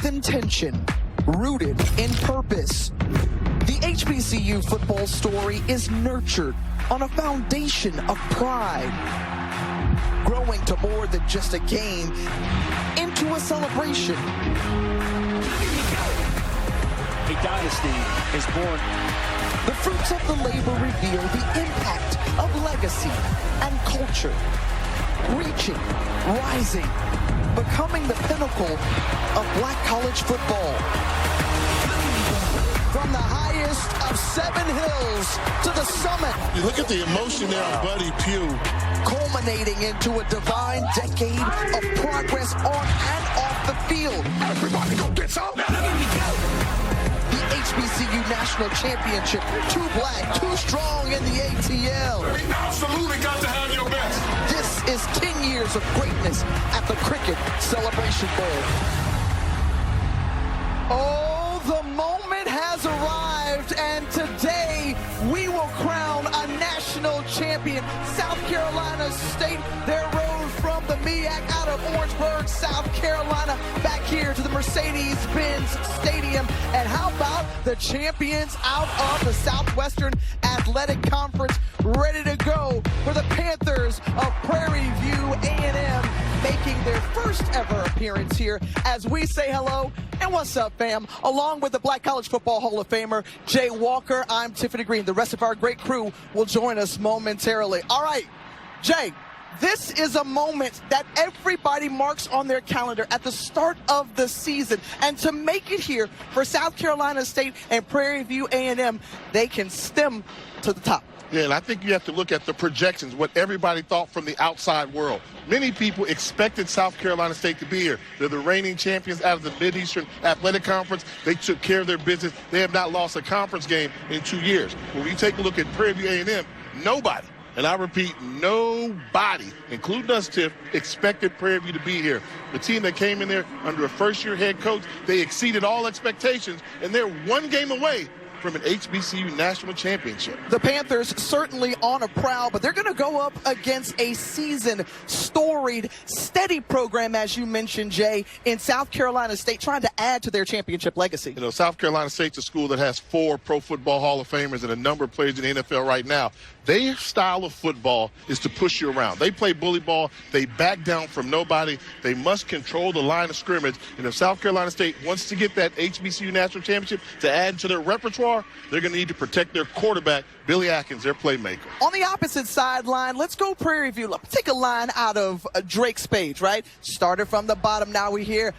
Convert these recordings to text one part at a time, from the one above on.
with intention, rooted in purpose. The HBCU football story is nurtured on a foundation of pride, growing to more than just a game, into a celebration. A dynasty is born. The fruits of the labor reveal the impact of legacy and culture, reaching, rising, becoming the pinnacle of black college football. From the highest of 7 hills to the summit. You look at the emotion there on Buddy Pugh. Culminating into a divine decade of progress on and off the field. Everybody go get some. The HBCU National Championship, too black, too strong in the ATL. We absolutely got to have your best. This is 10 years of greatness at the Cricket Celebration Bowl. Oh, the moment has arrived, and today we will crown a national champion. South Carolina State, their road from the MEAC out of Orangeburg, South Carolina, back here to the Mercedes-Benz Stadium. And how about the champions out of the Southwestern Athletic Conference, ready to go for the Panthers of Prairie View A&M, making their first ever appearance here as we say hello and what's up, fam? Along with the Black College Football Hall of Famer, Jay Walker, I'm Tiffany Green. The rest of our great crew will join us momentarily. All right, Jay, this is a moment that everybody marks on their calendar at the start of the season. And to make it here for South Carolina State and Prairie View A&M, they can stem to the top. Yeah, and I think you have to look at the projections, what everybody thought from the outside world. Many people expected South Carolina State to be here. They're the reigning champions out of the Mid-Eastern Athletic Conference. They took care of their business. They have not lost a conference game in 2 years. When we take a look at Prairie View A&M, nobody, and I repeat, nobody, including us, Tiff, expected Prairie View to be here. The team that came in there under a first-year head coach, they exceeded all expectations, and they're one game away from an HBCU national championship. The Panthers certainly on a prowl, but they're going to go up against a seasoned, storied, steady program, as you mentioned, Jay, in South Carolina State, trying to add to their championship legacy. You know, South Carolina State's a school that has 4 Pro Football Hall of Famers and a number of players in the NFL right now. Their style of football is to push you around. They play bully ball. They back down from nobody. They must control the line of scrimmage. And if South Carolina State wants to get that HBCU national championship to add to their repertoire, they're going to need to protect their quarterback, Billy Atkins, their playmaker. On the opposite sideline, let's go Prairie View. Let's take a line out of Drake's page, right? Started from the bottom, now we hear,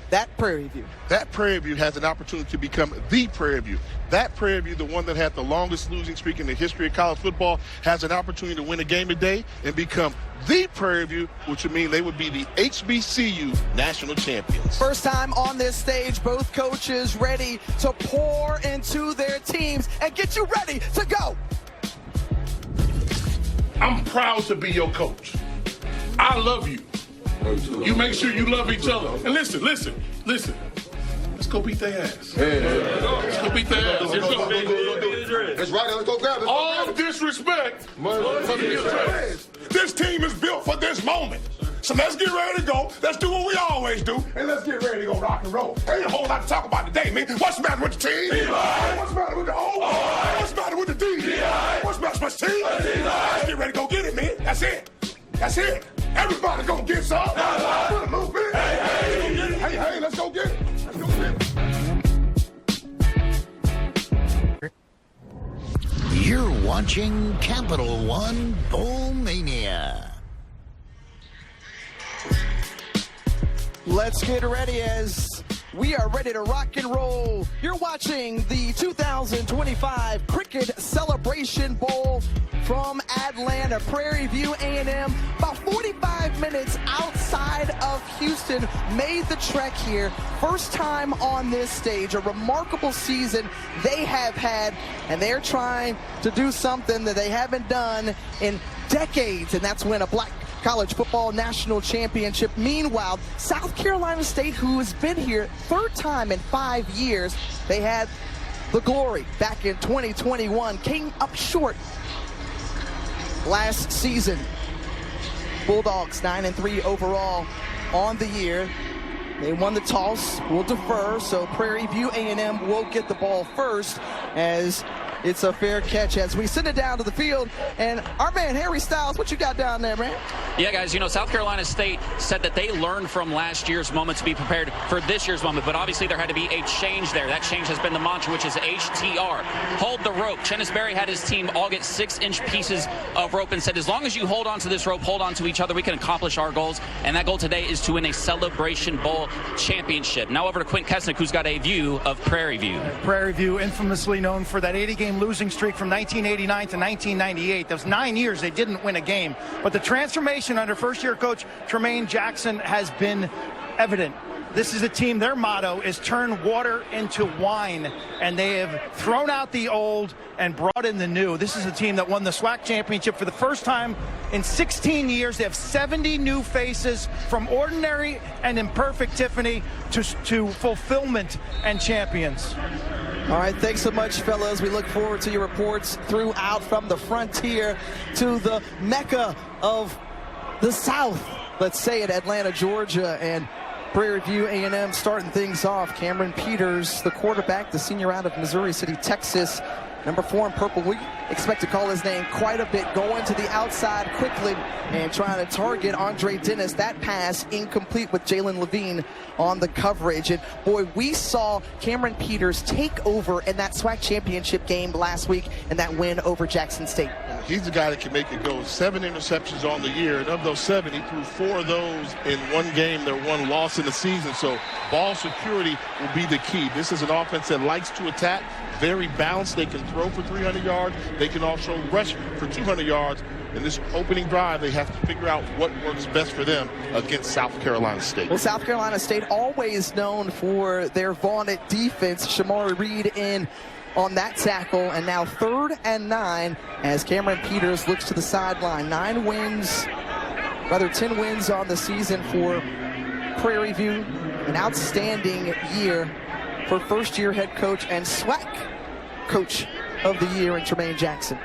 that Prairie View. That Prairie View has an opportunity to become the Prairie View. That Prairie View, the one that had the longest losing streak in the history of college football, has an opportunity to win a game a day and become the Prairie View, which would mean they would be the HBCU national champions. First time on this stage, both coaches ready to pour into their teams and get you ready to go. I'm proud to be your coach. I love you. You make sure you love each other. And listen. Let's go beat their ass. Let's go beat their ass. That's right, let's go grab it. All disrespect. This team is built for this moment. So let's get ready to go. Let's do what we always do. And let's get ready to go rock and roll. Ain't a whole lot to talk about today, man. What's the matter with the team? What's the matter with the O? What's the matter with the D? What's the matter with the team? Let's get ready to go get it, man. That's it. That's it. Everybody gonna get some. Put a little bit. Hey, let's go get it. Let's go get it. You're watching Capital One Bowl Mania. Let's get ready as we are ready to rock and roll. You're watching the 2025 Cricket Celebration Bowl from Atlanta. Prairie View A&M, about 45 minutes outside of Houston, made the trek here. First time on this stage, a remarkable season they have had, and they're trying to do something that they haven't done in decades, and that's win a Black College Football National Championship. Meanwhile, South Carolina State, who has been here third time in 5 years, they had the glory back in 2021, came up short last season. Bulldogs 9-3 overall on the year. They won the toss. We'll defer, so Prairie View A&M will get the ball first, as it's a fair catch as we send it down to the field. And our man Harry Styles, what you got down there, man? Yeah, guys, you know, South Carolina State said that they learned from last year's moment to be prepared for this year's moment, but obviously there had to be a change there. That change has been the mantra, which is HTR. Hold the rope. Chennis Berry had his team all get 6-inch pieces of rope and said, as long as you hold on to this rope, hold on to each other, we can accomplish our goals. And that goal today is to win a Celebration Bowl championship. Now over to Quint Kesnick, who's got a view of Prairie View. Prairie View, infamously known for that 80-game losing streak from 1989 to 1998. Those 9 years they didn't win a game. But the transformation under first-year coach Tremaine Jackson has been evident. This is a team, their motto is turn water into wine, and they have thrown out the old and brought in the new. This is a team that won the SWAC championship for the first time in 16 years. They have 70 new faces, from ordinary and imperfect Tiffany to fulfillment and champions. All right, thanks so much, fellas. We look forward to your reports throughout, from the frontier to the Mecca of the South. Let's say it, Atlanta, Georgia, and Prairie View A&M starting things off. Cameron Peters, the quarterback, the senior out of Missouri City, Texas. Number 4 in purple. We expect to call his name quite a bit. Going to the outside quickly and trying to target Andre Dennis. That pass incomplete with Jalen Levine on the coverage. And boy, we saw Cameron Peters take over in that SWAC championship game last week and that win over Jackson State. He's the guy that can make it go. 7 interceptions on the year, and of those 7, he threw 4 of those in one game. They're one loss in the season, so ball security will be the key. This is an offense that likes to attack, very balanced. They can throw for 300 yards. They can also rush for 200 yards. In this opening drive, they have to figure out what works best for them against South Carolina State. Well, South Carolina State always known for their vaunted defense. Shamari Reed in on that tackle, and now 3rd and 9 as Cameron Peters looks to the sideline. 10 wins on the season for Prairie View. An outstanding year for first-year head coach and SWAC coach of the year in Tremaine Jackson.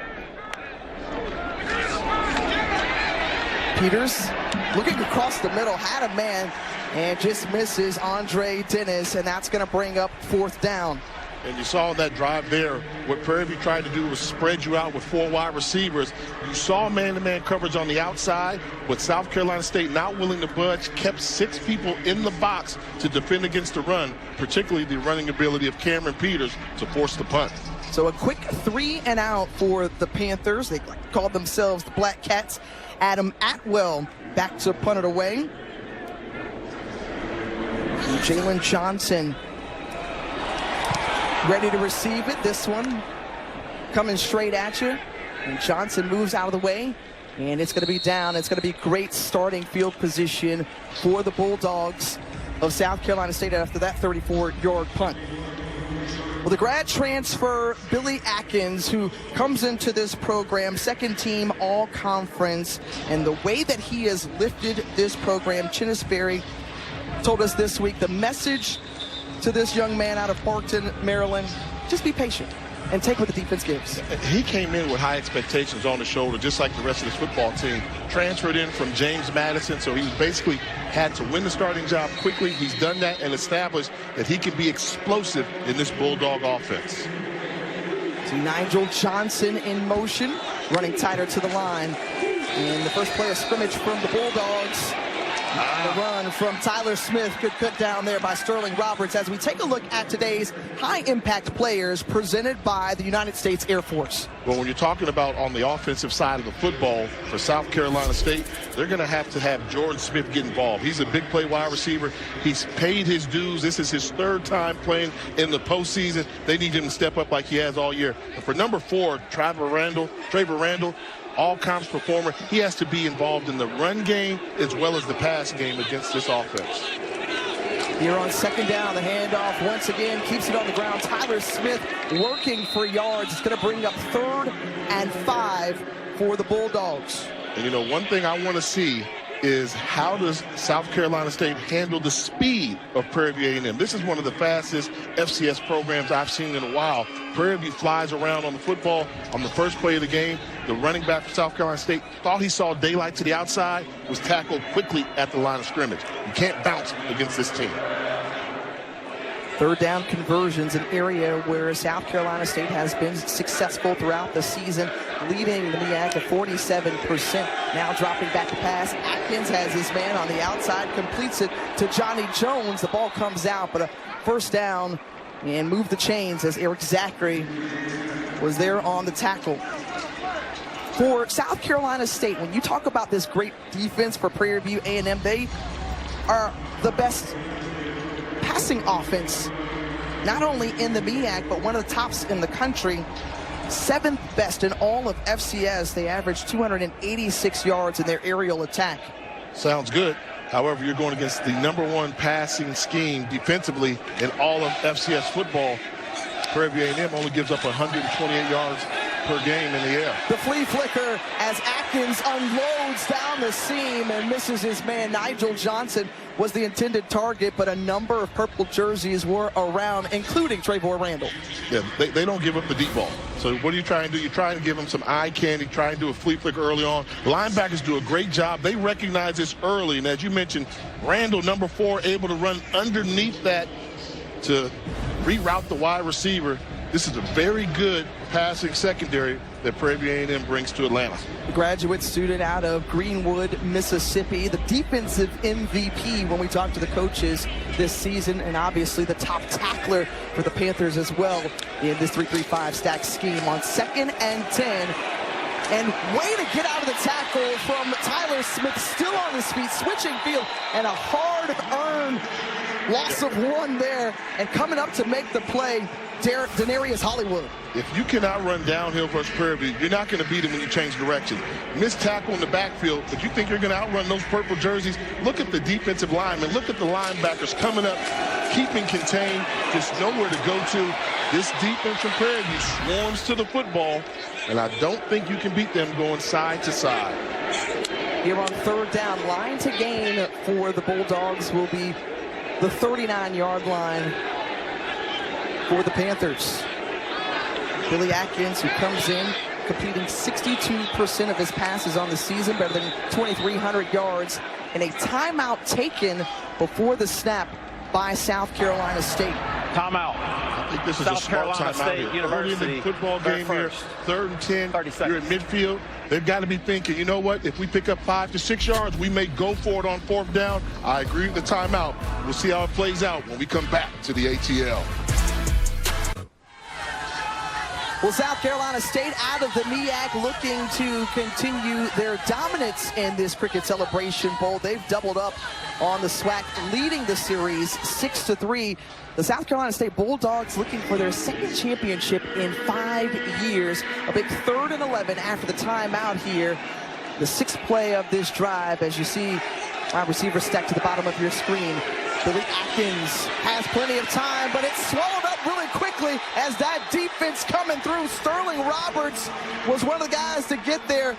Peters looking across the middle, had a man, and just misses Andre Dennis, and that's going to bring up 4th down. And you saw that drive there. What Prairie View tried to do was spread you out with 4 wide receivers. You saw man-to-man coverage on the outside, but South Carolina State not willing to budge, kept 6 people in the box to defend against the run, particularly the running ability of Cameron Peters to force the punt. So a quick 3 and out for the Panthers. They called themselves the Black Cats. Adam Atwell back to punt it away. Jalen Johnson ready to receive it. This one coming straight at you. And Johnson moves out of the way. And it's going to be down. It's going to be great starting field position for the Bulldogs of South Carolina State after that 34-yard punt. Well, the grad transfer, Billy Atkins, who comes into this program, 2nd team all-conference, and the way that he has lifted this program, Chennis Berry told us this week, the message to this young man out of Parkton, Maryland, just be patient and take what the defense gives. He came in with high expectations on his shoulder, just like the rest of this football team. Transferred in from James Madison, so he basically had to win the starting job quickly. He's done that and established that he can be explosive in this Bulldog offense. So Nigel Johnson in motion, running tighter to the line. And the first play of scrimmage from the Bulldogs. The run from Tyler Smith. Good cut down there by Sterling Roberts as we take a look at today's high-impact players presented by the United States Air Force. Well, when you're talking about on the offensive side of the football for South Carolina State, they're going to have Jordan Smith get involved. He's a big play wide receiver. He's paid his dues. This is his 3rd time playing in the postseason. They need him to step up like he has all year. And for number 4, Traver Randall, all-conference performer, he has to be involved in the run game as well as the pass game against this offense. Here on 2nd down, the handoff once again keeps it on the ground. Tyler Smith working for yards. It's going to bring up 3rd and 5 for the Bulldogs. And, you know, one thing I want to see is how does South Carolina State handle the speed of Prairie View A&M? This is one of the fastest FCS programs I've seen in a while. Prairie View flies around on the football. On the first play of the game, the running back for South Carolina State thought he saw daylight to the outside, was tackled quickly at the line of scrimmage. You can't bounce against this team. Third down conversions, an area where South Carolina State has been successful throughout the season, leading the MEAC at 47%. Now dropping back to pass. Atkins has his man on the outside, completes it to Johnny Jones. The ball comes out, but a first down and move the chains as Eric Zachary was there on the tackle. For South Carolina State, when you talk about this great defense for Prairie View A&M, they are the best passing offense, not only in the MEAC, but one of the tops in the country. 7th best in all of FCS. They average 286 yards in their aerial attack. Sounds good. However, you're going against the #1 passing scheme defensively in all of FCS football. Prairie View A&M only gives up 128 yards per game in the air. The flea flicker as Atkins unloads down the seam and misses his man. Nigel Johnson was the intended target, but a number of purple jerseys were around, including Trevor Randall. Yeah, they don't give up the deep ball. So what are you trying to do? You're trying to give them some eye candy, trying to do a flea flicker early on. Linebackers do a great job. They recognize this early, and as you mentioned, Randall, #4, able to run underneath that to reroute the wide receiver. This is a very good passing secondary that Prairie View A&M brings to Atlanta. The graduate student out of Greenwood, Mississippi, the defensive MVP when we talk to the coaches this season, and obviously the top tackler for the Panthers as well in this 3-3-5 stack scheme on 2nd and 10. And way to get out of the tackle from Tyler Smith, still on his feet, switching field, and a hard-earned loss of 1 there. And coming up to make the play, Denarius Hollywood. If you cannot run downhill versus Prairie View, you're not going to beat them when you change direction. Missed tackle in the backfield, but you think you're going to outrun those purple jerseys? Look at the defensive linemen. Look at the linebackers coming up, keeping contained, just nowhere to go to. This defense from Prairie View swarms to the football, and I don't think you can beat them going side to side. Here on 3rd down, line to gain for the Bulldogs will be the 39-yard line for the Panthers. Billy Atkins, who comes in, completing 62% of his passes on the season, better than 2,300 yards, and a timeout taken before the snap by South Carolina State. Timeout. I think this is South a smart Carolina timeout State here. University. Early in the football game here, 3rd and 10, 30 you're in midfield. They've got to be thinking, you know what, if we pick up 5 to 6 yards, we may go for it on 4th down. I agree with the timeout. We'll see how it plays out when we come back to the ATL. Well, South Carolina State out of the MEAC looking to continue their dominance in this Cricket Celebration Bowl. They've doubled up on the SWAC, leading the series 6-3. The South Carolina State Bulldogs looking for their 2nd championship in 5 years. A big 3rd and 11 after the timeout here. The 6th play of this drive, as you see, wide receiver stacked to the bottom of your screen. Billy Atkins has plenty of time, but it's swallowed up really quickly as that defense coming through. Sterling Roberts was one of the guys to get there.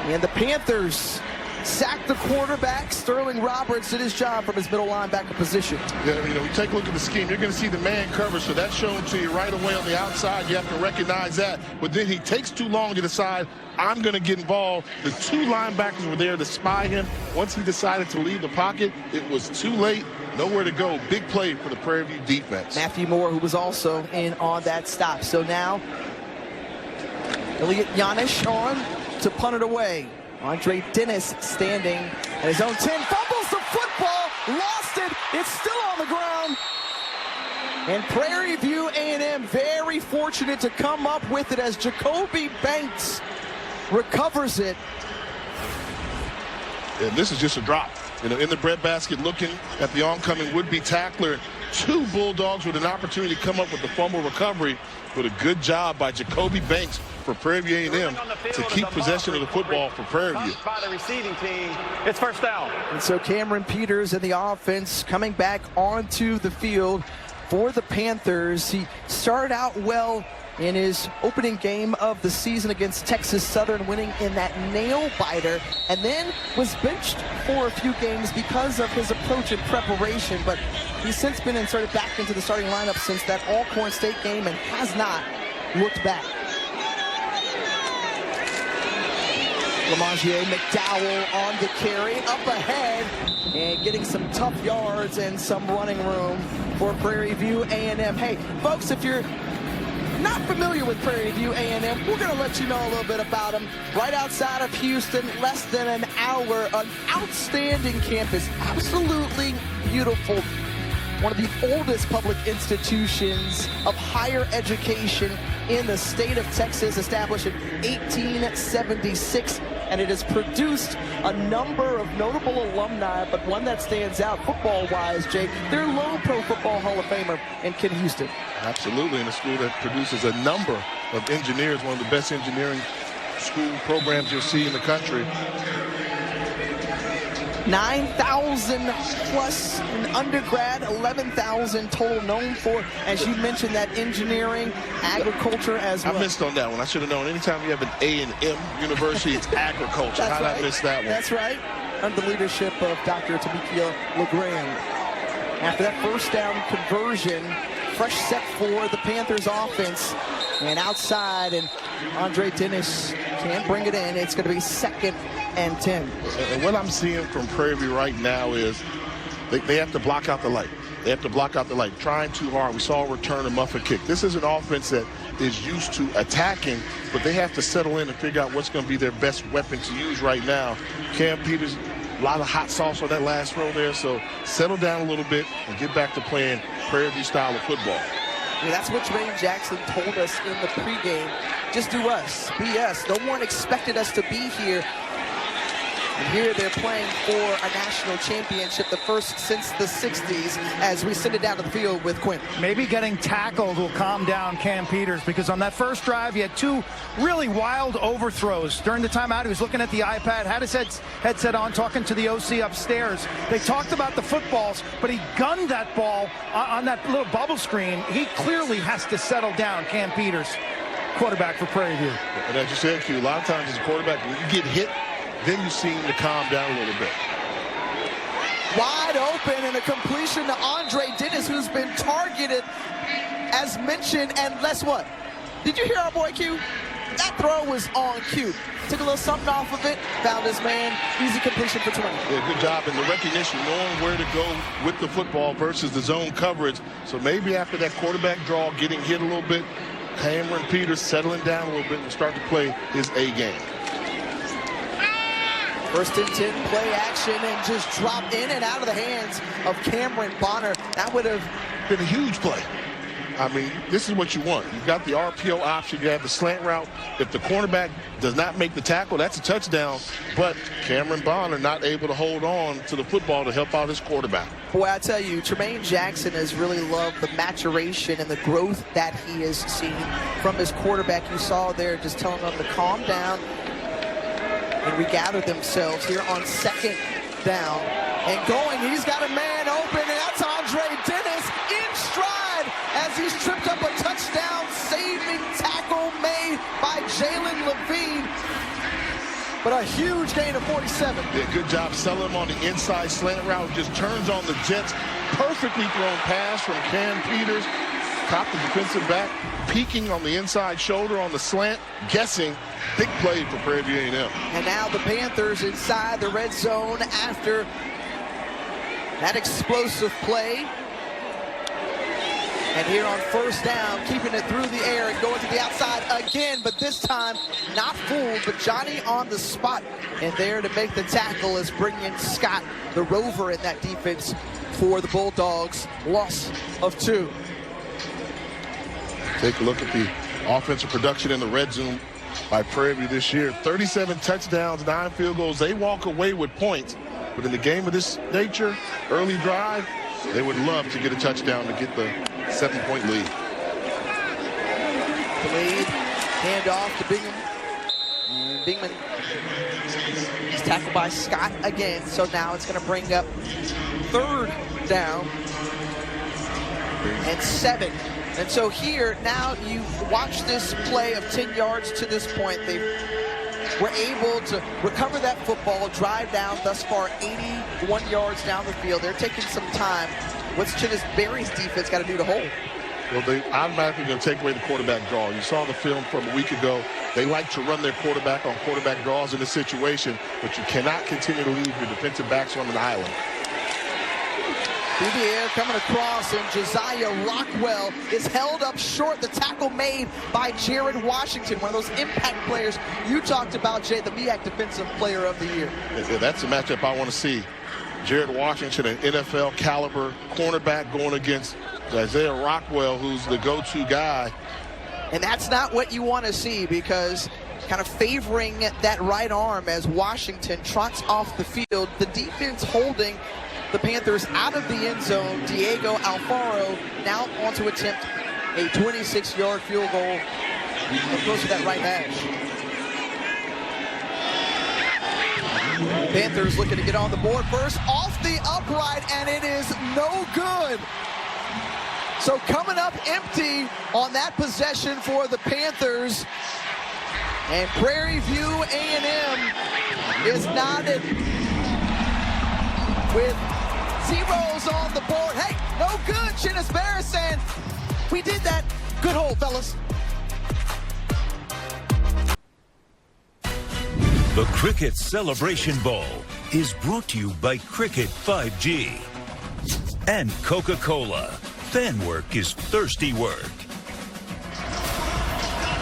And the Panthers sacked the quarterback. Sterling Roberts did his job from his middle linebacker position. Yeah, you know, we take a look at the scheme. You're going to see the man cover, so that's shown to you right away on the outside. You have to recognize that. But then he takes too long to decide, I'm going to get involved. The 2 linebackers were there to spy him. Once he decided to leave the pocket, it was too late. Nowhere to go. Big play for the Prairie View defense. Matthew Moore, who was also in on that stop. So now, Elliot Yanish on to punt it away. Andre Dennis standing at his own 10, fumbles the football, lost it, it's still on the ground. And Prairie View A&M very fortunate to come up with it as Jacoby Banks recovers it. And this is just a drop. You know, in the breadbasket, looking at the oncoming would-be tackler. 2 Bulldogs with an opportunity to come up with the fumble recovery, but a good job by Jacoby Banks for Prairie View A&M to keep possession of the football for Prairie View. By the receiving team, it's 1st down. And so Cameron Peters and the offense coming back onto the field for the Panthers. He started out well in his opening game of the season against Texas Southern, winning in that nail-biter, and then was benched for a few games because of his approach and preparation, but he's since been inserted back into the starting lineup since that Alcorn State game and has not looked back. Lamontier McDowell on the carry, up ahead, and getting some tough yards and some running room for Prairie View A&M. Hey, folks, if you're not familiar with Prairie View A&M, we're going to let you know a little bit about them. Right outside of Houston, less than an hour, an outstanding campus, absolutely beautiful. One of the oldest public institutions of higher education in the state of Texas, established in 1876, and it has produced a number of notable alumni, but one that stands out football-wise, Jake, their lone Pro Football Hall of Famer in Ken Houston. Absolutely, in a school that produces a number of engineers, one of the best engineering school programs you'll see in the country. 9,000 plus in undergrad, 11,000 total, known for, as you mentioned, that engineering, agriculture as well. I missed on that one. I should have known. Anytime you have an A&M university, it's agriculture. How did I miss that one? That's right. Under the leadership of Dr. Tamikia LeGrand. After that first down conversion, fresh set for the Panthers offense. And outside, and Andre Dennis can't bring it in. It's going to be 2nd and 10. And what I'm seeing from Prairie View right now is they have to block out the light. They have to block out the light. Trying too hard. We saw a return a muffin kick. This is an offense that is used to attacking, but they have to settle in and figure out what's going to be their best weapon to use right now. Cam Peters, a lot of hot sauce on that last throw there, so settle down a little bit and get back to playing Prairie View style of football. Yeah, that's what Jermaine Jackson told us in the pregame. Just do us, be us. No one expected us to be here. And here they're playing for a national championship, the first since the 60s, as we send it down to the field with Quinn. Maybe getting tackled will calm down Cam Peters, because on that first drive, he had 2 really wild overthrows. During the timeout, he was looking at the iPad, had his headset on, talking to the OC upstairs. They talked about the footballs, but he gunned that ball on that little bubble screen. He clearly has to settle down, Cam Peters, quarterback for Prairie View. And as you said, Q, a lot of times as a quarterback, when you get hit, then you seem to calm down a little bit. Wide open, and a completion to Andre Dennis, who's been targeted, as mentioned, and guess what? Did you hear our boy Q? That throw was on cue. Took a little something off of it, found his man, easy completion for 20. Yeah, good job in the recognition, knowing where to go with the football versus the zone coverage. So maybe after that quarterback draw, getting hit a little bit, Cameron Peters settling down a little bit and start to play his A game. 1st and 10, play action, and just drop in and out of the hands of Cameron Bonner. That would have been a huge play. I mean, this is what you want. You've got the RPO option. You have the slant route. If the cornerback does not make the tackle, that's a touchdown. But Cameron Bonner not able to hold on to the football to help out his quarterback. Boy, I tell you, Jermaine Jackson has really loved the maturation and the growth that he has seen from his quarterback. You saw there just telling them to calm down and regather themselves here on 2nd down. And going, he's got a man open, and that's Andre Dennis in stride as he's tripped up a touchdown, saving tackle made by Jalen Levine. But a huge gain of 47. Yeah, good job selling him on the inside slant route. Just turns on the Jets. Perfectly thrown pass from Cam Peters. Caught the defensive back, peeking on the inside shoulder on the slant, guessing. Big play for Prairie View A&M. And now the Panthers inside the red zone after that explosive play. And here on 1st down, keeping it through the air and going to the outside again, but this time not fooled, but Johnny on the spot. And there to make the tackle is bringing Scott, the rover in that defense for the Bulldogs. Loss of 2. Take a look at the offensive production in the red zone by Prairie View this year. 37 touchdowns, 9 field goals. They walk away with points. But in the game of this nature, early drive, they would love to get a touchdown to get the 7-point lead. The lead, hand off to Bingham. And Bingham is tackled by Scott again. So now it's going to bring up 3rd down and 7 And so here, now you watch this play of 10 yards to this point. They were able to recover that football, drive down thus far 81 yards down the field. They're taking some time. What's Chinnis Berry's defense got to do to hold? Well, they automatically going to take away the quarterback draw. You saw the film from a week ago. They like to run their quarterback on quarterback draws in this situation, but you cannot continue to leave your defensive backs on an island. Through the air, coming across, and Josiah Rockwell is held up short. The tackle made by Jared Washington, one of those impact players you talked about, Jay, the MEAC Defensive Player of the Year. Yeah, that's a matchup I want to see. Jared Washington, an NFL caliber cornerback, going against Isaiah Rockwell, who's the go-to guy. And that's not what you want to see, because kind of favoring that right arm as Washington trots off the field. The defense holding the Panthers out of the end zone. Diego Alfaro now on to attempt a 26-yard field goal close to that right hash. Panthers looking to get on the board first, off the upright, and it is no good. So coming up empty on that possession for the Panthers. And Prairie View A&M is knotted with zeros on the board. Hey, no good. Chinnis Berry saying, we did that. Good hold, fellas. The Cricket Celebration Bowl is brought to you by Cricket 5G and Coca-Cola. Fan work is thirsty work.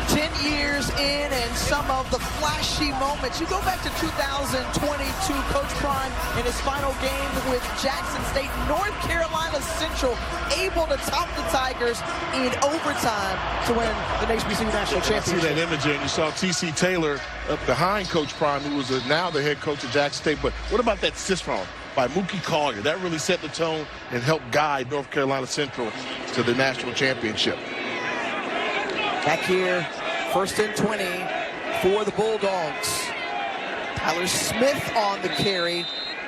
10 years in and some of the flashy moments. You go back to 2022, Coach Prime in his final game with Jackson State, North Carolina Central, able to top the Tigers in overtime to win the HBCU National Championship. See that image, and you saw T.C. Taylor up behind Coach Prime, who was now the head coach of Jackson State. But what about that assist run by Mookie Collier? That really set the tone and helped guide North Carolina Central to the national championship. Back here, 1st and 20 for the Bulldogs. Tyler Smith on the carry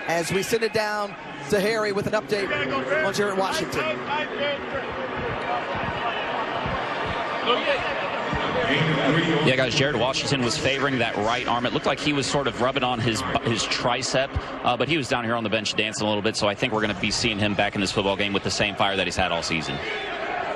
as we send it down to Harry with an update on Jared Washington. Yeah, guys, Jared Washington was favoring that right arm. It looked like he was sort of rubbing on his tricep, but he was down here on the bench dancing a little bit, so I think we're going to be seeing him back in this football game with the same fire that he's had all season.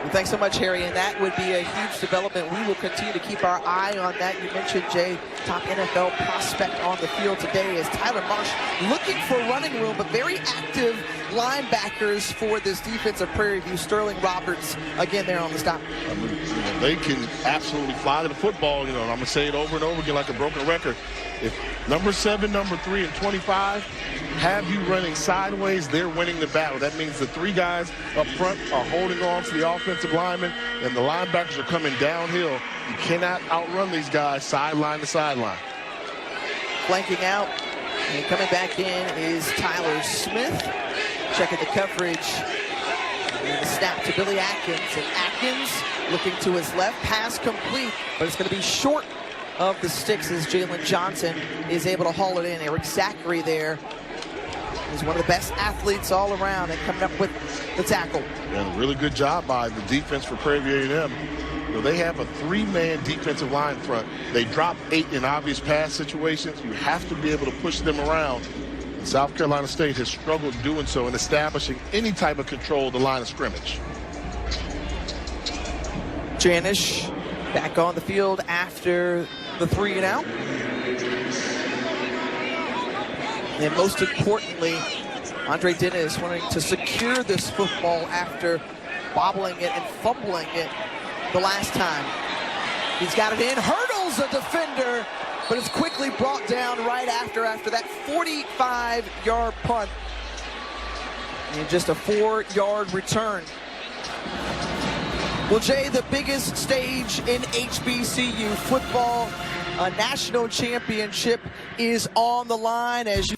Well, thanks so much, Harry, and that would be a huge development. We will continue to keep our eye on that. You mentioned, Jay, top NFL prospect on the field today is Tyler Marsh, looking for running room, but very active linebackers for this defense of Prairie View. Sterling Roberts, again, there on the stop. I mean, they can absolutely fly to the football. I'm going to say it over and over again like a broken record. If number 7, number 3, and 25 have you running sideways, they're winning the battle. That means the 3 guys up front are holding on to the offensive linemen, and the linebackers are coming downhill. You cannot outrun these guys sideline to sideline. Flanking out and coming back in is Tyler Smith. Checking the coverage. And the snap to Billy Atkins. And Atkins looking to his left. Pass complete, but it's going to be short of the sticks as Jalen Johnson is able to haul it in. Eric Zachary there is one of the best athletes all around and coming up with the tackle. And a really good job by the defense for Prairie View A&M. They have a 3-man defensive line front. They drop 8 in obvious pass situations. You have to be able to push them around. And South Carolina State has struggled doing so in establishing any type of control of the line of scrimmage. Janish back on the field after the 3 and out. And most importantly, Andre Dennis wanting to secure this football after bobbling it and fumbling it the last time. He's got it in, hurdles a defender, but it's quickly brought down right after that 45-yard punt. And just a 4-yard return. Well, Jay, the biggest stage in HBCU football, a national championship is on the line as you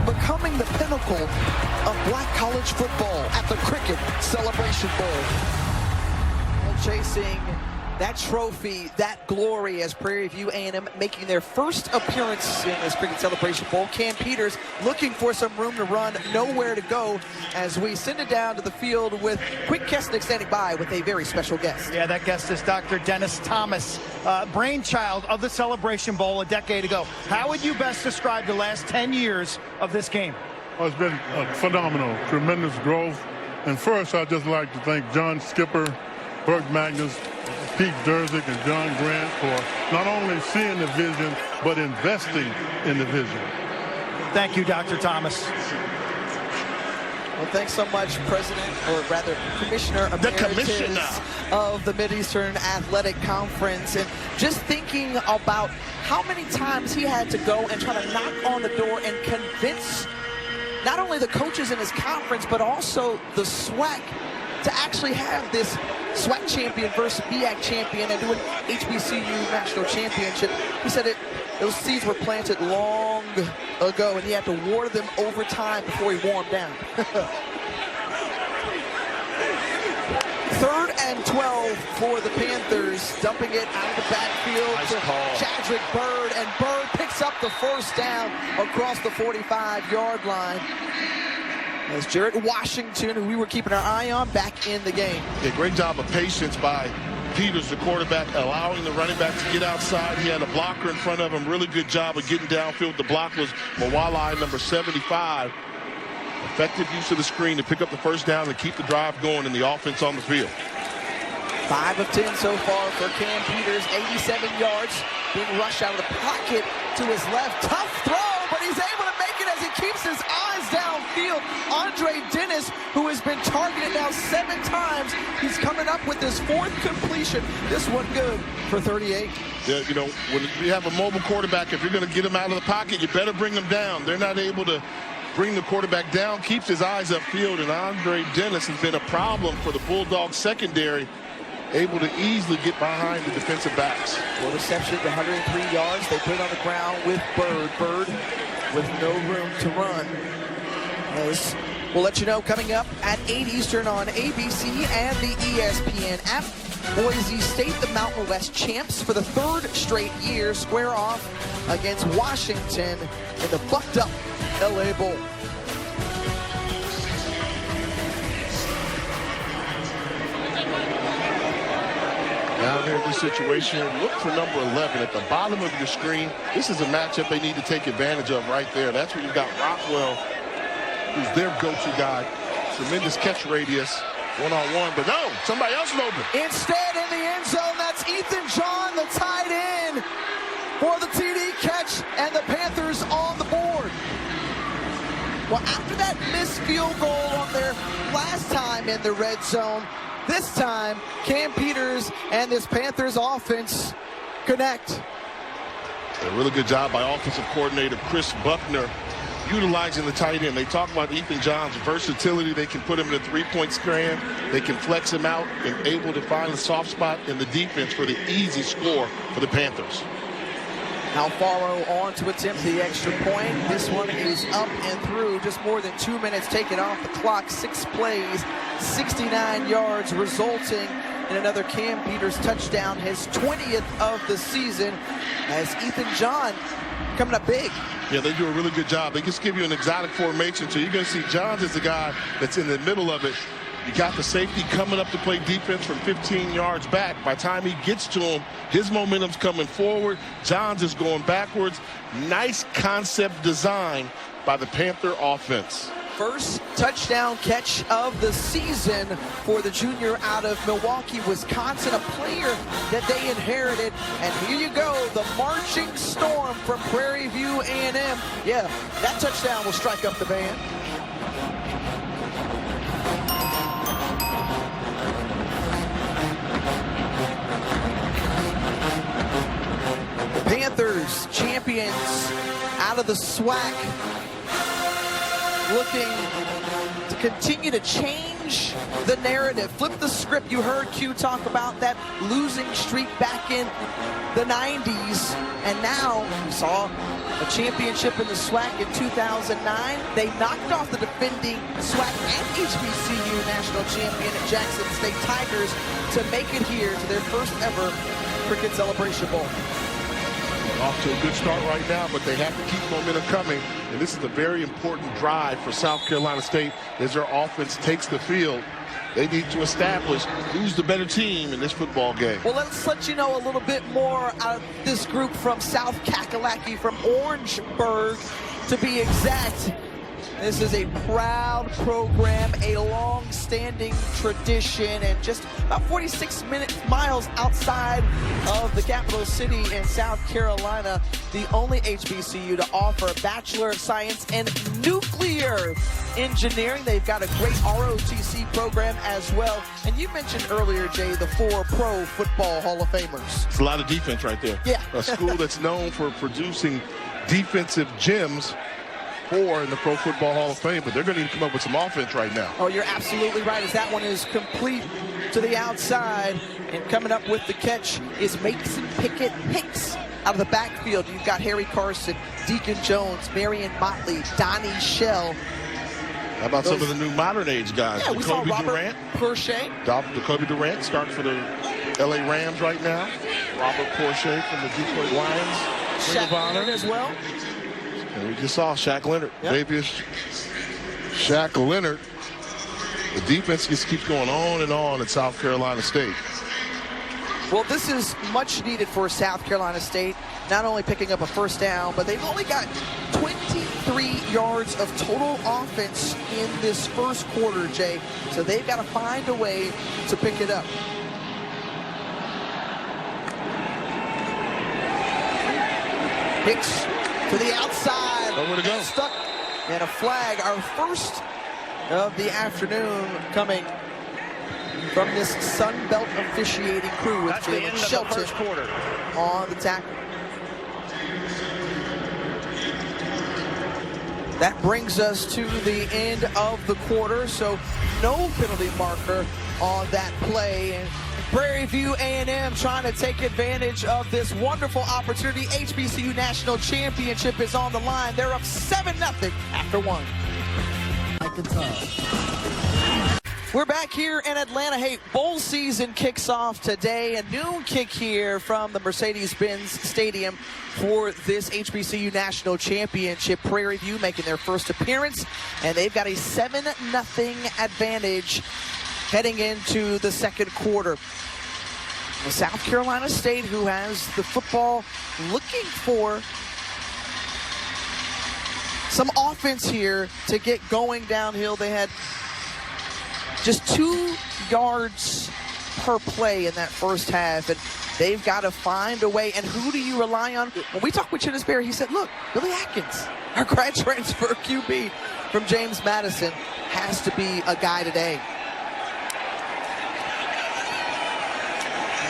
becoming the pinnacle of black college football at the Cricket Celebration Bowl. Chasing that trophy, that glory, as Prairie View A&M making their first appearance in this Cricket Celebration Bowl. Cam Peters looking for some room to run, nowhere to go, as we send it down to the field with Quick Kesnick standing by with a very special guest. Yeah, that guest is Dr. Dennis Thomas, brainchild of the Celebration Bowl a decade ago. How would you best describe the last 10 years of this game? Oh, it's been phenomenal, tremendous growth. And first, I'd just like to thank John Skipper, Burt Magnus, Pete Derzick, and John Grant for not only seeing the vision, but investing in the vision. Thank you, Dr. Thomas. Well, thanks so much, President, or rather Commissioner Emeritus of the Mid-Eastern Athletic Conference. And just thinking about how many times he had to go and try to knock on the door and convince not only the coaches in his conference, but also the SWAC to actually have this SWAC champion versus MEAC champion and do an HBCU national championship. He said those seeds were planted long ago, and he had to water them over time before he wore them down. 3rd and 12 for the Panthers, dumping it out of the backfield to Chadrick Bird, and Bird picks up the first down across the 45-yard line. As Jarrett Washington, who we were keeping our eye on, back in the game. Yeah, great job of patience by Peters, the quarterback, allowing the running back to get outside. He had a blocker in front of him. Really good job of getting downfield. The block was Mawalai, number 75. Effective use of the screen to pick up the first down and keep the drive going and the offense on the field. 5 of 10 so far for Cam Peters, 87 yards, being rushed out of the pocket to his left. Tough throw, but he's able to make it as he keeps his eyes downfield. Andre Dennis, who has been targeted now 7 times, he's coming up with his 4th completion. This one good for 38. Yeah, you know, when you have a mobile quarterback, if you're going to get him out of the pocket, you better bring him down. They're not able to bring the quarterback down, keeps his eyes upfield, and Andre Dennis has been a problem for the Bulldogs secondary, able to easily get behind the defensive backs. Well, reception to 103 yards. They put it on the ground with Bird. Bird with no room to run. As we'll let you know coming up at 8 Eastern on ABC and the ESPN app. Boise State, the Mountain West champs for the 3rd straight year, square off against Washington in the bucked up LA Bowl. Down here in this situation, look for number 11 at the bottom of your screen. This is a matchup they need to take advantage of right there. That's where you've got Rockwell, who's their go-to guy. Tremendous catch radius, one-on-one, but no, somebody else is open. Instead, in the end zone, that's Ethan John, the tight end, for the TD catch, and the Panthers on the board. Well, after that missed field goal on their last time in the red zone, this time, Cam Peters and this Panthers offense connect. A really good job by offensive coordinator Chris Buckner utilizing the tight end. They talk about Ethan John's versatility. They can put him in a 3-point strand. They can flex him out and able to find the soft spot in the defense for the easy score for the Panthers. Alfaro on to attempt the extra point. This one is up and through. Just more than 2 minutes taken off the clock. 6 plays, 69 yards, resulting in another Cam Peters touchdown, his 20th of the season, as Ethan John coming up big. Yeah, they do a really good job. They just give you an exotic formation, so you're going to see Johns is the guy that's in the middle of it. You got the safety coming up to play defense from 15 yards back. By the time he gets to him, his momentum's coming forward. Johns is going backwards. Nice concept design by the Panther offense. First touchdown catch of the season for the junior out of Milwaukee, Wisconsin, a player that they inherited. And here you go, the marching storm from Prairie View A&M. Yeah, that touchdown will strike up the band. Panthers, champions out of the SWAC, looking to continue to change change the narrative, flip the script. You heard Q talk about that losing streak back in the 90s, and now we saw a championship in the SWAC in 2009. They knocked off the defending SWAC and HBCU national champion at Jackson State Tigers to make it here to their first ever Cricket Celebration Bowl. Off to a good start right now, but they have to keep momentum coming. And this is a very important drive for South Carolina State as their offense takes the field. They need to establish who's the better team in this football game. Well, let's let you know a little bit more out of this group from South Kakalaki, from Orangeburg to be exact. This is a proud program, a long-standing tradition, and just about 46 miles outside of the capital city in South Carolina, the only HBCU to offer a Bachelor of Science in Nuclear Engineering. They've got a great ROTC program as well. And you mentioned earlier, Jay, the 4 Pro Football Hall of Famers. It's a lot of defense right there. Yeah. A school that's known for producing defensive gems in the Pro Football Hall of Fame, but they're going to need to come up with some offense right now. Oh, you're absolutely right, as that one is complete to the outside, and coming up with the catch is Mason Pickett Hicks out of the backfield. You've got Harry Carson, Deacon Jones, Marion Motley, Donnie Shell. How about some of the new modern age guys? Yeah, we saw Robert Durant. Crochet. Jacoby Durant starting for the LA Rams right now. Robert Crochet from the Detroit Lions. Shaq Leonard as well. And we just saw Shaq Leonard. Yep. Shaq Leonard. The defense just keeps going on and on at South Carolina State. Well, this is much needed for South Carolina State. Not only picking up a first down, but they've only got 23 yards of total offense in this first quarter, Jay. So they've got to find a way to pick it up. Hicks to the outside. Nowhere to go. Stuck. And a flag. Our first of the afternoon coming from this Sun Belt officiating crew with Jalen Shelton on the tackle. That brings us to the end of the quarter, so no penalty marker on that play. And Prairie View A&M trying to take advantage of this wonderful opportunity. HBCU National Championship is on the line. They're up 7-0 after 1. We're back here in Atlanta. Hey, bowl season kicks off today. A noon kick here from the Mercedes-Benz Stadium for this HBCU National Championship. Prairie View making their first appearance, and they've got a 7-0 advantage heading into the second quarter. South Carolina State, who has the football, looking for some offense here to get going downhill. They had just 2 yards per play in that first half, and they've got to find a way. And who do you rely on? When we talked with Chinnis Berry, he said, look, Billy Atkins, our grad transfer QB from James Madison, has to be a guy today.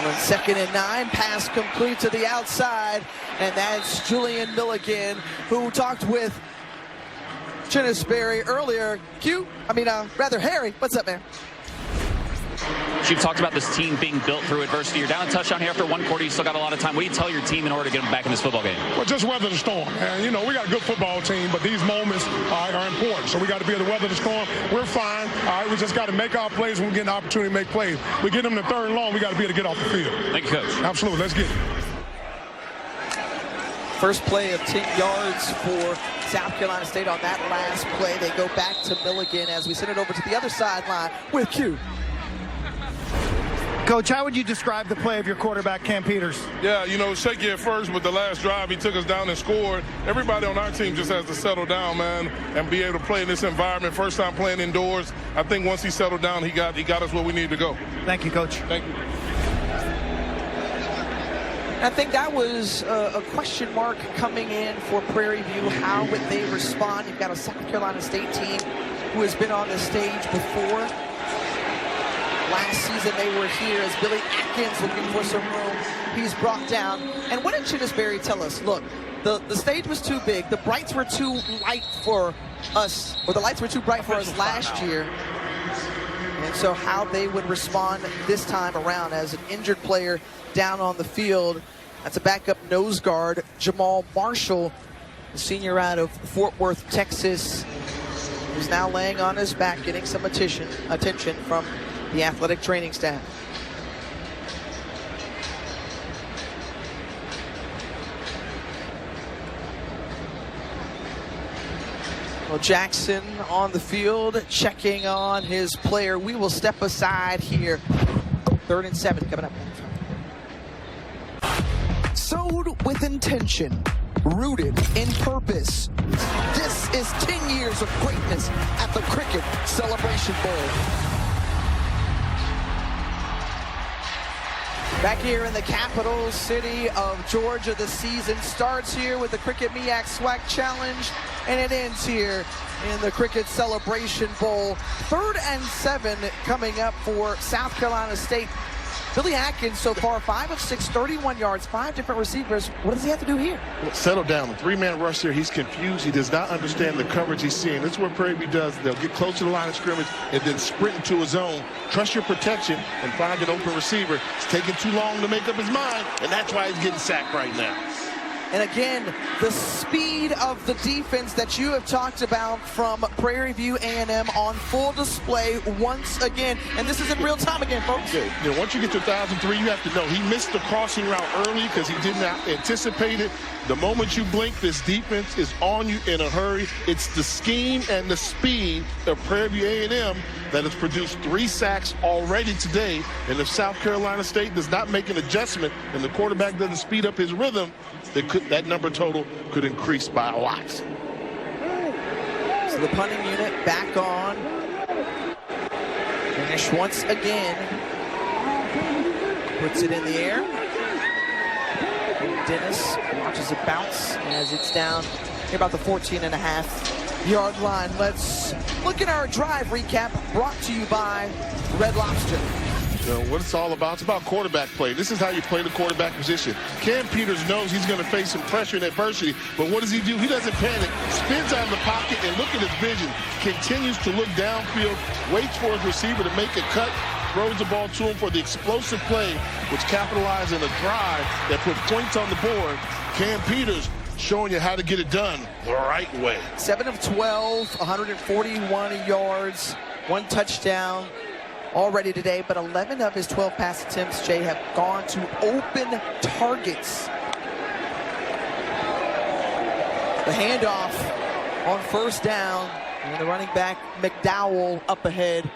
On 2nd and 9, pass complete to the outside, and that's Julian Milligan, who talked with Chinnis Berry earlier. Harry, what's up, man? You've talked about this team being built through adversity. You're down a touchdown here after 1 quarter. You still got a lot of time. What do you tell your team in order to get them back in this football game? Well, just weather the storm. And, we got a good football team, but these moments are important. So we got to be able to weather the storm. We're fine. All right, we just got to make our plays when we get an opportunity to make plays. We get them to 3rd and long, we got to be able to get off the field. Thank you, Coach. Absolutely. Let's get it. First play of 10 yards for South Carolina State on that last play. They go back to Milligan as we send it over to the other sideline with Q. Coach, how would you describe the play of your quarterback, Cam Peters? Yeah, shaky at first, but the last drive, he took us down and scored. Everybody on our team just has to settle down, man, and be able to play in this environment. First time playing indoors. I think once he settled down, he got us where we need to go. Thank you, Coach. Thank you. I think that was a question mark coming in for Prairie View. How would they respond? You've got a South Carolina State team who has been on the stage before. Last season they were here as Billy Atkins looking for some room. He's brought down. And what did Chinnis Berry tell us? Look, the stage was too big. The brights were too light for us, or the lights were too bright for us last year. And so how they would respond this time around as an injured player down on the field. That's a backup nose guard, Jamal Marshall, the senior out of Fort Worth, Texas, who's now laying on his back, getting some attention from the athletic training staff. Well, Jackson on the field, checking on his player. We will step aside here. 3rd and 7 coming up. Sowed with intention, rooted in purpose. This is 10 years of greatness at the Cricket Celebration Bowl. Back here in the capital city of Georgia, the season starts here with the Cricket MEAC SWAC Challenge, and it ends here in the Cricket Celebration Bowl. 3rd and 7 coming up for South Carolina State. Billy Atkins so far, 5 of 6, 31 yards, 5 different receivers. What does he have to do here? Settle down. The 3-man rush here, he's confused. He does not understand the coverage he's seeing. This is what Prairie View does. They'll get close to the line of scrimmage and then sprint into a zone. Trust your protection and find an open receiver. It's taking too long to make up his mind, and that's why he's getting sacked right now. And again, the speed of the defense that you have talked about from Prairie View A&M on full display once again. And this is in real time again, folks. Yeah, you know, once you get to 1,003, you have to know he missed the crossing route early because he did not anticipate it. The moment you blink, this defense is on you in a hurry. It's the scheme and the speed of Prairie View A&M that has produced 3 sacks already today. And if South Carolina State does not make an adjustment and the quarterback doesn't speed up his rhythm, that number total could increase by a lot. So the punting unit back on. Finish once again. Puts it in the air. And Dennis watches it bounce as it's down here about the 14.5-yard line. Let's look at our drive recap brought to you by Red Lobster. You know, what it's all about, it's about quarterback play. This is how you play the quarterback position. Cam Peters knows he's going to face some pressure and adversity, but what does he do? He doesn't panic, spins out of the pocket, and look at his vision. Continues to look downfield, waits for his receiver to make a cut, throws the ball to him for the explosive play, which capitalized on a drive that put points on the board. Cam Peters showing you how to get it done the right way. 7 of 12, 141 yards, 1 touchdown already today, but 11 of his 12 pass attempts, Jay, have gone to open targets. The handoff on 1st down, and the running back McDowell up ahead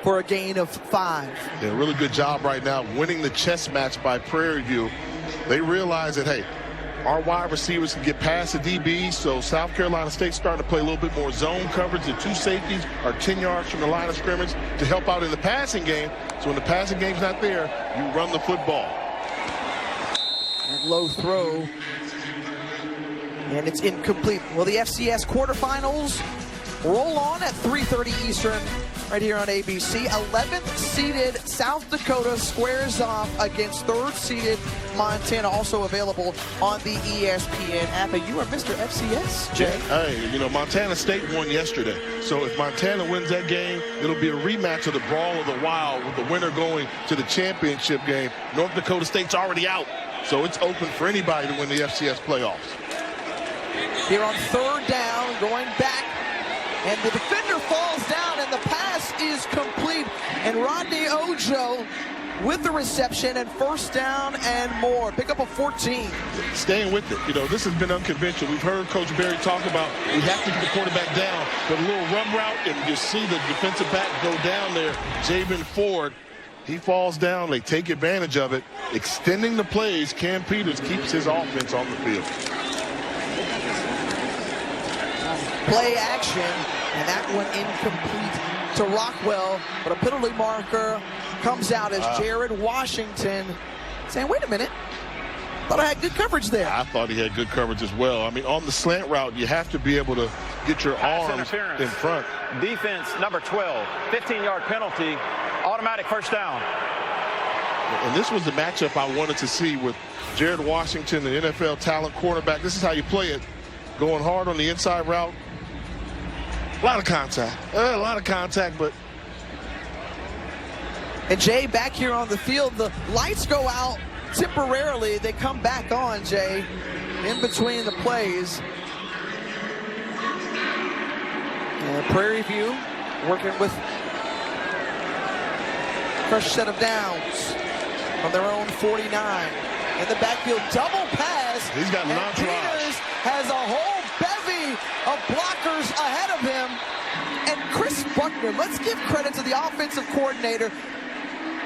for a gain of 5. Yeah, really good job right now winning the chess match by Prairie View. They realize that, hey, our wide receivers can get past the DBs, so South Carolina State's starting to play a little bit more zone coverage. The 2 safeties are 10 yards from the line of scrimmage to help out in the passing game. So when the passing game's not there, you run the football. And low throw, and it's incomplete. Well, the FCS quarterfinals roll on at 3:30 Eastern right here on ABC. 11th seeded South Dakota squares off against 3rd seeded Montana, also available on the ESPN app. And you are Mr. FCS, Jay. Hey, you know, Montana State won yesterday. So if Montana wins that game, it'll be a rematch of the Brawl of the Wild with the winner going to the championship game. North Dakota State's already out, so it's open for anybody to win the FCS playoffs. Here on 3rd down, going back, and the defender falls down, and the pass is complete. And Rodney Ojo with the reception, and 1st down and more. Pick up a 14. Staying with it. You know, this has been unconventional. We've heard Coach Berry talk about we have to get the quarterback down, but a little run route, and you see the defensive back go down there. Jabin Ford, he falls down. They take advantage of it. Extending the plays, Cam Peters keeps his offense on the field. Play action, and that one incomplete to Rockwell, but a penalty marker comes out as Jared Washington saying, wait a minute, thought I had good coverage there. I thought he had good coverage as well. I mean, on the slant route, you have to be able to get your arms in front. Defense number 12, 15-yard penalty, automatic 1st down. And this was the matchup I wanted to see with Jared Washington, the NFL talent quarterback. This is how you play it. Going hard on the inside route. A lot of contact, but And Jay, back here on the field, the lights go out temporarily. They come back on, Jay, in between the plays. And Prairie View working with fresh set of downs on their own 49. In the backfield, double pass. He's got an entourage. Peters has a whole bevy of blockers ahead of him. And Chris Buckner, let's give credit to the offensive coordinator,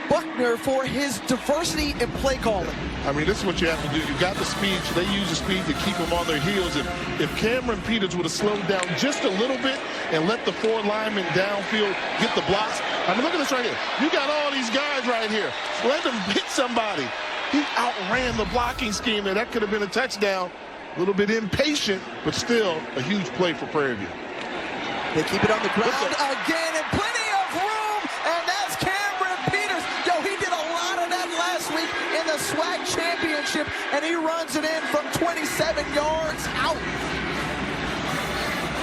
Buckner, for his diversity in play calling. I mean, this is what you have to do. You got the speed, so they use the speed to keep them on their heels. And if Cameron Peters would have slowed down just a little bit and let the 4 linemen downfield get the blocks. I mean, look at this right here. You got all these guys right here. Let them hit somebody. He outran the blocking scheme, and that could have been a touchdown. A little bit impatient, but still a huge play for Prairie View. They keep it on the ground again, and plenty of room, and that's Cameron Peters. Yo, he did a lot of that last week in the SWAC championship, and he runs it in from 27 yards out.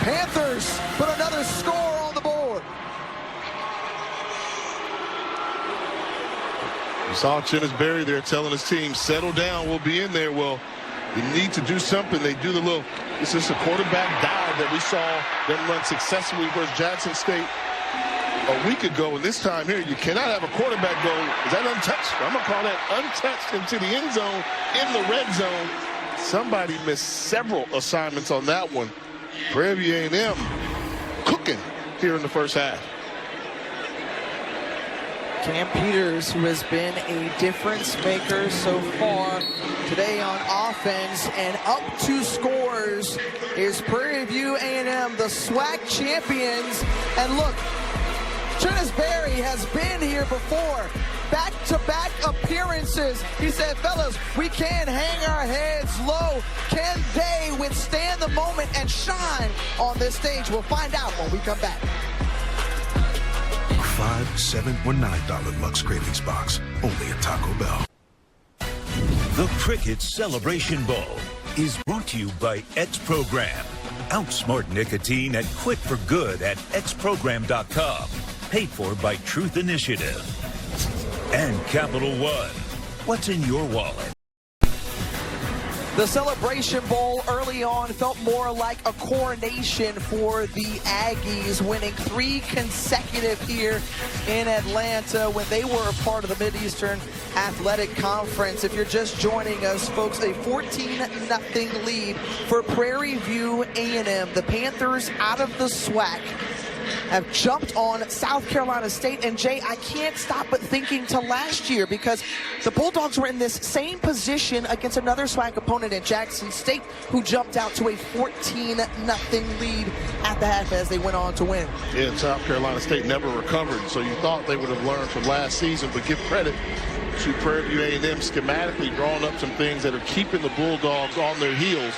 Panthers put another score on the board. You saw Chennis Berry there telling his team, settle down, we'll be in there. Well, you need to do something. They do the little, this is a quarterback dive that we saw them run successfully versus Jackson State a week ago. And this time here, you cannot have a quarterback go, is that untouched? I'm going to call that untouched into the end zone, in the red zone. Somebody missed several assignments on that one. Prairie View A&M cooking here in the first half. Cam Peters, who has been a difference maker so far today on offense, and up 2 scores is Prairie View A&M, the SWAC champions. And look, Chennis Berry has been here before, back-to-back appearances. He said, fellas, we can't hang our heads low. Can they withstand the moment and shine on this stage? We'll find out when we come back. $5, $7, or $9 Lux Cravings Box, only at Taco Bell. The Cricket Celebration Bowl is brought to you by X Program. Outsmart nicotine and quit for good at xprogram.com. Paid for by Truth Initiative. And Capital One. What's in your wallet? The Celebration Bowl early on felt more like a coronation for the Aggies, winning 3 consecutive here in Atlanta when they were a part of the Mid-Eastern Athletic Conference. If you're just joining us, folks, a 14-0 lead for Prairie View A&M. The Panthers, out of the SWAC, have jumped on South Carolina State. And Jay, I can't stop but thinking to last year, because the Bulldogs were in this same position against another SWAC opponent at Jackson State, who jumped out to a 14-0 lead at the half as they went on to win. Yeah, and South Carolina State never recovered, so you thought they would have learned from last season, but give credit to Prairie View A&M schematically drawing up some things that are keeping the Bulldogs on their heels.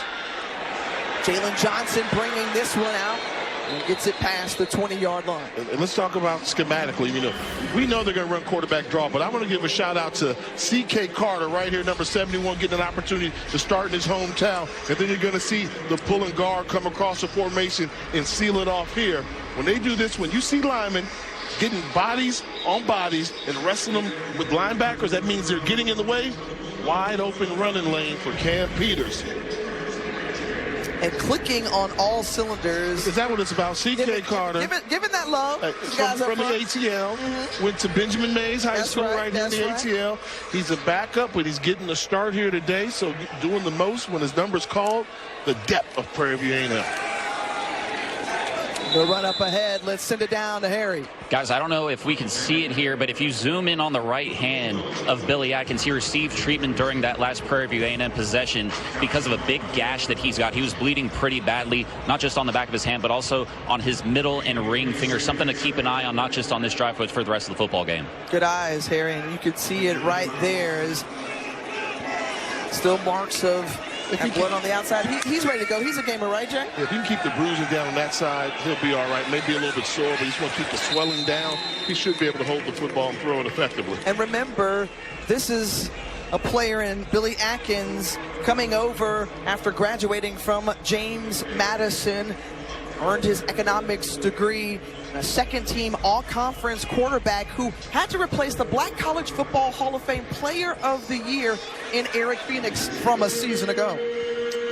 Jalen Johnson bringing this one out and gets it past the 20-yard line. And let's talk about schematically. You know, we know they're going to run quarterback draw, but I want to give a shout out to C.K. Carter right here, number 71, getting an opportunity to start in his hometown. And then you're going to see the pull and guard come across the formation and seal it off here. When they do this, when you see linemen getting bodies on bodies and wrestling them with linebackers, that means they're getting in the way. Wide open running lane for Cam Peters. And clicking on all cylinders. Is that what it's about? C.K. Carter. Giving that love. From the ATL. Went to Benjamin Mays High School right here in the ATL. He's a backup, but he's getting a start here today. So doing the most when his number's called. The depth of Prairie View A&M. The run up ahead. Let's send it down to Harry. Guys, I don't know if we can see it here, but if you zoom in on the right hand of Billy Atkins, he received treatment during that last Prairie View A&M possession because of a big gash that he's got. He was bleeding pretty badly, not just on the back of his hand, but also on his middle and ring finger. Something to keep an eye on, not just on this drive, but for the rest of the football game. Good eyes, Harry, and you can see it right there. Is still marks of blood on the outside. He's ready to go. He's a gamer, right, Jay? If he can keep the bruising down on that side, he'll be all right. Maybe a little bit sore, but he just want to keep the swelling down. He should be able to hold the football and throw it effectively. And remember, this is a player in Billy Atkins coming over after graduating from James Madison. earned his economics degree, and a second-team all-conference quarterback who had to replace the Black College Football Hall of Fame Player of the Year in Eric Phoenix from a season ago.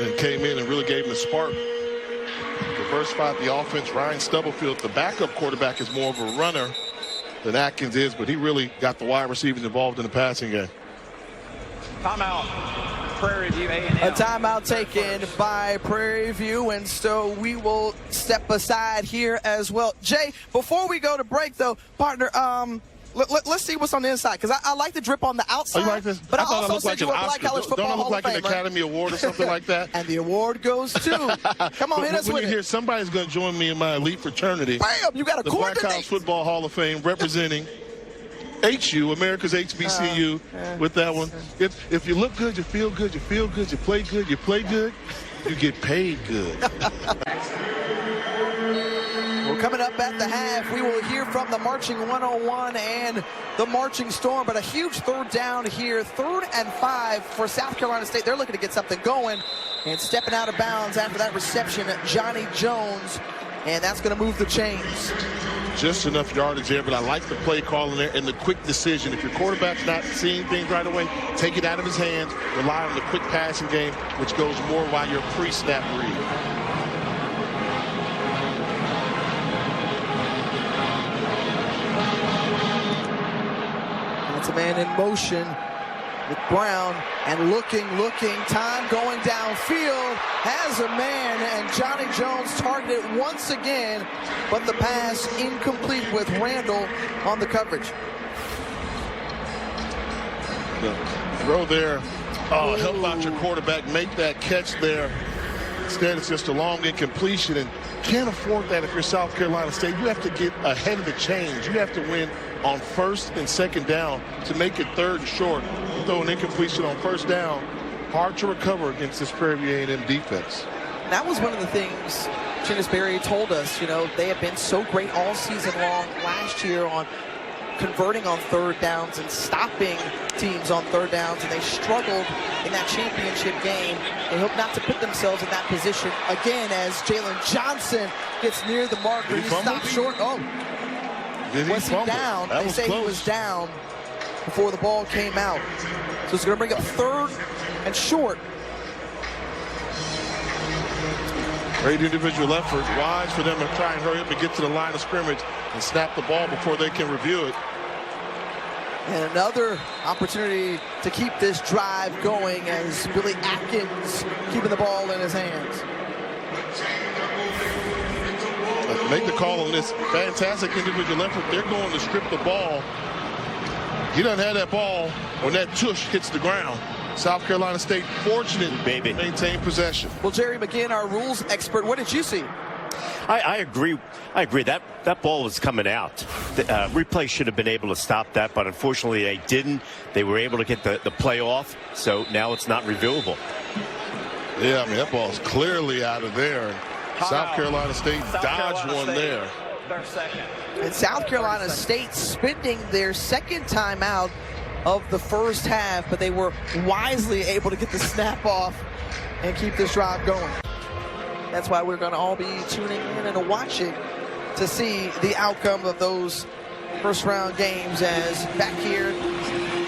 And came in and really gave him a spark. Diversified the offense. Ryan Stubblefield, the backup quarterback, is more of a runner than Atkins is, but he really got the wide receivers involved in the passing game. Timeout, Prairie View A&M. A timeout taken by Prairie View, and so we will step aside here as well. Jay, before we go to break, though, partner, let's see what's on the inside, because I like the drip on the outside. Oh, you like this? But I thought also it looked like said an you were Black College Football Don't it look Hall like of an Famer. Academy Award or something like that? And the award goes to. Come on, hit us when with you it. hear somebody's going to join me in my elite fraternity, Bam, you got a the Black coordinate. College Football Hall of Fame representing HU, America's HBCU, with that one. If you look good, you feel good, you feel good, you play good, you get paid good. Well, coming up at the half, we will hear from the Marching 101 and the Marching Storm, but a huge third down here, 3rd and 5 for South Carolina State. They're looking to get something going, and stepping out of bounds after that reception, Johnny Jones, and that's going to move the chains. Just enough yardage there, but I like the play calling there and the quick decision. If your quarterback's not seeing things right away, take it out of his hands, rely on the quick passing game, which goes more while you're pre-snap read. It's a man in motion with Brown, and looking, time going downfield, has a man, and Johnny Jones targeted once again, but the pass incomplete with Randall on the coverage. The throw there, help out your quarterback, make that catch there. Instead, it's just a long incompletion, and can't afford that if you're South Carolina State. You have to get ahead of the chains. You have to win on 1st and 2nd down to make it 3rd and short. You throw an incompletion on 1st down, hard to recover against this Prairie View A&M defense. That was one of the things Chennis Berry told us. You know, they have been so great all season long last year on converting on 3rd downs and stopping teams on 3rd downs, and they struggled in that championship game. They hope not to put themselves in that position again as Jalen Johnson gets near the marker. He stopped short. Oh, was he down? They say he was down before the ball came out. So it's going to bring up 3rd and short. Great individual effort. Wise for them to try and hurry up and get to the line of scrimmage and snap the ball before they can review it. And another opportunity to keep this drive going as Billy Atkins keeping the ball in his hands. Make the call on this fantastic individual effort. They're going to strip the ball. He doesn't have that ball when that tush hits the ground. South Carolina State fortunate to maintain possession. Well, Jerry McGinn, our rules expert, what did you see? I agree. That ball was coming out. The replay should have been able to stop that, but unfortunately they didn't. They were able to get the play off, so now it's not reviewable. Yeah, I mean, that ball's clearly out of there. South Carolina State dodged one there. Their second. And South Carolina State spending their 2nd timeout of the 1st half, but they were wisely able to get the snap off and keep this drive going. That's why we're going to all be tuning in and watching to see the outcome of those 1st round games, as back here,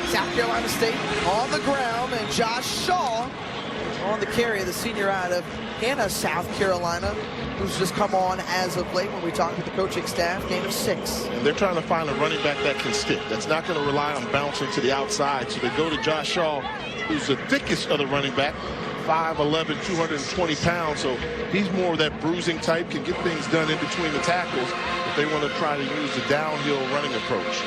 South Carolina State on the ground, and Josh Shaw on the carry, the senior out of Hannah, South Carolina, who's just come on as of late when we talked with the coaching staff, gain of 6. And they're trying to find a running back that can stick. That's not going to rely on bouncing to the outside. So they go to Josh Shaw, who's the thickest of the running back, 5'11", 220 pounds. So he's more of that bruising type, can get things done in between the tackles if they want to try to use the downhill running approach.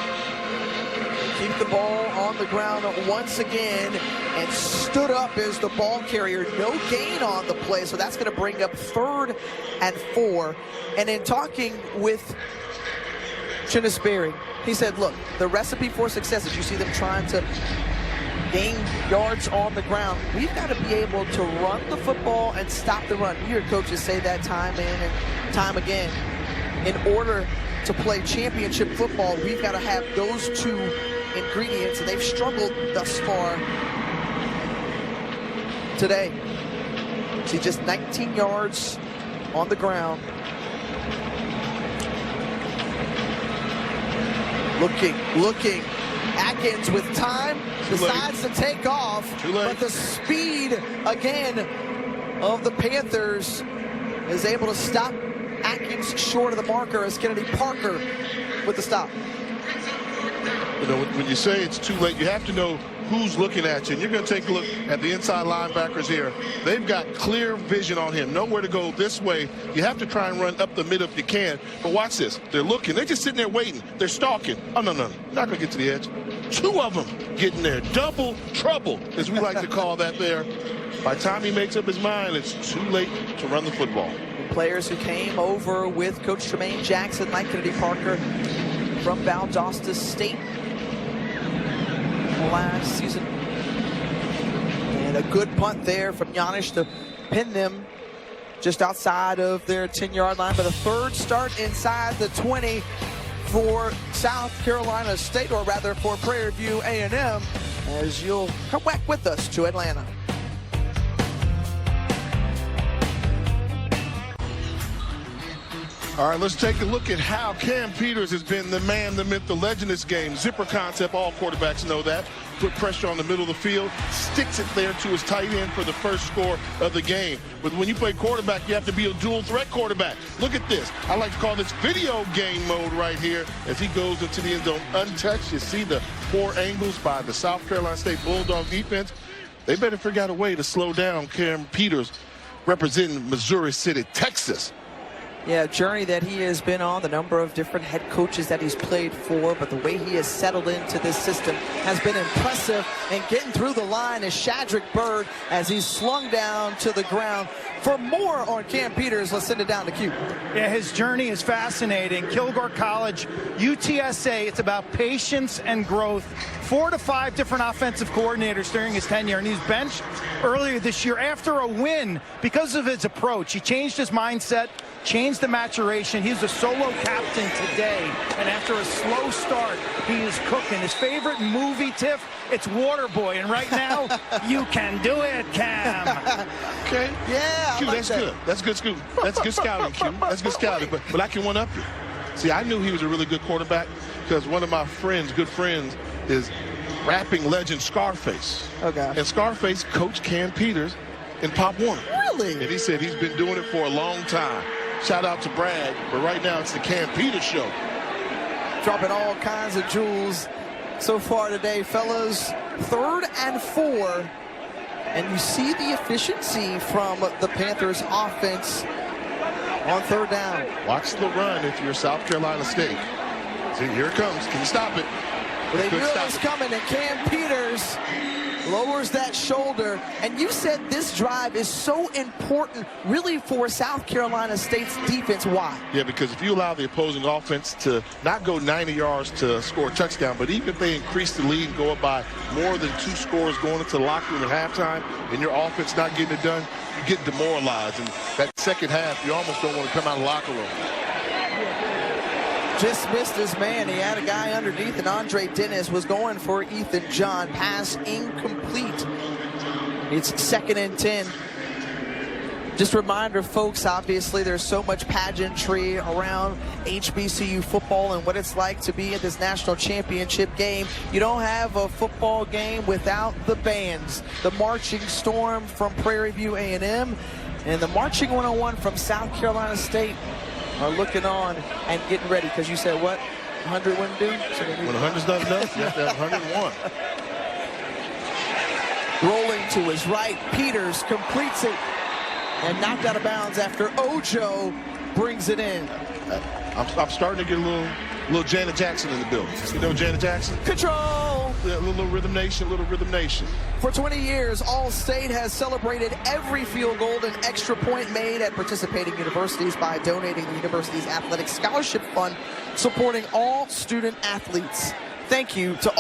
Keep the ball on the ground once again, and stood up as the ball carrier. No gain on the play, so that's going to bring up 3rd and 4. And in talking with Chennis Berry, he said, look, the recipe for success is you see them trying to gain yards on the ground. We've got to be able to run the football and stop the run. You hear coaches say that time in and time again. In order to play championship football, we've got to have those 2 ingredients, and they've struggled thus far today. See, just 19 yards on the ground Looking. Atkins with time decides to take off, but the speed again of the Panthers is able to stop Atkins short of the marker as Kennedy Parker with the stop. You know, when you say it's too late, you have to know who's looking at you. And you're going to take a look at the inside linebackers here. They've got clear vision on him. Nowhere to go this way. You have to try and run up the middle if you can. But watch this. They're looking. They're just sitting there waiting. They're stalking. Oh, no. Not going to get to the edge. Two of them getting there. Double trouble, as we like to call that there. By the time he makes up his mind, it's too late to run the football. Players who came over with Coach Tremaine Jackson, like Kennedy Parker from Valdosta State last season. And a good punt there from Giannis to pin them just outside of their 10-yard line. But a third start inside the 20 for South Carolina State, or rather for Prairie View A&M, as you'll come back with us to Atlanta. All right, let's take a look at how Cam Peters has been the man, the myth, the legend in this game. Zipper concept, all quarterbacks know that. Put pressure on the middle of the field, sticks it there to his tight end for the first score of the game. But when you play quarterback, you have to be a dual threat quarterback. Look at this. I like to call this video game mode right here as he goes into the end zone untouched. You see the poor angles by the South Carolina State Bulldogs defense. They better figure out a way to slow down Cam Peters, representing Missouri City, Texas. Yeah, a journey that he has been on, the number of different head coaches that he's played for, but the way he has settled into this system has been impressive. And getting through the line is Shadrick Bird as he's slung down to the ground. For more on Cam Peters, let's send it down to Q. Yeah, his journey is fascinating. Kilgore College, UTSA, it's about patience and growth. 4 to 5 different offensive coordinators during his tenure, and he's benched earlier this year after a win because of his approach. He changed his mindset, changed the maturation. He's a solo captain today, and after a slow start, he is cooking. His favorite movie, Tiff, it's Waterboy, and right now, you can do it, Cam. Okay. Yeah, Q, that's good. That's good scouting. That's good scouting, Q. That's good scouting. But I can one up you. See, I knew he was a really good quarterback because one of my friends, good friends, is rapping legend Scarface. Okay. And Scarface coached Cam Peters in Pop Warner. Really? And he said he's been doing it for a long time. Shout out to Brad, but right now it's the Cam Peters show. Dropping all kinds of jewels so far today, fellas. 3rd and 4. And you see the efficiency from the Panthers offense on 3rd down. Watch the run if you're South Carolina State. See, here it comes. Can you stop it? Well, they knew it was coming, and Cam Peters lowers that shoulder. And you said this drive is so important, really, for South Carolina State's defense. Why? Yeah, because if you allow the opposing offense to not go 90 yards to score a touchdown, but even if they increase the lead and go up by more than 2 scores going into the locker room at halftime, and your offense not getting it done, you get demoralized. And that second half, you almost don't want to come out of the locker room. Just missed his man. He had a guy underneath, and Andre Dennis was going for Ethan John. Pass incomplete. It's 2nd and 10. Just a reminder, folks, obviously there's so much pageantry around HBCU football and what it's like to be in this national championship game. You don't have a football game without the bands. The Marching Storm from Prairie View A&M and the Marching 101 from South Carolina State are looking on and getting ready, because you said what 100 wouldn't do? So when 100's not enough, you have to have 101. Rolling to his right, Peters completes it and knocked out of bounds after Ojo brings it in. I'm starting to get a little Janet Jackson in the building. You know Janet Jackson? Control! Yeah, little Rhythm Nation, little Rhythm Nation. For 20 years, All-State has celebrated every field goal and extra point made at participating universities by donating the university's athletic scholarship fund, supporting all student athletes. Thank you to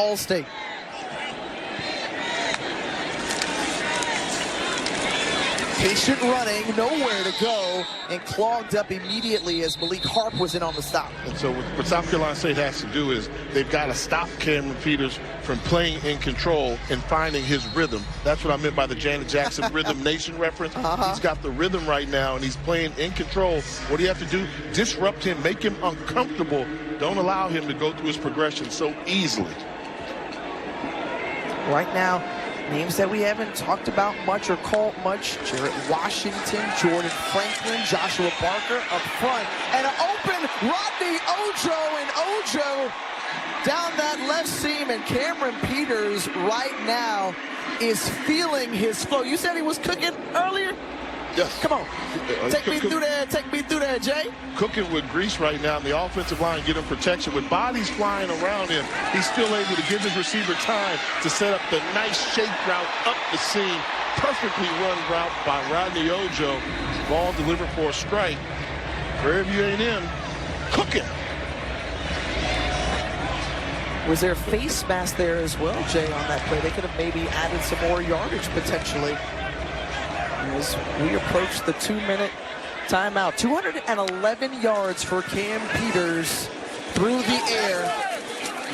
Patient running, nowhere to go, and clogged up immediately as Malik Harp was in on the stop. And so what South Carolina State has to do is they've got to stop Cameron Peters from playing in control and finding his rhythm. That's what I meant by the Janet Jackson Rhythm Nation reference. He's got the rhythm right now, and he's playing in control. What do you have to do? Disrupt him, make him uncomfortable. Don't allow him to go through his progression so easily. Right now, names that we haven't talked about much or called much: Jarrett Washington, Jordan Franklin, Joshua Barker up front, and an open Rodney Ojo, and Ojo down that left seam, and Cameron Peters right now is feeling his flow. You said he was cooking earlier? Yes. Come on. Take me through there, Jay. Cooking with grease right now in the offensive line, get him protection. With bodies flying around him, he's still able to give his receiver time to set up the nice shake route up the seam. Perfectly run route by Rodney Ojo. Ball delivered for a strike. Prairie View A&M cooking. Was there a face mask there as well, Jay, on that play? They could have maybe added some more yardage potentially as we approach the 2-minute timeout. 211 yards for Cam Peters through the air.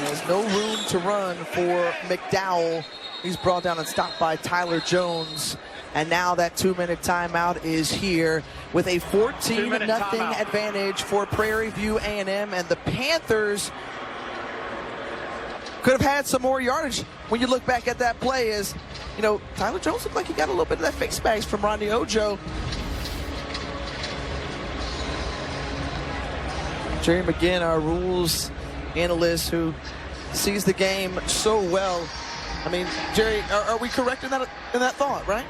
There's no room to run for McDowell. He's brought down and stopped by Tyler Jones. And now that 2-minute timeout is here with a 14-0 advantage for Prairie View A&M, and the Panthers could have had some more yardage. When you look back at that play, as you know, Tyler Jones looked like he got a little bit of that face mask from Rodney Ojo. Jerry McGinn, our rules analyst who sees the game so well. I mean, Jerry, are we correct in that thought, right?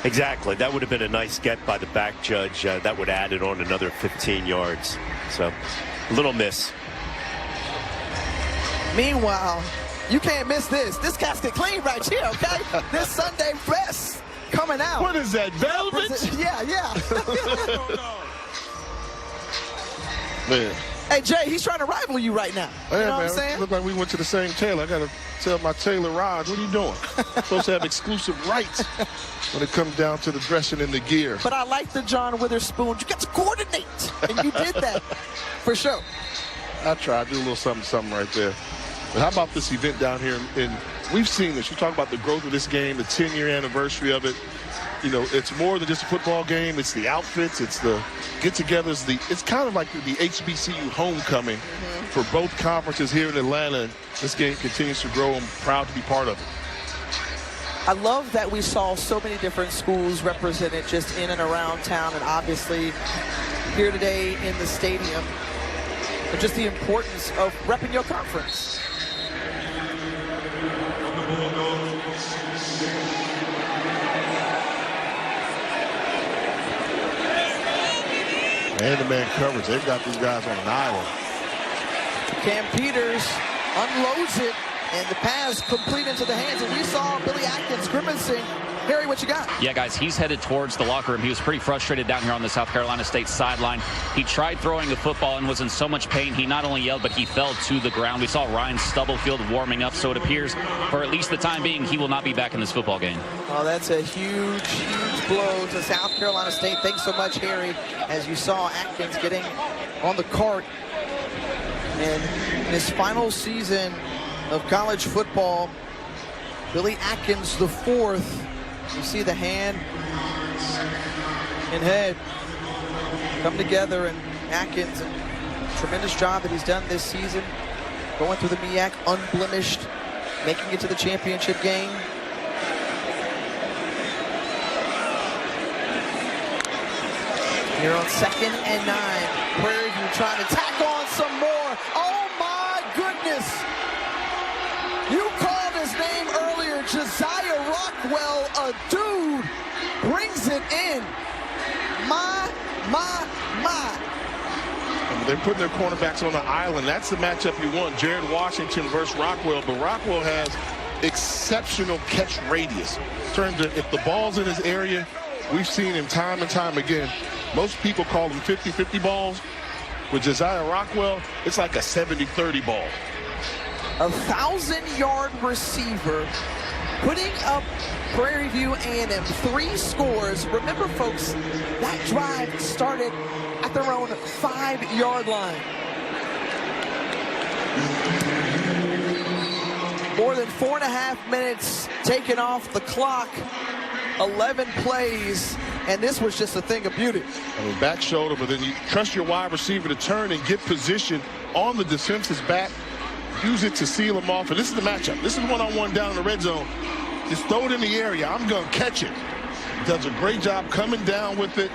Exactly. That would have been a nice get by the back judge. That would add it on another 15 yards. So, a little miss. Meanwhile, you can't miss this. This casket clean right here, okay? This Sunday best coming out. What is that, velvet? Yeah. Man. Hey, Jay, he's trying to rival you right now. You know what I'm saying? Look like we went to the same tailor. I got to tell my tailor, Raj, what are you doing? Supposed to have exclusive rights when it comes down to the dressing and the gear. But I like the John Witherspoon. You got to coordinate, and you did that for sure. I tried to do a little something right there. But how about this event down here? And we've seen this. You talk about the growth of this game, the 10-year anniversary of it. You know, it's more than just a football game. It's the outfits. It's the get-togethers. It's kind of like the HBCU homecoming for both conferences here in Atlanta. This game continues to grow. I'm proud to be part of it. I love that we saw so many different schools represented just in and around town, and obviously here today in the stadium. But just the importance of repping your conference. Man-to-man coverage. They've got these guys on an island. Cam Peters unloads it, and the pass complete into the hands. And we saw Billy Atkins grimacing. Harry, what you got? Yeah, guys, he's headed towards the locker room. He was pretty frustrated down here on the South Carolina State sideline. He tried throwing the football and was in so much pain. He not only yelled, but he fell to the ground. We saw Ryan Stubblefield warming up, so it appears for at least the time being, he will not be back in this football game. Oh, that's a huge, huge blow to South Carolina State. Thanks so much, Harry, as you saw Atkins getting on the cart. And in his final season of college football, Billy Atkins, the fourth. You see the hand and head come together, and Atkins, tremendous job that he's done this season, going through the MEAC unblemished, making it to the championship game. Here on 2nd and 9, Prairie View trying to tack on some more. Oh my goodness! You called his name earlier, Josiah Rockwell, a dude, brings it in. My. They're putting their cornerbacks on the island. That's the matchup you want, Jared Washington versus Rockwell. But Rockwell has exceptional catch radius. If the ball's in his area, we've seen him time and time again. Most people call them 50-50 balls. With Josiah Rockwell, it's like a 70-30 ball. 1,000-yard receiver putting up Prairie View A&M 3 scores. Remember, folks, that drive started at their own 5-yard line. More than 4.5 minutes taken off the clock, 11 plays, and this was just a thing of beauty. I mean, back shoulder, but then you trust your wide receiver to turn and get position on the defense's back, use it to seal him off. And this is the matchup. This is one-on-one down in the red zone. Just throw it in the area. I'm going to catch it. Does a great job coming down with it.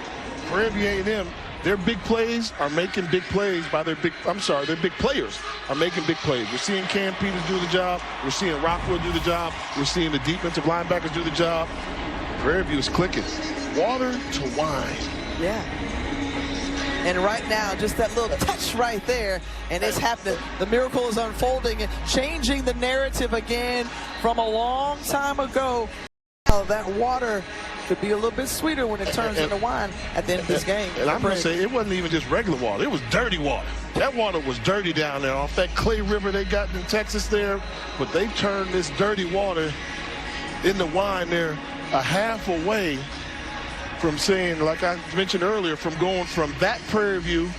Prairie View A&M, their big plays are making big plays by their big players are making big plays. We're seeing Cam Peters do the job. We're seeing Rockwood do the job. We're seeing the defensive linebackers do the job. Prairie View is clicking. Water to wine. Yeah. And right now, just that little touch right there, and it's happening. The miracle is unfolding and changing the narrative again from a long time ago. That water could be a little bit sweeter when it turns into wine at the end of this game. And I'm going to say, it wasn't even just regular water. It was dirty water. That water was dirty down there off that clay river they got in Texas there. But they turned this dirty water into wine there a half away from saying, like I mentioned earlier, from going from that Prairie View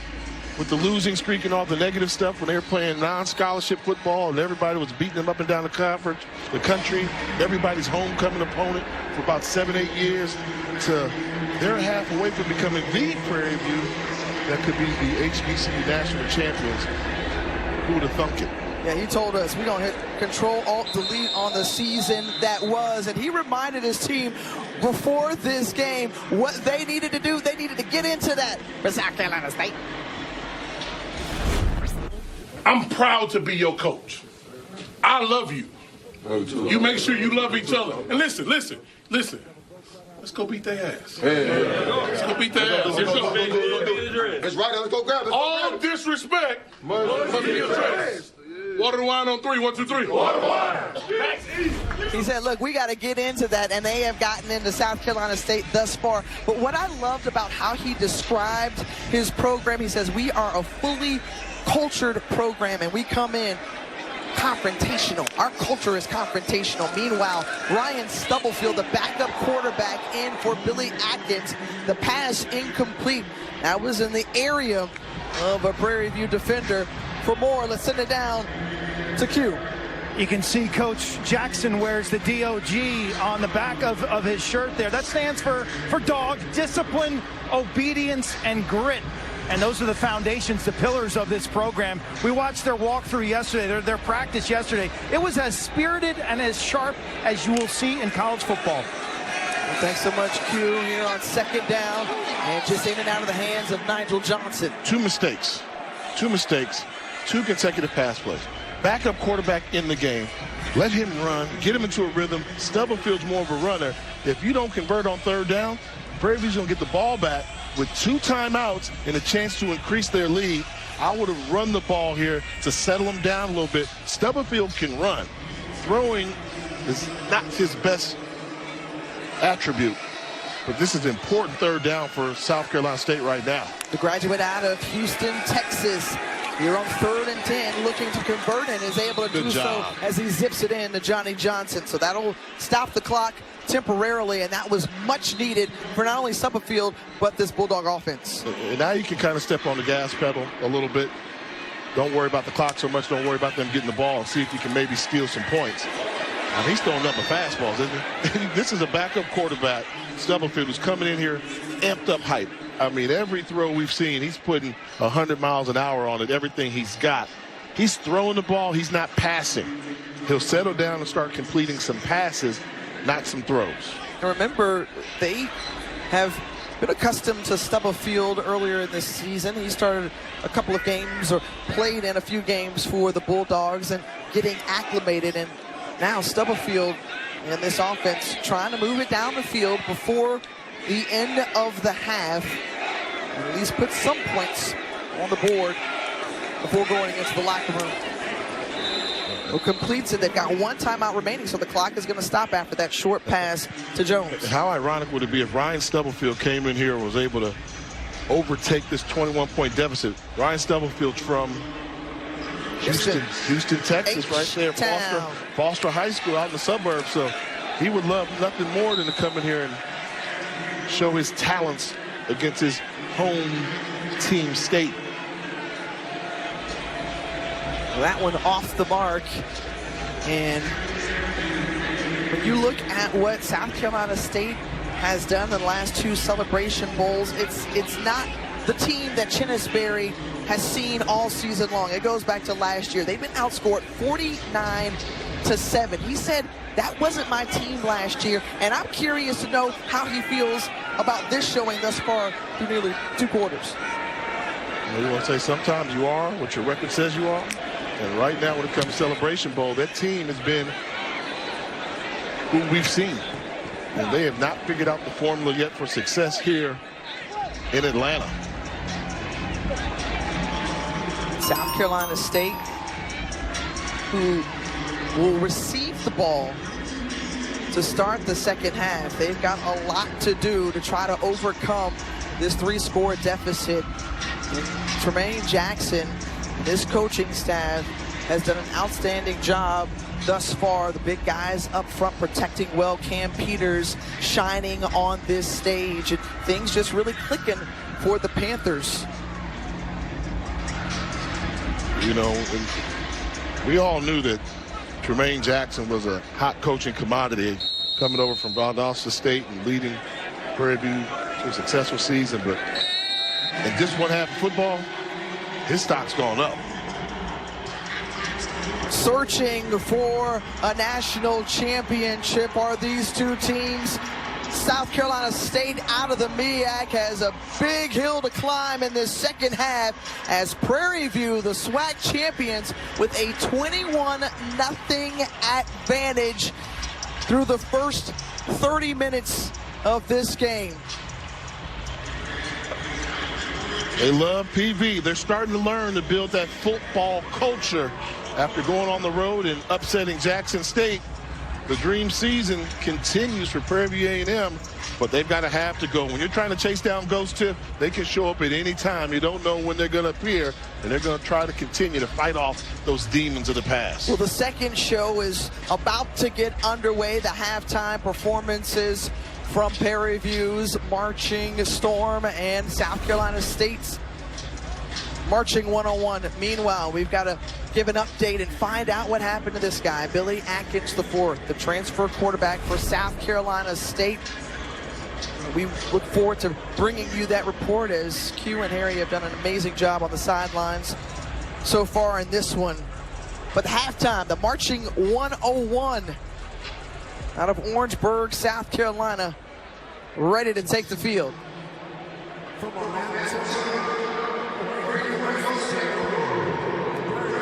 with the losing streak and all the negative stuff when they were playing non-scholarship football and everybody was beating them up and down the country, everybody's homecoming opponent for about 7-8 years, to they're half away from becoming the Prairie View that could be the HBCU national champions. Who would have thunk it? Yeah, he told us we're going to hit Control-Alt-Delete on the season that was, and he reminded his team before this game what they needed to do. They needed to get into that for South Carolina State. I'm proud to be your coach. I love you. You make sure you love each other. And listen. Let's go beat their ass. Let's go beat their ass. That's right. Let's go grab it. All disrespect must be addressed. Water to wine on 3. 1, 2, 3. Water to wine. He said, look, we got to get into that, and they have gotten into South Carolina State thus far. But what I loved about how he described his program, he says, we are a fully cultured program, and we come in confrontational. Our culture is confrontational. Meanwhile, Ryan Stubblefield, the backup quarterback, in for Billy Atkins. The pass incomplete. That was in the area of a Prairie View defender. For more, let's send it down to Q. You can see Coach Jackson wears the DOG on the back of his shirt there. That stands for dog, discipline, obedience, and grit. And those are the foundations, the pillars of this program. We watched their walkthrough yesterday, their practice yesterday. It was as spirited and as sharp as you will see in college football. Well, thanks so much, Q, here on second down. And just in and out of the hands of Nigel Johnson. Two mistakes, 2 consecutive pass plays. Backup quarterback in the game. Let him run, get him into a rhythm. Stubblefield's more of a runner. If you don't convert on third down, Prairie View's going to get the ball back with 2 timeouts and a chance to increase their lead. I would have run the ball here to settle them down a little bit. Stubblefield can run. Throwing is not his best attribute, but this is important third down for South Carolina State right now. The graduate out of Houston, Texas. Here on 3rd and 10, looking to convert, and is able to do so as he zips it in to Johnny Johnson. So that'll stop the clock temporarily, and that was much needed for not only Stubblefield, but this Bulldog offense. And now you can kind of step on the gas pedal a little bit. Don't worry about the clock so much. Don't worry about them getting the ball. See if you can maybe steal some points. Now, he's throwing nothing but fastballs, isn't he? This is a backup quarterback, Stubblefield, who's coming in here amped up hype. I mean, every throw we've seen, he's putting 100 miles an hour on it, everything he's got. He's throwing the ball, he's not passing. He'll settle down and start completing some passes, not some throws. And remember, they have been accustomed to Stubblefield earlier in this season. He started a couple of games or played in a few games for the Bulldogs and getting acclimated. And now Stubblefield in this offense trying to move it down the field before the end of the half, and at least put some points on the board before going into the locker room. Who completes it. They've got 1 timeout remaining, so the clock is going to stop after that short pass to Jones. How ironic would it be if Ryan Stubblefield came in here and was able to overtake this 21-point deficit? Ryan Stubblefield's from Houston, Texas, right there. Foster High School out in the suburbs. So he would love nothing more than to come in here and show his talents against his home team state. That one off the mark. And when you look at what South Carolina State has done in the last 2 Celebration Bowls, it's not the team that Chennisberry has seen all season long. It goes back to last year. They've been outscored 49-7. He said, that wasn't my team last year, and I'm curious to know how he feels about this showing thus far through nearly 2 quarters. You want to say sometimes you are what your record says you are. And right now, when it comes to Celebration Bowl, that team has been who we've seen. And they have not figured out the formula yet for success here in Atlanta. South Carolina State, who will receive the ball to start the second half. They've got a lot to do to try to overcome this 3-score deficit. And Tremaine Jackson, this coaching staff, has done an outstanding job thus far. The big guys up front protecting well. Cam Peters shining on this stage, and things just really clicking for the Panthers. You know, we all knew that Tremaine Jackson was a hot coaching commodity coming over from Valdosta State and leading Prairie View to a successful season. But in just one half of football, his stock's gone up. Searching for a national championship are these 2 teams. South Carolina State out of the MEAC has a big hill to climb in this second half as Prairie View, the SWAC champions, with a 21-0 advantage through the first 30 minutes of this game. They love PV. They're starting to learn to build that football culture after going on the road and upsetting Jackson State. The dream season continues for Prairie View A&M, but they've got a half to go. When you're trying to chase down Ghost Tip, they can show up at any time. You don't know when they're going to appear, and they're going to try to continue to fight off those demons of the past. Well, the second show is about to get underway. The halftime performances from Prairie View's Marching Storm and South Carolina State's Marching 101. Meanwhile, we've got to give an update and find out what happened to this guy, Billy Atkins IV, the transfer quarterback for South Carolina State. We look forward to bringing you that report, as Q and Harry have done an amazing job on the sidelines so far in this one. But halftime, the Marching 101 out of Orangeburg, South Carolina, ready to take the field.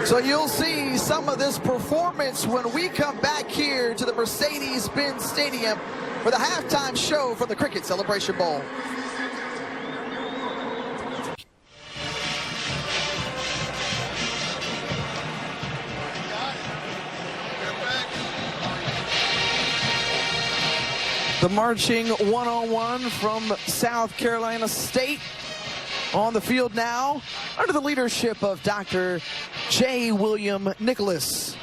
So you'll see some of this performance when we come back here to the Mercedes-Benz Stadium for the halftime show for the Cricket Celebration Bowl. The Marching 101 from South Carolina State on the field now under the leadership of Dr. J. William Nicholas.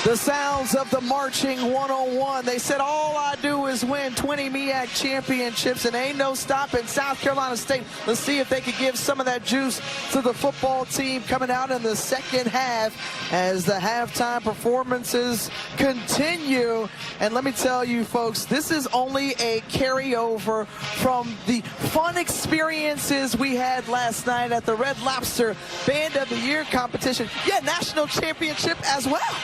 The sounds of the marching 101. They said all I do is win 20 MEAC championships and ain't no stopping South Carolina State. Let's see if they could give some of that juice to the football team coming out in the second half as the halftime performances continue. And let me tell you folks, this is only a carryover from the fun experiences we had last night at the Red Lobster Band of the Year competition. Yeah, national championship as well.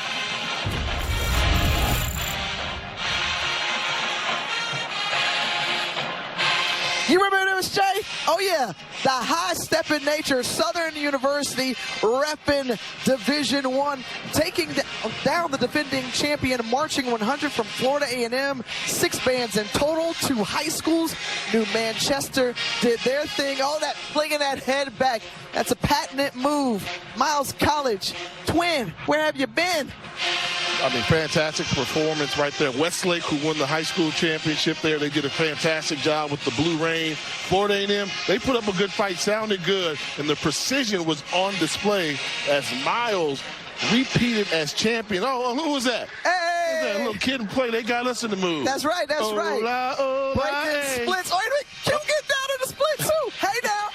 You remember this, Jay? Oh, yeah. The high-stepping nature, Southern University repping Division I, taking down the defending champion, marching 100 from Florida A&M. 6 bands in total, 2 high schools. New Manchester did their thing. All that flinging that head back. That's a patented move. Miles College, twin, where have you been? I mean, fantastic performance right there. Westlake, who won the high school championship there, they did a fantastic job with the Blue Rain. Florida A&M, they put up a good fight, sounded good, and the precision was on display as Miles repeated as champion. Oh, who was that? Hey! Who was that little kid in play? They got us in the move. That's right, that's right. Breaking splits. Oh, you get down in the split, too. Hey, now.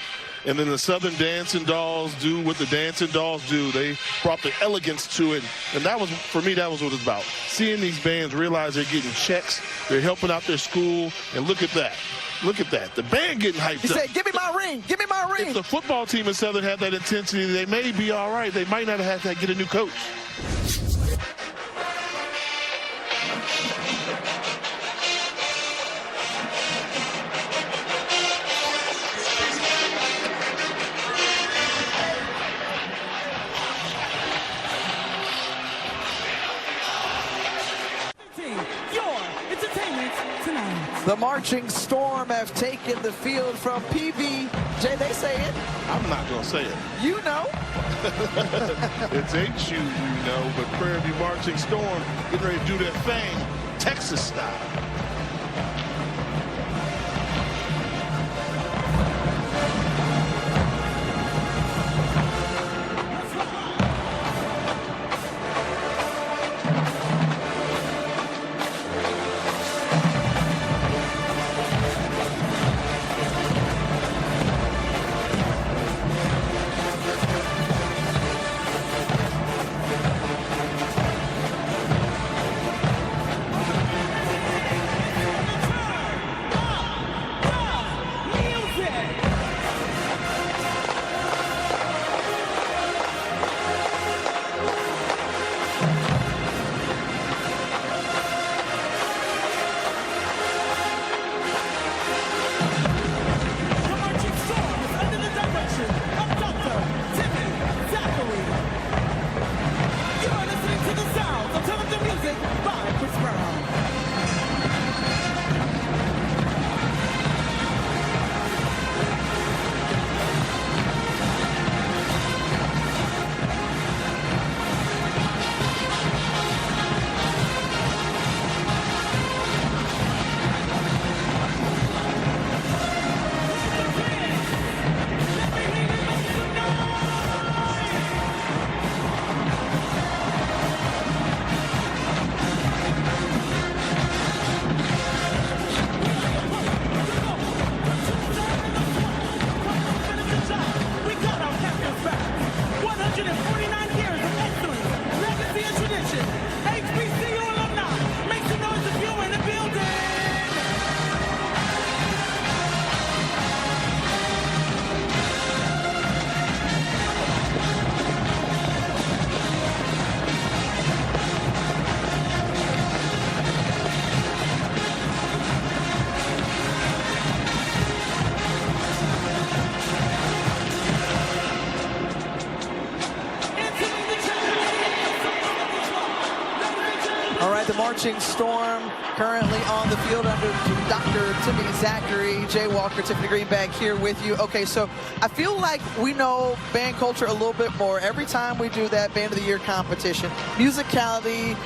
And then the Southern Dancing Dolls do what the Dancing Dolls do. They brought the elegance to it. And that was, for me, that was what it's about. Seeing these bands realize they're getting checks, they're helping out their school, and look at that. Look at that. The band getting hyped up. He said, give me my ring. Give me my ring. If the football team in Southern had that intensity, they may be all right. They might not have to get a new coach. The Marching Storm have taken the field from PV. Jay, they say it. I'm not going to say it. You know. It's HU, you know, but Prairie View Marching Storm getting ready to do their thing, Texas style. The Marching Storm currently on the field under Dr. Timmy Zachary. Jay Walker, Tiffany Greenback here with you. Okay, so I feel like we know band culture a little bit more every time we do that Band of the Year competition. Musicality,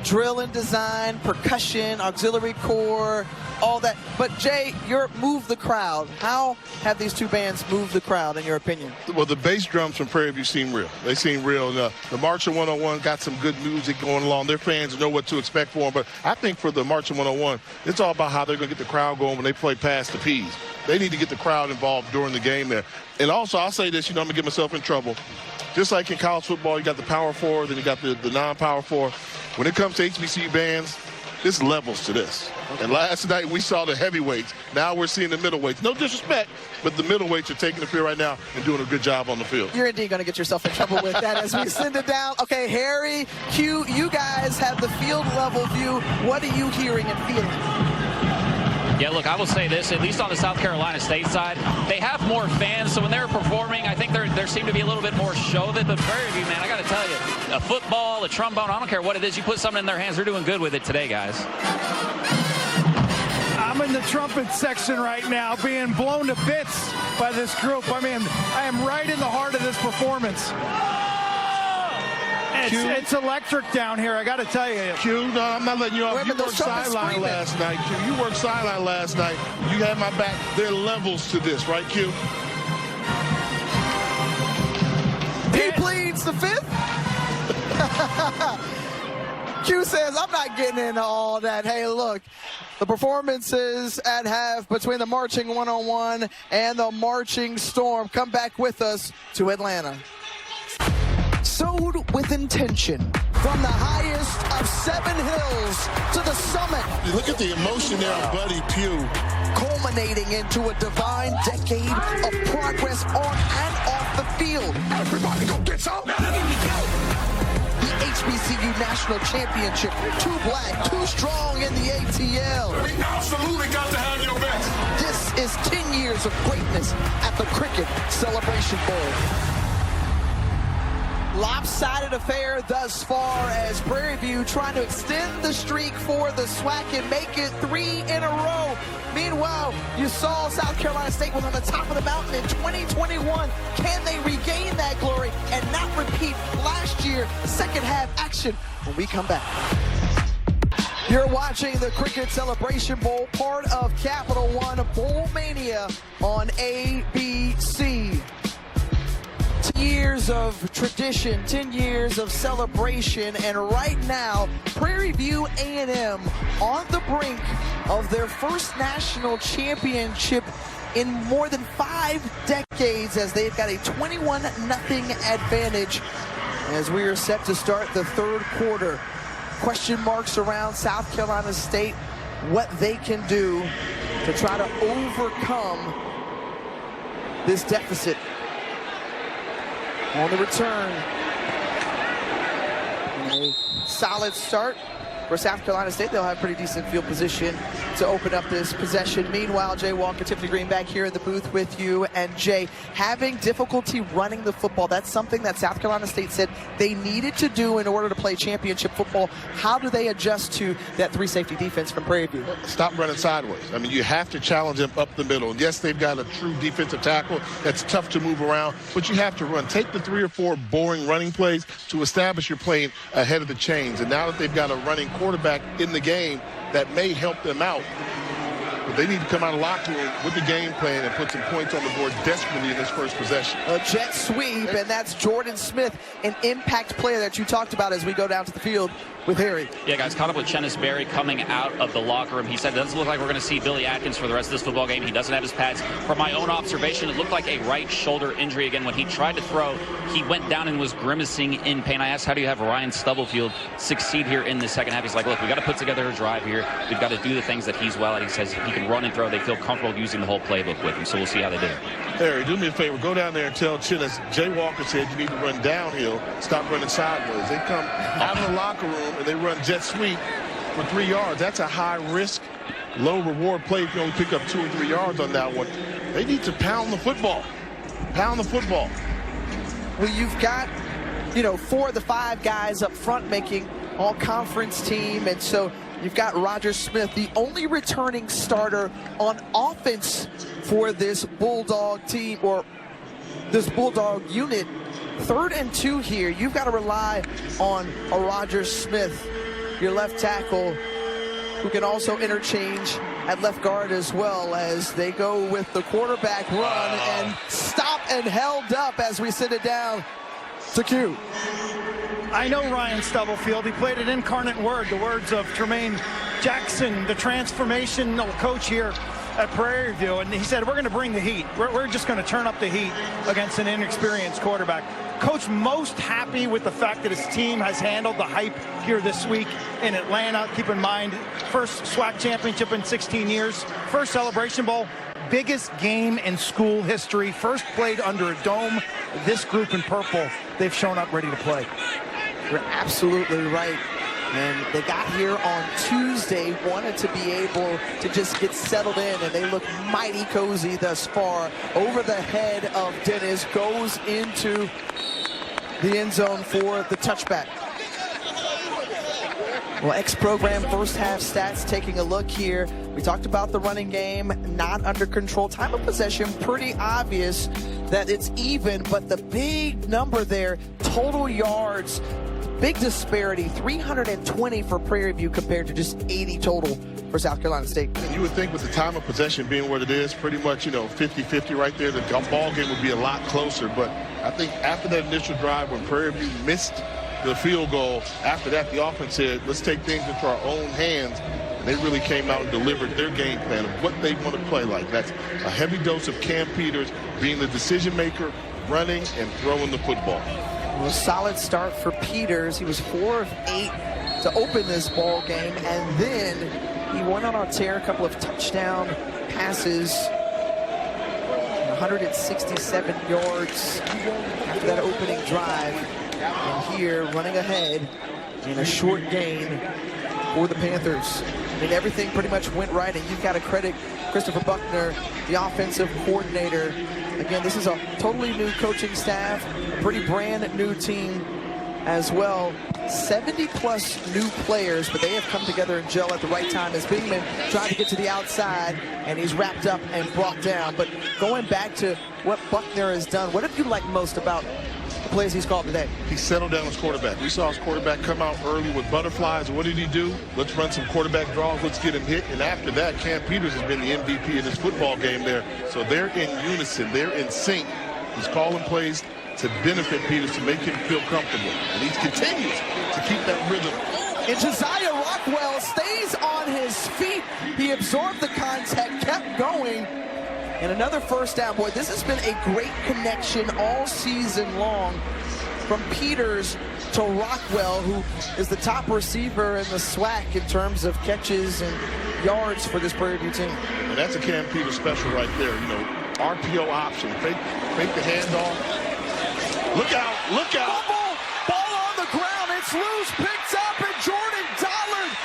drill and design, percussion, auxiliary corps, all that. But Jay, you're move the crowd. How have these two bands moved the crowd, in your opinion? Well, the bass drums from Prairie View seem real. They seem real. The Marching 101 got some good music going along. Their fans know what to expect for them. But I think for the Marching 101, it's all about how they're going to get the crowd going when they play past the Peas. They need to get the crowd involved during the game there. And also, I'll say this, I'm going to get myself in trouble. Just like in college football, you got the Power Four, then you got the non-Power Four. When it comes to HBCU bands, there's levels to this. And last night we saw the heavyweights. Now we're seeing the middleweights. No disrespect, but the middleweights are taking the field right now and doing a good job on the field. You're indeed going to get yourself in trouble with that as we send it down. Okay, Harry, Q, you guys have the field level view. What are you hearing and feeling? Yeah, look, I will say this, at least on the South Carolina State side, they have more fans, so when they're performing, I think there seemed to be a little bit more show of it. But Prairie View, man, I got to tell you, a football, a trombone, I don't care what it is, you put something in their hands, they're doing good with it today, guys. I'm in the trumpet section right now, being blown to bits by this group. I mean, I am right in the heart of this performance. It's electric down here, I got to tell you. Q, no, I'm not letting you off. You worked sideline last night, Q. You worked sideline last night. You had my back. There are levels to this, right, Q? He pleads the fifth. Q says, I'm not getting into all that. Hey, look, the performances at half between the Marching 101 and the Marching Storm. Come back with us to Atlanta. Sowed with intention from the highest of 7 hills to the summit. Look at the emotion there on Buddy Pugh. Culminating into a divine decade of progress on and off the field. Everybody go get some. The HBCU National Championship. Too black, too strong in the ATL. We absolutely got to have your best. This is 10 years of greatness at the Cricket Celebration Bowl. Lopsided affair thus far as Prairie View trying to extend the streak for the SWAC and make it 3 in a row. Meanwhile, you saw South Carolina State was on the top of the mountain in 2021. Can they regain that glory and not repeat last year's second half action when we come back? You're watching the Cricket Celebration Bowl, part of Capital One Bowl Mania on ABC. 10 years of tradition, 10 years of celebration, and right now, Prairie View A&M on the brink of their first national championship in more than 5 decades as they've got a 21-0 advantage as we are set to start the third quarter. Question marks around South Carolina State, what they can do to try to overcome this deficit. On the return, a solid start for South Carolina State. They'll have pretty decent field position to open up this possession. Meanwhile, Jay Walker, Tiffany Green back here in the booth with you. And Jay, having difficulty running the football, that's something that South Carolina State said they needed to do in order to play championship football. How do they adjust to that 3-safety defense from Prairie View? Stop running sideways. I mean, you have to challenge them up the middle. Yes, they've got a true defensive tackle that's tough to move around, but you have to run. Take the 3 or 4 boring running plays to establish your playing ahead of the chains. And now that they've got a running quarterback in the game, that may help them out. But they need to come out of the locker room with the game plan and put some points on the board desperately in this first possession. A jet sweep, and that's Jordan Smith, an impact player that you talked about as we go down to the field with Harry. Yeah, guys, caught up with Chennis Berry coming out of the locker room. He said it doesn't look like we're going to see Billy Atkins for the rest of this football game. He doesn't have his pads. From my own observation, it looked like a right shoulder injury again. When he tried to throw, he went down and was grimacing in pain. I asked, how do you have Ryan Stubblefield succeed here in the second half? He's like, look, we got to put together a drive here. We've got to do the things that he's well at. He says he can run and throw. They feel comfortable using the whole playbook with him, so we'll see how they do. Harry, do me a favor. Go down there and tell Chennis, Jay Walker said you need to run downhill, stop running sideways. They come out of the locker room and they run jet sweep for 3 yards. That's a high-risk, low-reward play if you only pick up 2 or 3 yards on that one. They need to pound the football. Pound the football. Well, you've got, 4 of the 5 guys up front making all-conference team, and so you've got Roger Smith, the only returning starter on offense for this Bulldog team, or this Bulldog unit. 3rd and 2 here. You've got to rely on a Roger Smith, your left tackle, who can also interchange at left guard as well, as they go with the quarterback run and stop and held up as we send it down to Q. I know Ryan Stubblefield. He played at Incarnate Word, the words of Tremaine Jackson, the transformational coach here at Prairie View, and he said, we're going to bring the heat. We're just going to turn up the heat against an inexperienced quarterback. Coach most happy with the fact that his team has handled the hype here this week in Atlanta. Keep in mind, first SWAC championship in 16 years, first Celebration Bowl, biggest game in school history, first played under a dome. This group in purple, they've shown up ready to play. You're absolutely right. And they got here on Tuesday, wanted to be able to just get settled in, and they look mighty cozy thus far. Over the head of Dennis, goes into the end zone for the touchback. Well, X-Program first half stats, taking a look here. We talked about the running game, not under control. Time of possession, pretty obvious that it's even, but the big number there, total yards, big disparity, 320 for Prairie View compared to just 80 total for South Carolina State. You would think with the time of possession being what it is, pretty much, 50-50 right there, the ball game would be a lot closer. But I think after that initial drive when Prairie View missed the field goal, after that the offense said, let's take things into our own hands. And they really came out and delivered their game plan of what they want to play like. That's a heavy dose of Cam Peters being the decision maker, running and throwing the football. A solid start for Peters. He was 4 of 8 to open this ball game, and then he went on a tear, a couple of touchdown passes, 167 yards after that opening drive. And here, running ahead in a short gain for the Panthers. I mean, everything pretty much went right, and you've got to credit Christopher Buckner, the offensive coordinator. Again, this is a totally new coaching staff, a pretty brand new team as well. 70-plus new players, but they have come together and gel at the right time as Bingman tried to get to the outside, and he's wrapped up and brought down. But going back to what Buckner has done, what have you liked most about the plays he's called today? He settled down his quarterback. We saw his quarterback come out early with butterflies. What did he do? Let's run some quarterback draws. Let's get him hit. And after that, Cam Peters has been the MVP in this football game there. So they're in unison. They're in sync. He's calling plays to benefit Peters, to make him feel comfortable. And he continues to keep that rhythm. And Josiah Rockwell stays on his feet. He absorbed the contact, kept going. And another first down. Boy, this has been a great connection all season long from Peters to Rockwell, who is the top receiver in the SWAC in terms of catches and yards for this Prairie View team. And that's a Cam Peters special right there. RPO option. Fake the handoff. Look out, look out. Ball on the ground. It's loose, picked up, and Jordan Dollard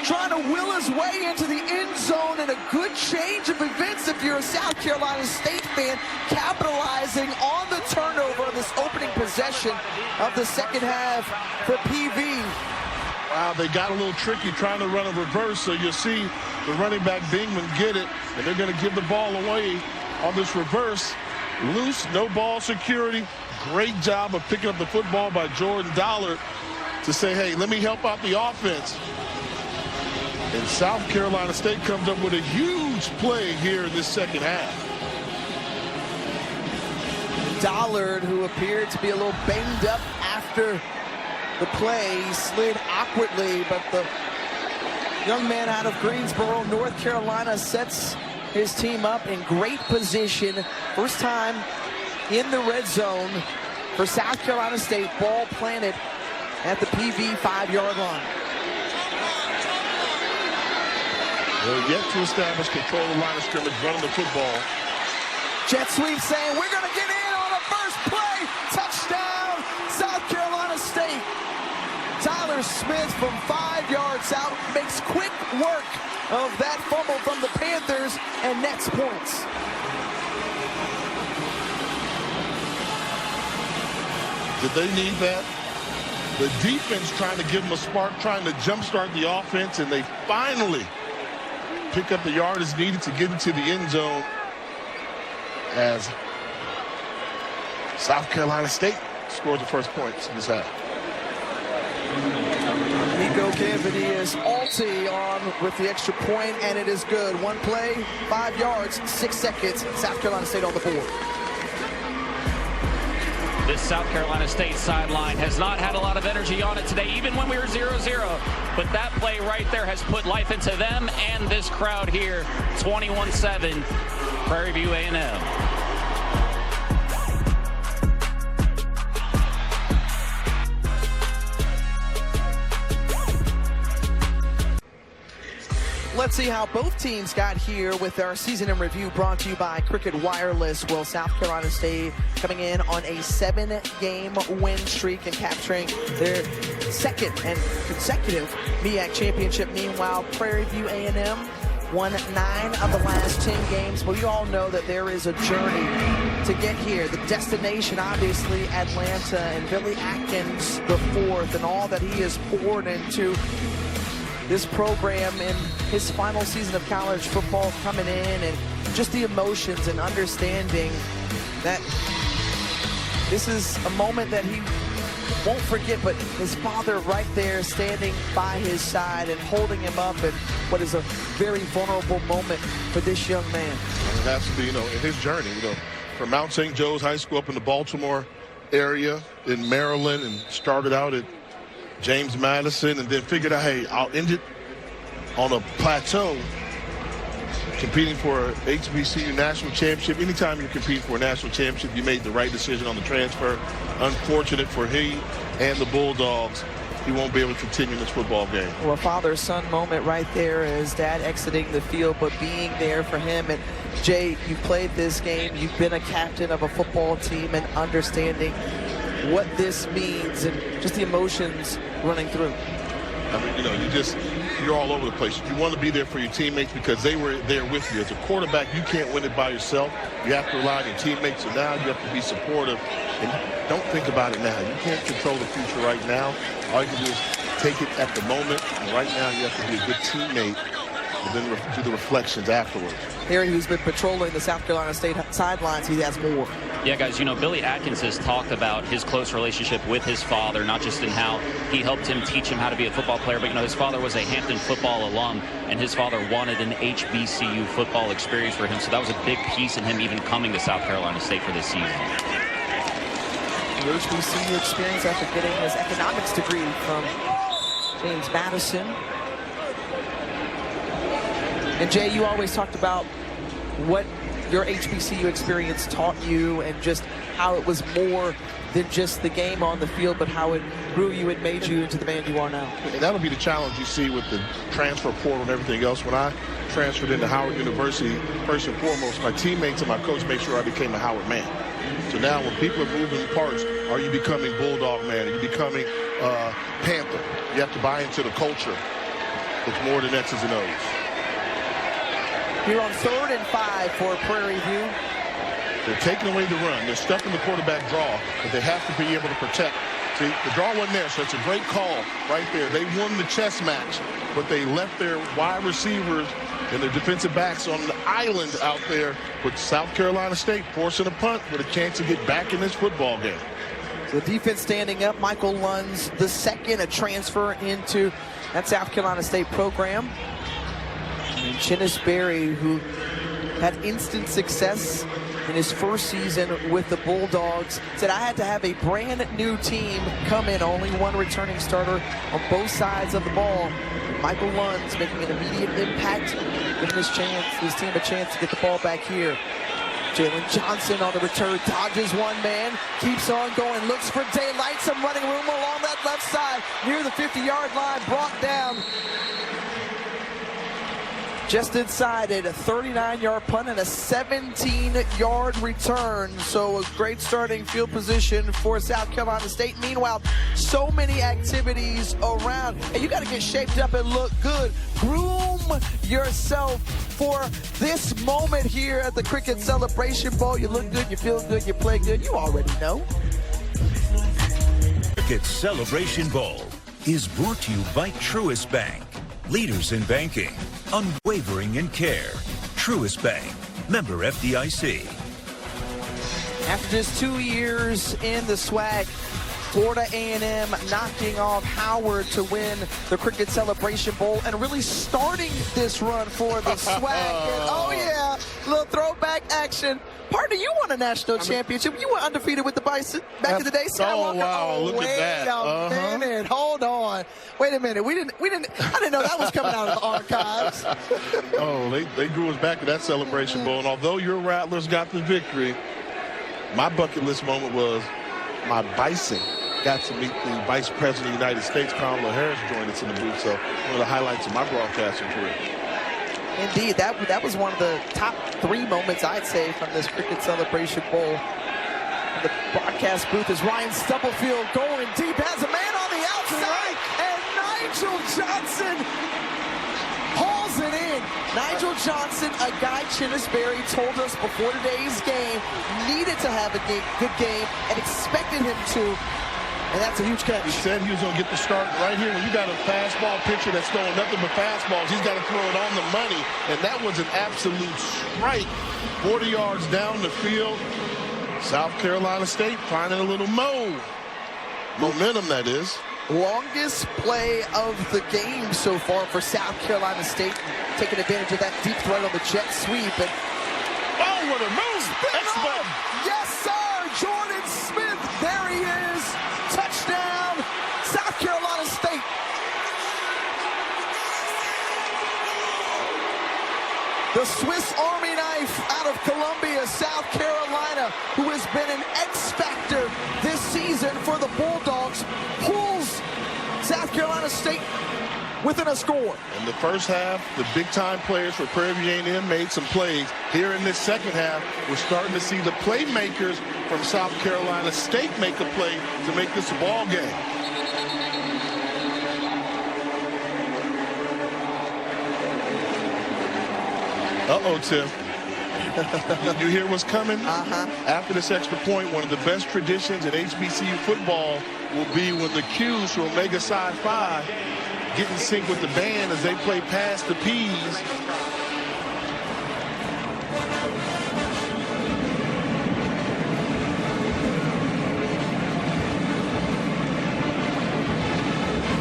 trying to will his way into the end zone, and a good change of events if you're a South Carolina State fan, capitalizing on the turnover on this opening possession of the second half for PV. Wow, they got a little tricky trying to run a reverse, so you'll see the running back Bingman get it, and they're going to give the ball away on this reverse. Loose, no ball security. Great job of picking up the football by Jordan Dollard to say, hey, let me help out the offense. And South Carolina State comes up with a huge play here in this second half. Dollard, who appeared to be a little banged up after the play, slid awkwardly, but the young man out of Greensboro, North Carolina, sets his team up in great position. First time in the red zone for South Carolina State. Ball planted at the PV 5-yard line. They're yet to establish control of the line of scrimmage, running the football. Jet sweep saying, we're going to get in on a first play. Touchdown, South Carolina State. Tyler Smith from 5 yards out makes quick work of that fumble from the Panthers and nets points. Did they need that? The defense trying to give them a spark, trying to jumpstart the offense, and they finally pick up the yardage needed to get into the end zone as South Carolina State scores the first points in this half. He goes Gavity is Alty on with the extra point, and it is good. One play, 5 yards, 6 seconds. South Carolina State on the board. This South Carolina State sideline has not had a lot of energy on it today, even when we were 0-0. But that play right there has put life into them and this crowd here. 21-7, Prairie View A&M. Let's see how both teams got here with our season in review brought to you by Cricket Wireless. Well, South Carolina State coming in on a 7-game win streak and capturing their second and consecutive MEAC championship. Meanwhile, Prairie View A&M won 9 of the last 10 games. But we all know that there is a journey to get here. The destination, obviously, Atlanta, and Billy Atkins the fourth, and all that he has poured into this program in his final season of college football, coming in, and just the emotions and understanding that this is a moment that he won't forget, but his father right there standing by his side and holding him up in what is a very vulnerable moment for this young man. It has to be, in his journey, from Mount St. Joe's High School up in the Baltimore area in Maryland, and started out at James Madison, and then figured out, hey, I'll end it on a plateau, competing for a HBCU national championship. Anytime you're competing for a national championship, you made the right decision on the transfer. Unfortunate for he and the Bulldogs, he won't be able to continue this football game. Well, a father-son moment right there as dad exiting the field, but being there for him. And Jay, you played this game, you've been a captain of a football team, and understanding what this means and just the emotions running through. I mean, you're all over the place. You want to be there for your teammates because they were there with you. As a quarterback, you can't win it by yourself. You have to rely on your teammates, and now you have to be supportive. And don't think about it now. You can't control the future right now. All you can do is take it at the moment. And right now, you have to be a good teammate and then do the reflections afterwards. Harry, who's been patrolling the South Carolina State sidelines, he has more. Yeah, guys, Billy Atkins has talked about his close relationship with his father, not just in how he helped him teach him how to be a football player, but, his father was a Hampton football alum, and his father wanted an HBCU football experience for him, so that was a big piece in him even coming to South Carolina State for this season. The HBCU experience after getting his economics degree from James Madison. And, Jay, you always talked about what your HBCU experience taught you, and just how it was more than just the game on the field, but how it grew you and made you into the man you are now. And that'll be the challenge you see with the transfer portal and everything else. When I transferred into Howard University, first and foremost, my teammates and my coach made sure I became a Howard man. So now when people are moving parts, are you becoming Bulldog man? Are you becoming Panther? You have to buy into the culture. It's more than X's and O's. Here on 3rd and 5 for Prairie View. They're taking away the run. They're stuffing the quarterback draw, but they have to be able to protect. See, the draw wasn't there, so it's a great call right there. They won the chess match, but they left their wide receivers and their defensive backs on the island out there with South Carolina State forcing a punt with a chance to get back in this football game. The defense standing up. Michael Lunds, the second, a transfer into that South Carolina State program. And Chennis Berry, who had instant success in his first season with the Bulldogs, said, I had to have a brand new team come in, only one returning starter on both sides of the ball. Michael Lunds making an immediate impact, giving his team a chance to get the ball back here. Jalen Johnson on the return, dodges one man, keeps on going, looks for daylight, some running room along that left side, near the 50-yard line, brought down just inside it, a 39-yard punt and a 17-yard return. So a great starting field position for South Carolina State. Meanwhile, so many activities around, and you got to get shaped up and look good. Groom yourself for this moment here at the Cricket Celebration Bowl. You look good, you feel good, you play good. You already know. Cricket Celebration Bowl is brought to you by Truist Bank. Leaders in banking, unwavering in care. Truist Bank, member FDIC. After just 2 years in the SWAC, Florida A&M knocking off Howard to win the Cricket Celebration Bowl and really starting this run for the SWAC. Oh yeah, little throwback action. Partner, you won a national championship. You were undefeated with the Bison back in the day. Oh wow, look at that. Wait a minute, hold on. Wait a minute. I didn't know that was coming out of the archives. Oh, they grew us back to that Celebration Bowl. And although your Rattlers got the victory, my bucket list moment was my Bison got to meet the Vice President of the United States, Kamala Harris, joined us in the booth. So one of the highlights of my broadcasting career. Indeed, that was one of the top 3 moments, I'd say, from this Cricket Celebration Bowl. In the broadcast booth is Ryan Stubblefield going deep, has a man on the outside, and Nigel Johnson hauls it in. Nigel Johnson, a guy Chinnisberry told us before today's game needed to have a good game and expected him to. And that's a huge catch. He said he was going to get the start right here. When you got a fastball pitcher that's throwing nothing but fastballs, he's got to throw it on the money. And that was an absolute strike. 40 yards down the field. South Carolina State finding a little momentum, that is. Longest play of the game so far for South Carolina State, taking advantage of that deep threat on the jet sweep. And oh, what a move! Excellent. Yes, sir! Jordan Smith, there he is. Touchdown, South Carolina State. The Swiss Army knife out of Columbia, South Carolina, who has been an X factor this season for the Bulldogs, pulls South Carolina State within a score. In the first half, the big-time players for Prairie View A&M made some plays. Here in this second half, we're starting to see the playmakers from South Carolina State make a play to make this a ball game. Uh-oh, Tim. You hear what's coming? After this extra point, one of the best traditions in HBCU football will be when the Qs from Omega Psi Phi get in sync with the band as they play past the P's.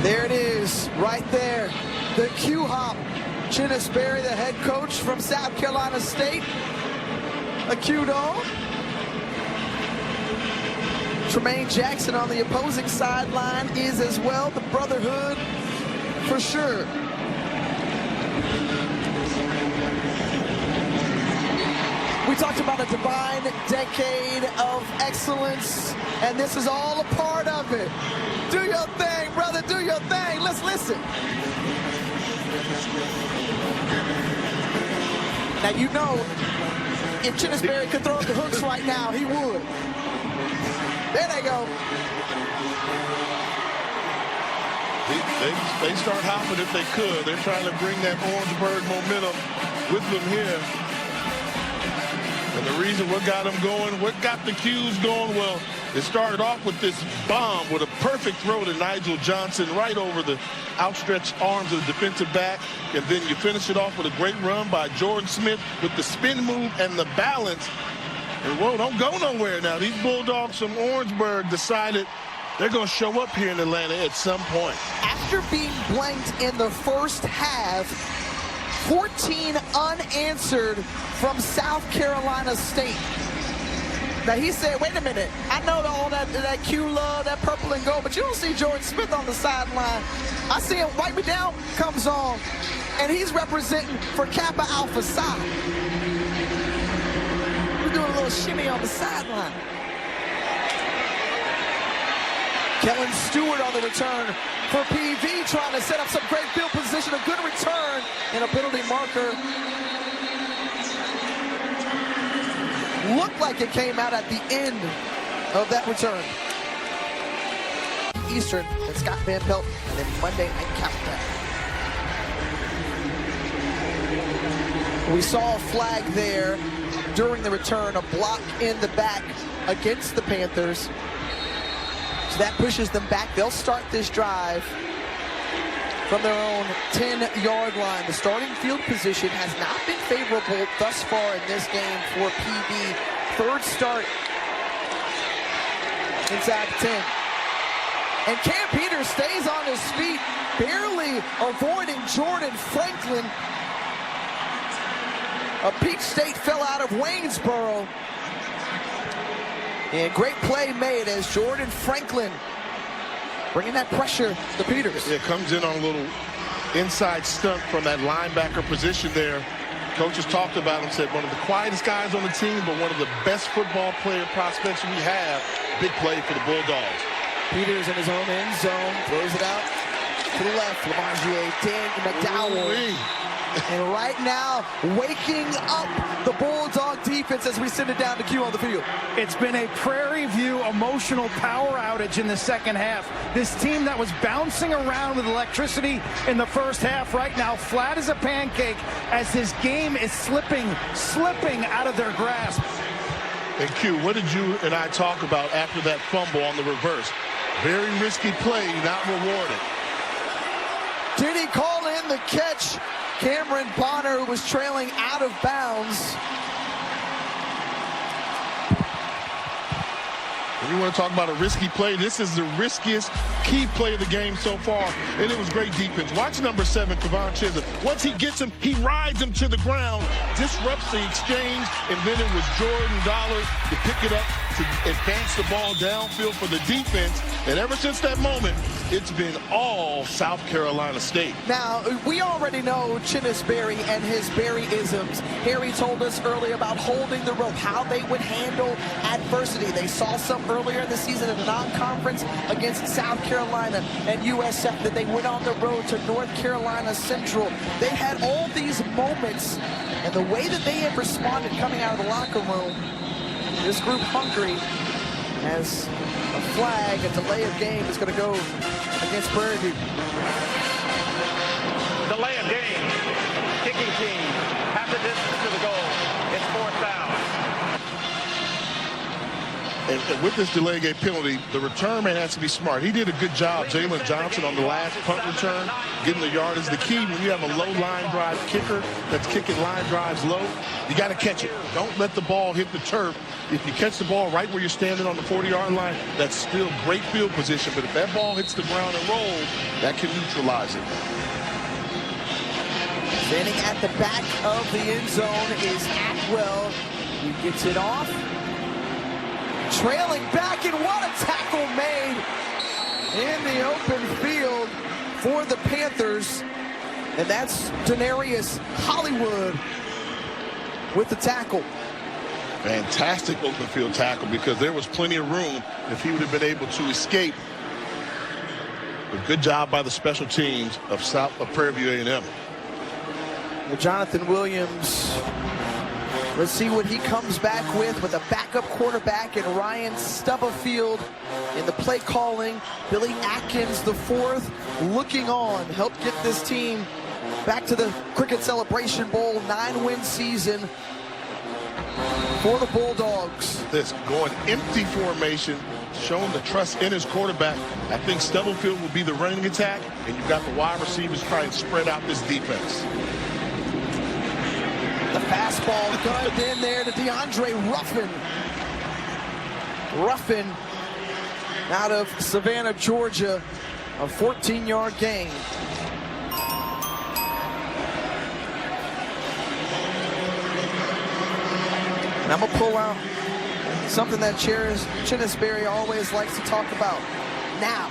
There it is, right there. The Q hop. Chinnisberry, the head coach from South Carolina State. A Q dog. Tremaine Jackson on the opposing sideline is as well. The brotherhood for sure. We talked about a divine decade of excellence, and this is all a part of it. Do your thing, brother, do your thing. Let's listen. Now, you know, if Chinnisberry could throw up the hooks right now, he would. There they go. They start hopping if they could. They're trying to bring that Orangeburg momentum with them here. And the reason what got them going, what got the Qs going, well, it started off with this bomb with a perfect throw to Nigel Johnson right over the outstretched arms of the defensive back. And then you finish it off with a great run by Jordan Smith with the spin move and the balance. And whoa, don't go nowhere now. These Bulldogs from Orangeburg decided they're going to show up here in Atlanta at some point. After being blanked in the first half, 14 unanswered from South Carolina State. Now he said, wait a minute, I know all that Q love, that purple and gold, but you don't see Jordan Smith on the sideline. I see him wipe me down, comes on, and he's representing for Kappa Alpha Psi. We're doing a little shimmy on the sideline. Kellen Stewart on the return for PV, trying to set up some great field position, a good return, and a penalty marker. Looked like it came out at the end of that return. Eastern and Scott Van Pelt, and then Monday Night Countdown. We saw a flag there during the return, a block in the back against the Panthers. So that pushes them back. They'll start this drive from their own 10-yard line. The starting field position has not been favorable thus far in this game for PV. Third start inside the 10. And Cam Peters stays on his feet, barely avoiding Jordan Franklin. A Peach State fell out of Waynesboro. And great play made as Jordan Franklin bringing that pressure to Peters. It comes in on a little inside stunt from that linebacker position there. Coaches talked about him, said one of the quietest guys on the team, but one of the best football player prospects we have. Big play for the Bulldogs. Peters in his own end zone, throws it out to the left. McDowell. And right now, waking up the Bulldog defense as we send it down to Q on the field. It's been a Prairie View emotional power outage in the second half. This team that was bouncing around with electricity in the first half right now flat as a pancake as this game is slipping out of their grasp. And Q, what did you and I talk about after that fumble on the reverse? Very risky play, not rewarded. Did he call in the catch? Cameron Bonner, who was trailing out of bounds. When you want to talk about a risky play, this is the riskiest key play of the game so far, and it was great defense. Watch number 7, Kevon Chisholm. Once he gets him, he rides him to the ground, disrupts the exchange, and then it was Jordan Dollar to pick it up to advance the ball downfield for the defense. And ever since that moment, it's been all South Carolina State. Now, we already know Chinnis Berry and his Berry-isms. Harry told us earlier about holding the rope, how they would handle adversity. They saw some earlier in the season in the non-conference against South Carolina and USF, that they went on the road to North Carolina Central. They had all these moments, and the way that they have responded coming out of the locker room, this group hungry, as a flag, a delay of game is going to go against Prairie View. Delay of game. Kicking team. Half the distance to the goal. It's 4th down. And with this delay game penalty, the return man has to be smart. He did a good job, Jalen Johnson, on the last punt return, getting the yardage. The key when you have a low line drive kicker that's kicking line drives low, you got to catch it. Don't let the ball hit the turf. If you catch the ball right where you're standing on the 40-yard line, that's still great field position. But if that ball hits the ground and rolls, that can neutralize it. Standing at the back of the end zone is Atwell. He gets it off. Trailing back, and what a tackle made in the open field for the Panthers. And that's Denarius Hollywood with the tackle. Fantastic open field tackle, because there was plenty of room if he would have been able to escape. But good job by the special teams of Prairie View A&M. Jonathan Williams, let's see what he comes back with a backup quarterback and Ryan Stubblefield in the play calling. Billy Atkins, the 4th, looking on, helped get this team back to the Cricket Celebration Bowl, 9-win season for the Bulldogs. This going empty formation, showing the trust in his quarterback. I think Stubblefield will be the running attack, and you've got the wide receivers trying to spread out this defense. The fastball gunned in there to DeAndre Ruffin. Ruffin out of Savannah, Georgia, a 14-yard gain. And I'm going to pull out something that Chinnis Berry always likes to talk about. Now,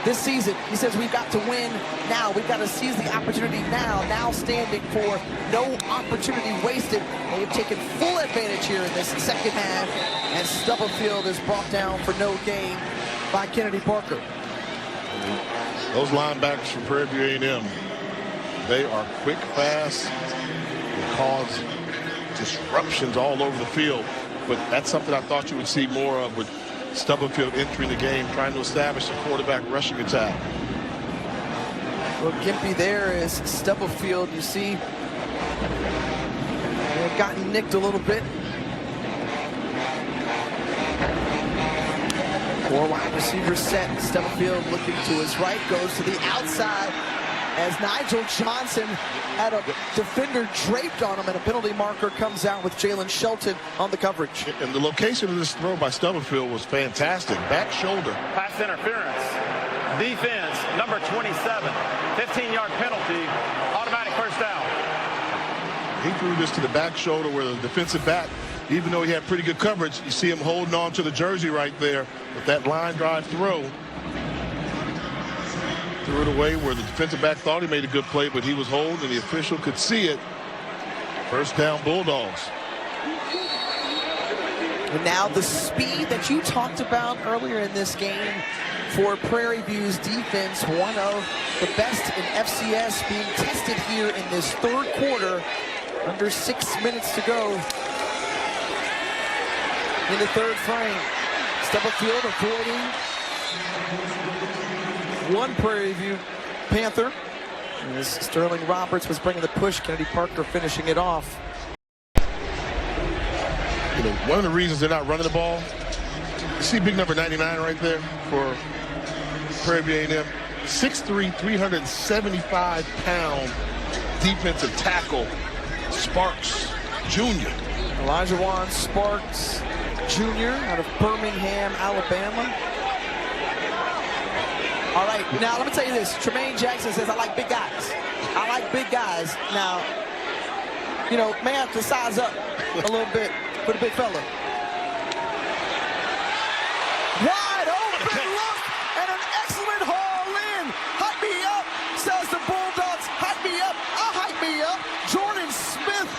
this season, he says we've got to win now. We've got to seize the opportunity now. Now standing for no opportunity wasted. They have taken full advantage here in this second half, and Stubblefield is brought down for no gain by Kennedy Parker. Those linebackers from Prairie View A&M, they are quick, fast, and cause disruptions all over the field. But that's something I thought you would see more of with Stubblefield entering the game, trying to establish a quarterback rushing attack. Well, Gimpy there is Stubblefield. You see, they've gotten nicked a little bit. 4 wide receivers set. Stubblefield looking to his right, goes to the outside. as Nigel Johnson had a defender draped on him, and a penalty marker comes out with Jalen Shelton on the coverage. And the location of this throw by Stubblefield was fantastic. Back shoulder. Pass interference. Defense, number 27. 15-yard penalty. Automatic first down. He threw this to the back shoulder where the defensive back, even though he had pretty good coverage, you see him holding on to the jersey right there with that line drive throw. Threw it away where the defensive back thought he made a good play, but he was holding, and the official could see it. First down, Bulldogs. And now the speed that you talked about earlier in this game for Prairie View's defense, one of the best in FCS, being tested here in this third quarter. Under 6 minutes to go in the third frame. Stubblefield avoiding one Prairie View Panther. As Sterling Roberts was bringing the push, Kennedy Parker finishing it off. You know, one of the reasons they're not running the ball, you see big number 99 right there for Prairie View A&M. 6'3", 375-pound defensive tackle, Sparks Jr. Elijah Juan Sparks Jr. out of Birmingham, Alabama. All right, now let me tell you this. Tremaine Jackson says, I like big guys. I like big guys. Now, you know, may have to size up a little bit for the big fella. Wide open look and an excellent haul in. Hype me up, says the Bulldogs. Hype me up. I'll hype me up. Jordan Smith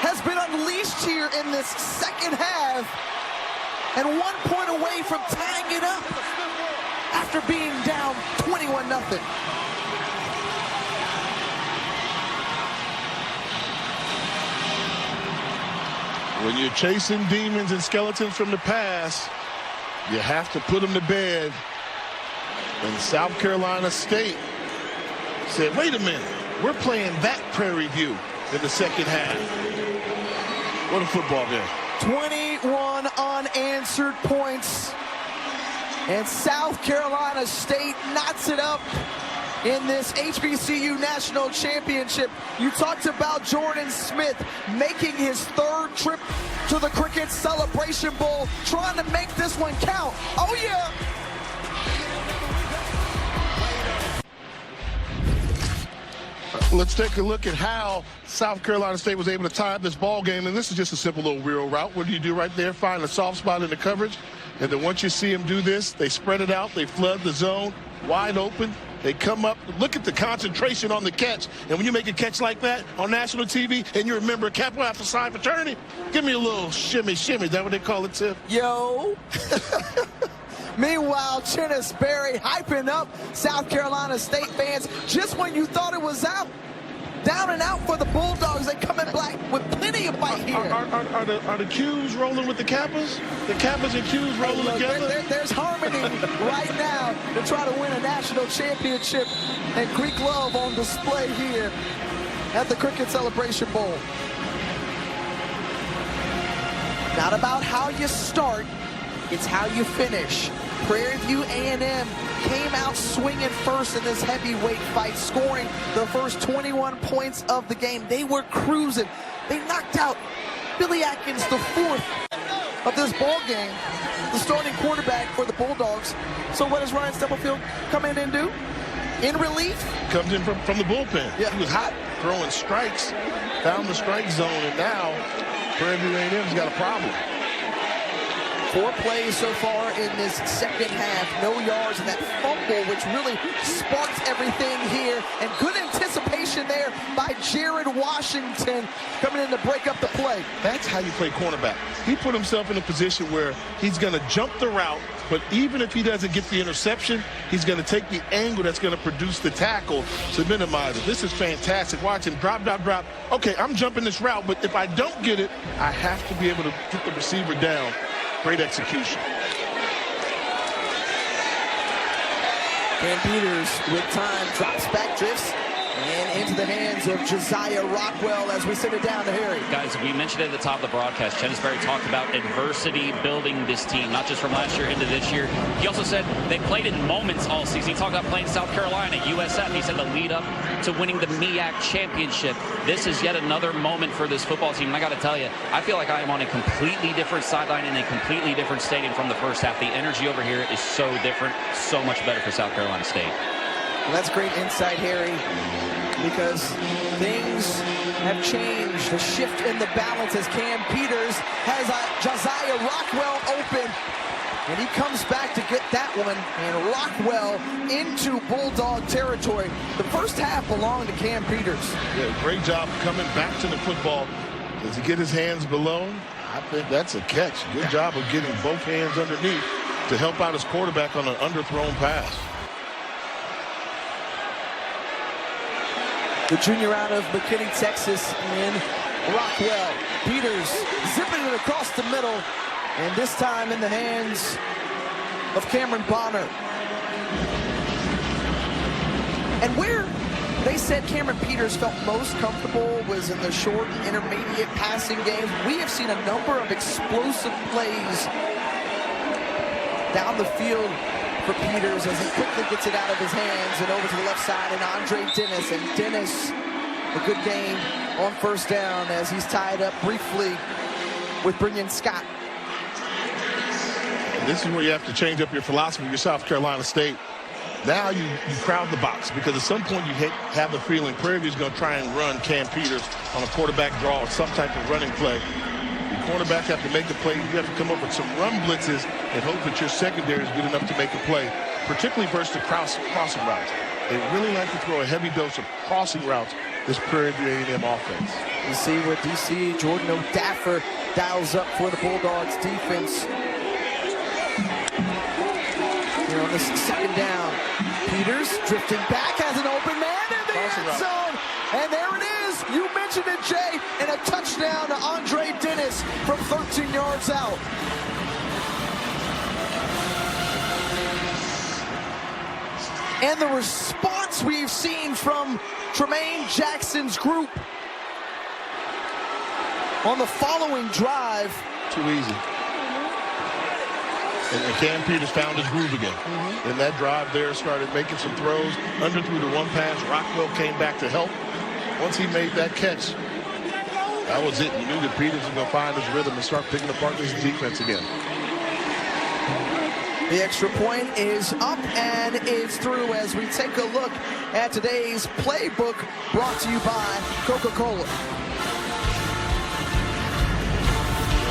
has been unleashed here in this second half, and 1 point away from tying it up after being down 21-0. When you're chasing demons and skeletons from the past, you have to put them to bed. And South Carolina State said, wait a minute, we're playing that Prairie View in the second half. What a football game. 21 unanswered points. And South Carolina State knots it up in this HBCU National Championship. You talked about Jordan Smith making his third trip to the Cricket Celebration Bowl, trying to make this one count. Oh, yeah. Let's take a look at how South Carolina State was able to tie up this ball game. And this is just a simple little wheel route. What do you do right there? Find a soft spot in the coverage. And then once you see them do this, they spread it out. They flood the zone wide open. They come up. Look at the concentration on the catch. And when you make a catch like that on national TV and you're a member of Kappa Alpha Psi fraternity, give me a little shimmy, shimmy. Is that what they call it, Tiff? Yo. Meanwhile, Chennis Berry hyping up South Carolina State fans just when you thought it was out. Down and out for the Bulldogs. They come in black with plenty of bite here. Are the Qs rolling with the Kappas? The Kappas and Qs rolling together? There's harmony right now to try to win a national championship. And Greek love on display here at the Cricket Celebration Bowl. Not about how you start, it's how you finish. Prairie View A&M came out swinging first in this heavyweight fight, scoring the first 21 points of the game. They were cruising. They knocked out Billy Atkins, the fourth of this ball game, the starting quarterback for the Bulldogs. So what does Ryan Stubblefield come in and do? In relief? Comes in from the bullpen. Yeah. He was hot, throwing strikes, found the strike zone, and now Prairie View A&M's got a problem. 4 plays so far in this second half. No yards, and that fumble, which really sparked everything here. And good anticipation there by Jared Washington coming in to break up the play. That's how you play cornerback. He put himself in a position where he's going to jump the route, but even if he doesn't get the interception, he's going to take the angle that's going to produce the tackle to minimize it. This is fantastic. Watch him drop, drop, drop. Okay, I'm jumping this route, but if I don't get it, I have to be able to get the receiver down. Great execution. Dan Peters with time, drops back, drifts And into the hands of Josiah Rockwell as we send it down to Harry. Guys, we mentioned at the top of the broadcast, Chenisberry talked about adversity building this team, not just from last year into this year. He also said they played in moments all season. He talked about playing South Carolina, USF. He said the lead up to winning the MEAC championship. This is yet another moment for this football team. And I got to tell you, I feel like I am on a completely different sideline in a completely different stadium from the first half. The energy over here is so different, so much better for South Carolina State. Well, that's great insight, Harry, because things have changed. The shift in the balance as Cam Peters has Josiah Rockwell open. And he comes back to get that one, and Rockwell into Bulldog territory. The first half belonged to Cam Peters. Yeah, great job coming back to the football. Does he get his hands below? I think that's a catch. Good job of getting both hands underneath to help out his quarterback on an underthrown pass. The junior out of McKinney, Texas, in Rockwell. Peters zipping it across the middle, and this time in the hands of Cameron Bonner. And where they said Cameron Peters felt most comfortable was in the short intermediate passing game. We have seen a number of explosive plays down the field for Peters as he quickly gets it out of his hands and over to the left side, and Andre Dennis. And Dennis, a good game on first down as he's tied up briefly with Brennan Scott. And this is where you have to change up your philosophy. You're South Carolina State. Now you crowd the box, because at some point you have the feeling Prairie View is going to try and run Cam Peters on a quarterback draw or some type of running play. Cornerback have to make the play. You have to come up with some run blitzes and hope that your secondary is good enough to make a play, particularly versus the crossing routes. They really like to throw a heavy dose of crossing routes, this Prairie View A&M offense. You see what DC Jordan O'Daffer dials up for the Bulldogs defense. Here on this second down, Peters drifting back, has an open man in the end zone, and there it is. You mentioned it, Jay, and a touchdown to Andre Dennis from 13 yards out. And the response we've seen from Tremaine Jackson's group on the following drive. Too easy. And Cam Peters found his groove again. And that drive there started making some throws. Underthrew the one pass. Rockwell came back to help. Once he made that catch, that was it. You knew that Peters was going to find his rhythm and start picking apart this defense again. The extra point is up and it's through as we take a look at today's playbook, brought to you by Coca-Cola.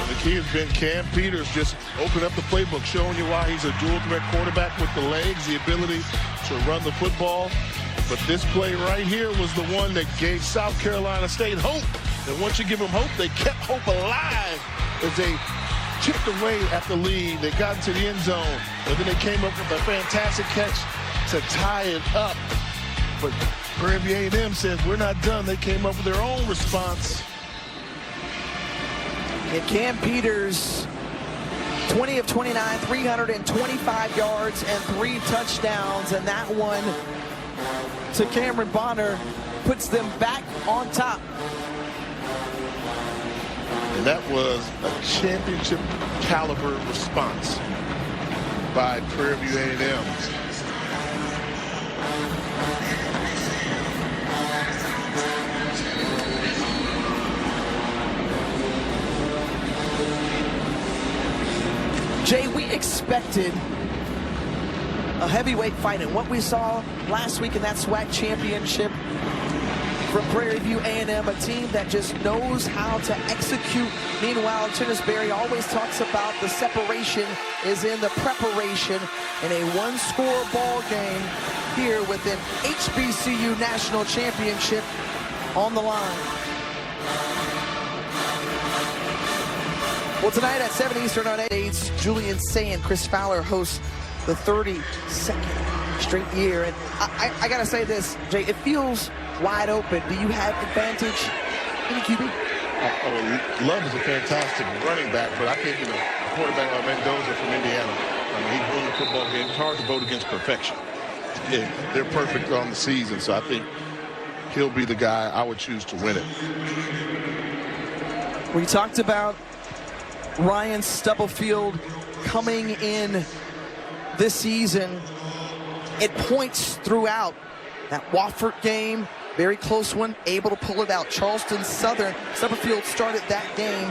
The key has been Cam Peters just open up the playbook, showing you why he's a dual threat quarterback with the legs, the ability to run the football. But this play right here was the one that gave South Carolina State hope. And once you give them hope, they kept hope alive as they chipped away at the lead. They got into the end zone, and then they came up with a fantastic catch to tie it up. But Prairie View A&M says, we're not done. They came up with their own response. And Cam Peters, 20 of 29, 325 yards and 3 touchdowns. And that one to Cameron Bonner puts them back on top. And that was a championship caliber response by Prairie View A&M. Jay, we expected a heavyweight fight, and what we saw last week in that SWAC championship from Prairie View A&M, a team that just knows how to execute. Meanwhile, Chenisberry always talks about the separation is in the preparation, in a one-score ball game here with an HBCU national championship on the line. Well, tonight at 7 Eastern on 8, Julian Say and Chris Fowler hosts the 32nd straight year. And I got to say this, Jay, it feels wide open. Do you have advantage in the QB? Love is a fantastic running back, but I think, a quarterback like Mendoza from Indiana, he's won the football game. It's hard to vote against perfection. Yeah, they're perfect on the season, so I think he'll be the guy I would choose to win it. We talked about Ryan Stubblefield coming in this season. It points throughout. That Wofford game, very close one, able to pull it out. Charleston Southern, Stubblefield started that game.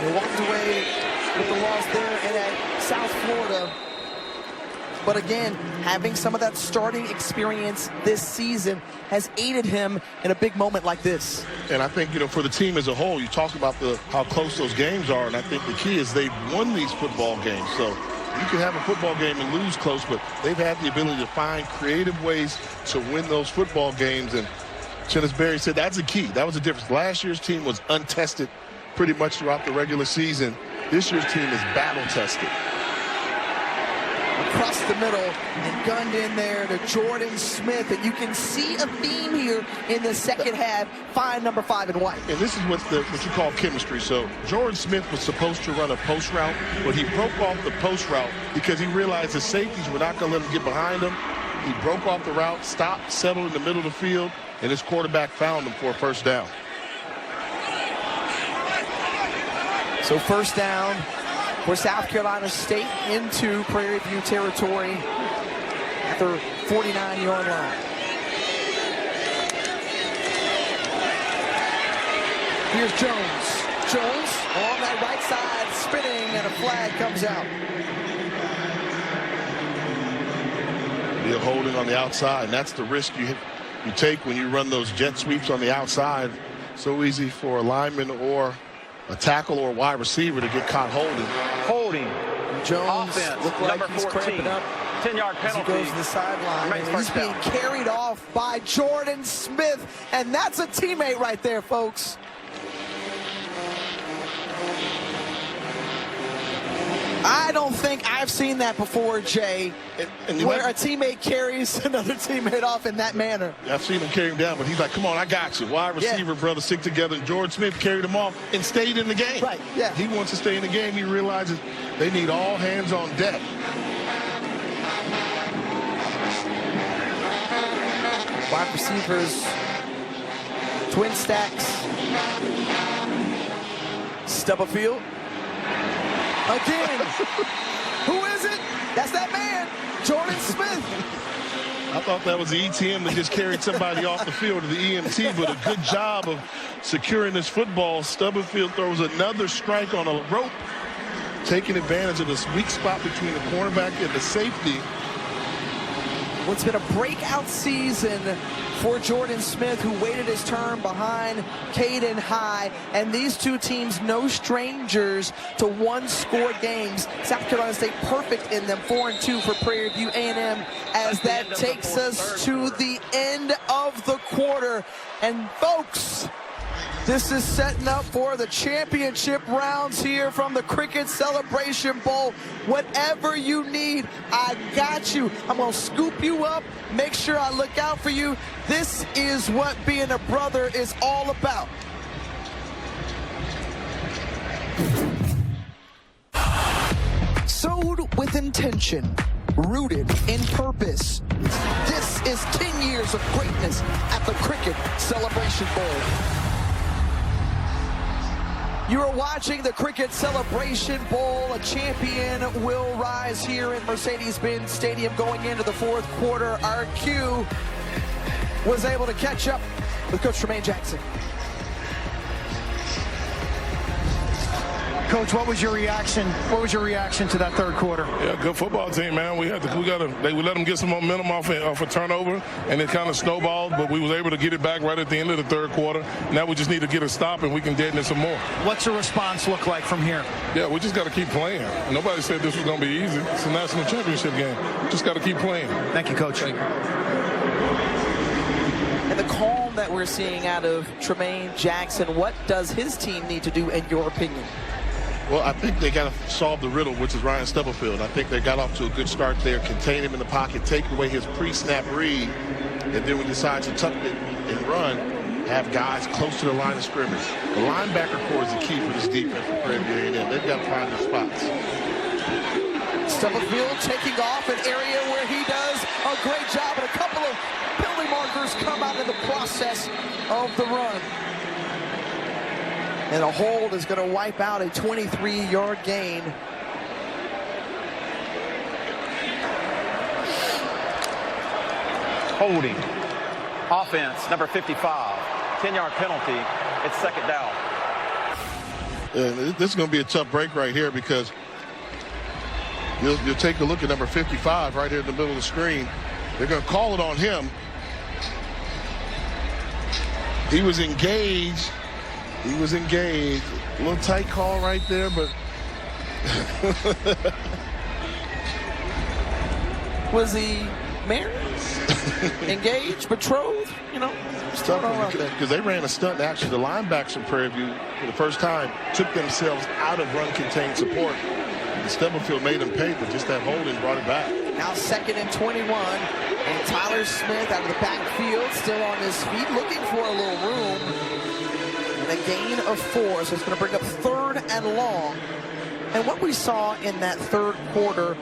They walked away with the loss there and at South Florida. But again, having some of that starting experience this season has aided him in a big moment like this. And I think, for the team as a whole, you talk about how close those games are, and I think the key is they've won these football games. So you can have a football game and lose close, but they've had the ability to find creative ways to win those football games. And Chennis Berry said that's the key. That was the difference. Last year's team was untested pretty much throughout the regular season. This year's team is battle-tested. Across the middle and gunned in there to Jordan Smith, and you can see a theme here in the second half. Find number 5 in white. And this is what you call chemistry. So Jordan Smith was supposed to run a post route, but he broke off the post route because he realized the safeties were not going to let him get behind him. He broke off the route, stopped, settled in the middle of the field, and his quarterback found him for a first down. So first down for South Carolina State into Prairie View territory at their 49-yard line. Here's Jones. Jones on that right side, spinning, and a flag comes out. You're holding on the outside, and that's the risk you take when you run those jet sweeps on the outside. So easy for a lineman or a tackle or a wide receiver to get caught holding. Jones offense, looked like number he's 14, cramping up 10-yard penalty. as he goes to the sideline. And he's being carried off by Jordan Smith, and that's a teammate right there, folks. I don't think I've seen that before, Jay, where a teammate carries another teammate off in that manner. I've seen him carry him down, but he's like, come on, I got you. Wide receiver, brother, stick together. And Jordan Smith carried him off and stayed in the game. Right, yeah. He wants to stay in the game. He realizes they need all hands on deck. Wide receivers, twin stacks. Stubblefield. Again. Who is it? That's that man, Jordan Smith. I thought that was the ETM that just carried somebody off the field, or the EMT, but a good job of securing this football. Stubblefield throws another strike on a rope, taking advantage of this weak spot between the cornerback and the safety. What's been a breakout season for Jordan Smith, who waited his turn behind Caden High, and these two teams no strangers to one-score games. South Carolina State perfect in them, 4-2 for Prairie View A&M, as that takes us to the end of the quarter. And folks, this is setting up for the championship rounds here from the Cricket Celebration Bowl. Whatever you need, I got you. I'm going to scoop you up, make sure I look out for you. This is what being a brother is all about. Sowed with intention, rooted in purpose. This is 10 years of greatness at the Cricket Celebration Bowl. You are watching the Cricket Celebration Bowl. A champion will rise here in Mercedes-Benz Stadium going into the fourth quarter. Our Q was able to catch up with Coach Tremaine Jackson. Coach, what was your reaction? What was your reaction to that third quarter? Yeah, good football team, man. We let them get some momentum off a turnover, and it kind of snowballed, but we was able to get it back right at the end of the third quarter. Now we just need to get a stop, and we can deaden it some more. What's the response look like from here? Yeah, we just got to keep playing. Nobody said this was going to be easy. It's a national championship game. We just got to keep playing. Thank you, Coach. And the calm that we're seeing out of Tremaine Jackson, what does his team need to do, in your opinion? Well, I think they got to solve the riddle, which is Ryan Stubblefield. I think they got off to a good start there, contain him in the pocket, take away his pre-snap read, and then we decide to tuck it and run, have guys close to the line of scrimmage. The linebacker core is the key for this defense for Prairie View A&M. They've got to find their spots. Stubblefield taking off an area where he does a great job, and a couple of penalty markers come out along in the process of the run. And a hold is going to wipe out a 23-yard gain. Holding. Offense, number 55. 10-yard penalty. It's second down. This is going to be a tough break right here because you'll take a look at number 55 right here in the middle of the screen. They're going to call it on him. He was engaged. He was engaged. A little tight call right there, but was he married? Engaged? Betrothed? You know? Because they ran a stunt. Actually, the linebackers from Prairie View, for the first time, took themselves out of run-contained support. The Stubblefield made them pay, but just that holding brought it back. Now 2nd and 21, and Tyler Smith out of the backfield, still on his feet, looking for a little room. And a gain of 4, so it's going to bring up 3rd and long. And what we saw in that third quarter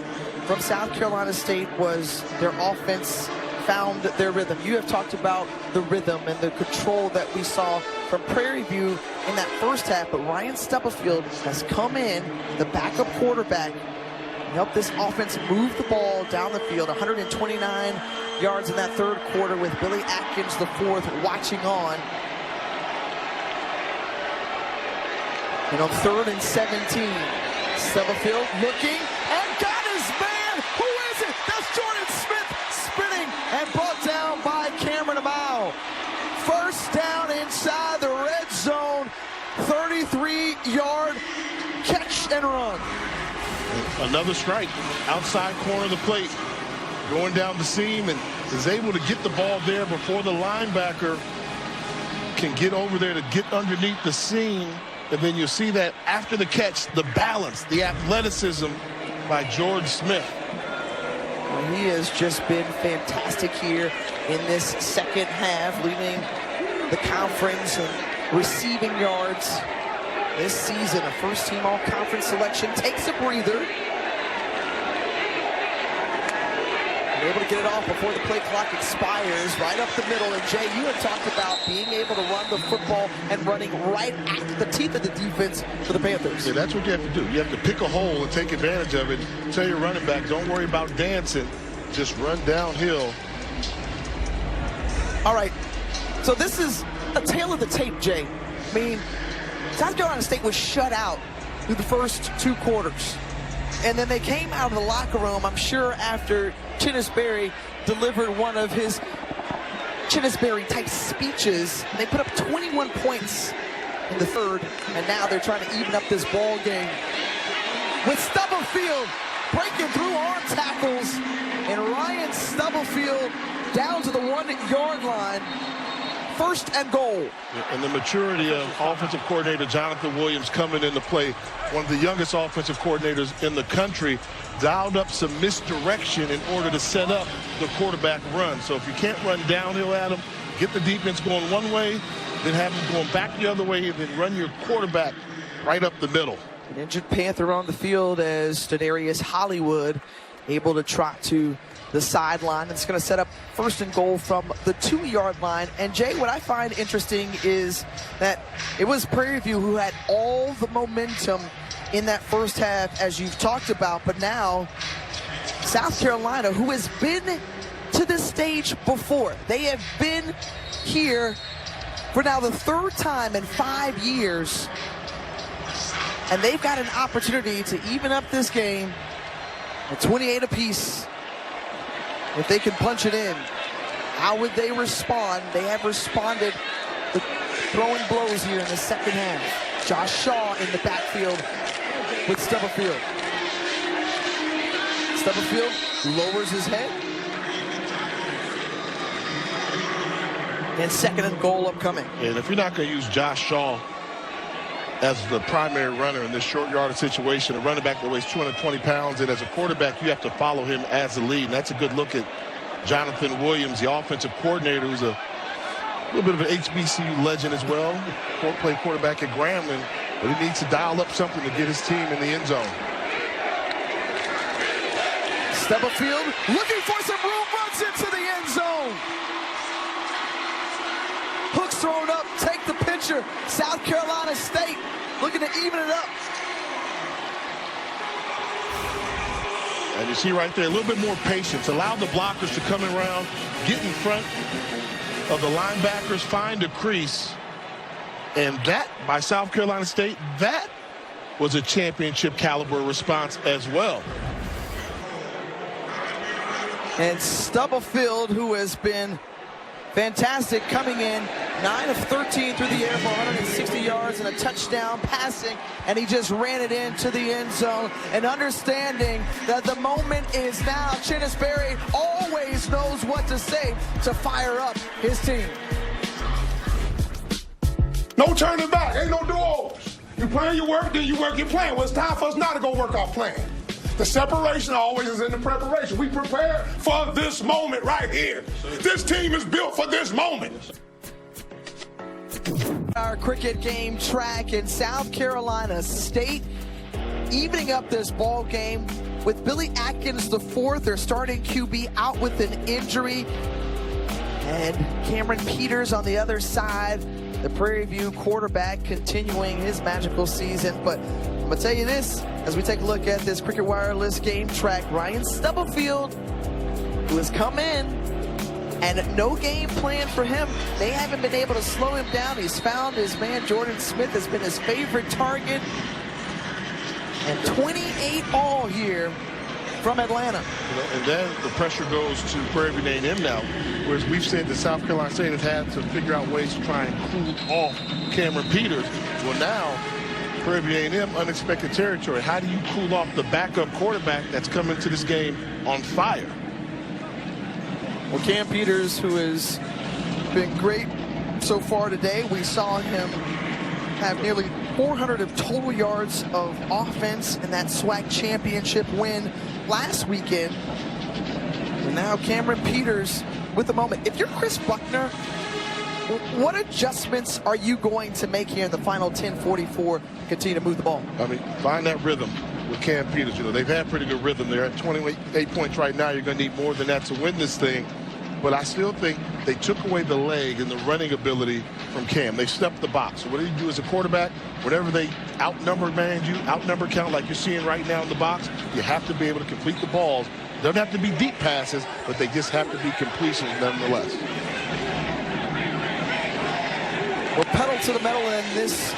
from South Carolina State was their offense found their rhythm. You have talked about the rhythm and the control that we saw from Prairie View in that first half, but Ryan Stubblefield has come in, the backup quarterback, and helped this offense move the ball down the field. 129 yards in that third quarter with Billy Atkins, the fourth, watching on. And on 3rd and 17, Stubblefield looking and got his man. Who is it? That's Jordan Smith spinning and brought down by Cameron Amau. First down inside the red zone. 33-yard catch and run. Another strike. Outside corner of the plate. Going down the seam and is able to get the ball there before the linebacker can get over there to get underneath the seam. And then you see that after the catch, the balance, the athleticism by George Smith. Well, he has just been fantastic here in this second half, leading the conference in receiving yards this season. A first-team all-conference selection takes a breather. They're able to get it off before the play clock expires, right up the middle. And Jay, you have talked about being able to run the football and running right at the teeth of the defense for the Panthers. Yeah, that's what you have to do. You have to pick a hole and take advantage of it. Tell your running back, don't worry about dancing. Just run downhill. All right, so this is a tale of the tape, Jay. I mean, South Carolina State was shut out through the first 2 quarters. And then they came out of the locker room, I'm sure, after Chinnisberry delivered one of his Chinnisberry-type speeches. And they put up 21 points in the third, and now they're trying to even up this ball game. With Stubblefield breaking through arm tackles, and Ryan Stubblefield down to the 1-yard line. 1st and goal. And the maturity of offensive coordinator Jonathan Williams coming into play, one of the youngest offensive coordinators in the country, dialed up some misdirection in order to set up the quarterback run. So if you can't run downhill at him, get the defense going one way, then have them going back the other way, and then run your quarterback right up the middle. An injured Panther on the field as Stadarius Hollywood able to trot to the sideline. It's going to set up 1st and goal from the 2-yard line. And Jay, what I find interesting is that it was Prairie View who had all the momentum in that first half, as you've talked about, but now South Carolina, who has been to this stage before, they have been here for now the 3rd time in 5 years, and they've got an opportunity to even up this game at 28 apiece. If they can punch it in, how would they respond? They have responded with throwing blows here in the second half. Josh Shaw in the backfield with Stubblefield. Stubblefield lowers his head. And 2nd and goal upcoming. And if you're not going to use Josh Shaw as the primary runner in this short yardage situation, a running back that weighs 220 pounds, and as a quarterback, you have to follow him as the lead. And that's a good look at Jonathan Williams, the offensive coordinator, who's a little bit of an HBCU legend as well. Played quarterback at Grambling, but he needs to dial up something to get his team in the end zone. Stubblefield looking for some room, runs into the end zone. future. South Carolina State looking to even it up. And you see right there, a little bit more patience. Allow the blockers to come around, get in front of the linebackers, find a crease. And that, by South Carolina State, that was a championship caliber response as well. And Stubblefield, who has been fantastic coming in, 9 of 13 through the air for 160 yards and a touchdown passing, and he just ran it into the end zone. And understanding that the moment is now, Chennis Berry always knows what to say to fire up his team. No turning back. Ain't no do-overs. You plan your work, then you work your plan. Well, it's time for us now to go work our plan. The separation always is in the preparation. We prepare for this moment right here. This team is built for this moment. Our cricket game track in South Carolina State evening up this ball game with Billy Atkins IV, their starting QB, out with an injury, and Cameron Peters on the other side, the Prairie View quarterback, continuing his magical season. But I'm going to tell you this, as we take a look at this Cricket Wireless game track, Ryan Stubblefield, who has come in, and no game plan for him. They haven't been able to slow him down. He's found his man, Jordan Smith, has been his favorite target. And 28 all here from Atlanta. And then the pressure goes to Prairie View A&M now, whereas we've said that South Carolina State has had to figure out ways to try and cool off Cameron Peters. Well, now Prairie View A&M, unexpected territory. How do you cool off the backup quarterback that's coming to this game on fire? Well, Cam Peters, who has been great so far today, we saw him have nearly 400 of total yards of offense in that SWAC championship win last weekend. And now Cameron Peters with the moment. If you're Chris Buckner, what adjustments are you going to make here in the final 10:44 to continue to move the ball? I mean, find that rhythm with Cam Peters. You know, they've had pretty good rhythm. They're at 28 points right now. You're going to need more than that to win this thing. But I still think they took away the leg and the running ability from Cam. They stepped the box. So what do you do as a quarterback? Whenever they outnumber count like you're seeing right now in the box, you have to be able to complete the balls. Doesn't have to be deep passes, but they just have to be completions nonetheless. Well, pedal to the metal in this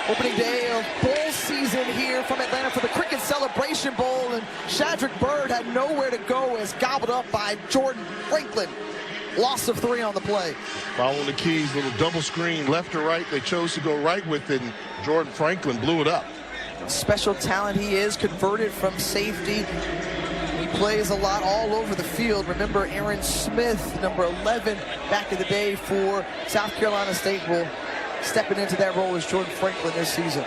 opening day of bowl season here from Atlanta for the Cricket Celebration Bowl, and Shadrick Bird had nowhere to go as gobbled up by Jordan Franklin. Loss of 3 on the play. Following the keys, little double screen left or right. They chose to go right with it, and Jordan Franklin blew it up. Special talent he is, converted from safety. He plays a lot all over the field. Remember Aaron Smith, number 11, back in the day for South Carolina State, will stepping into that role as Jordan Franklin this season.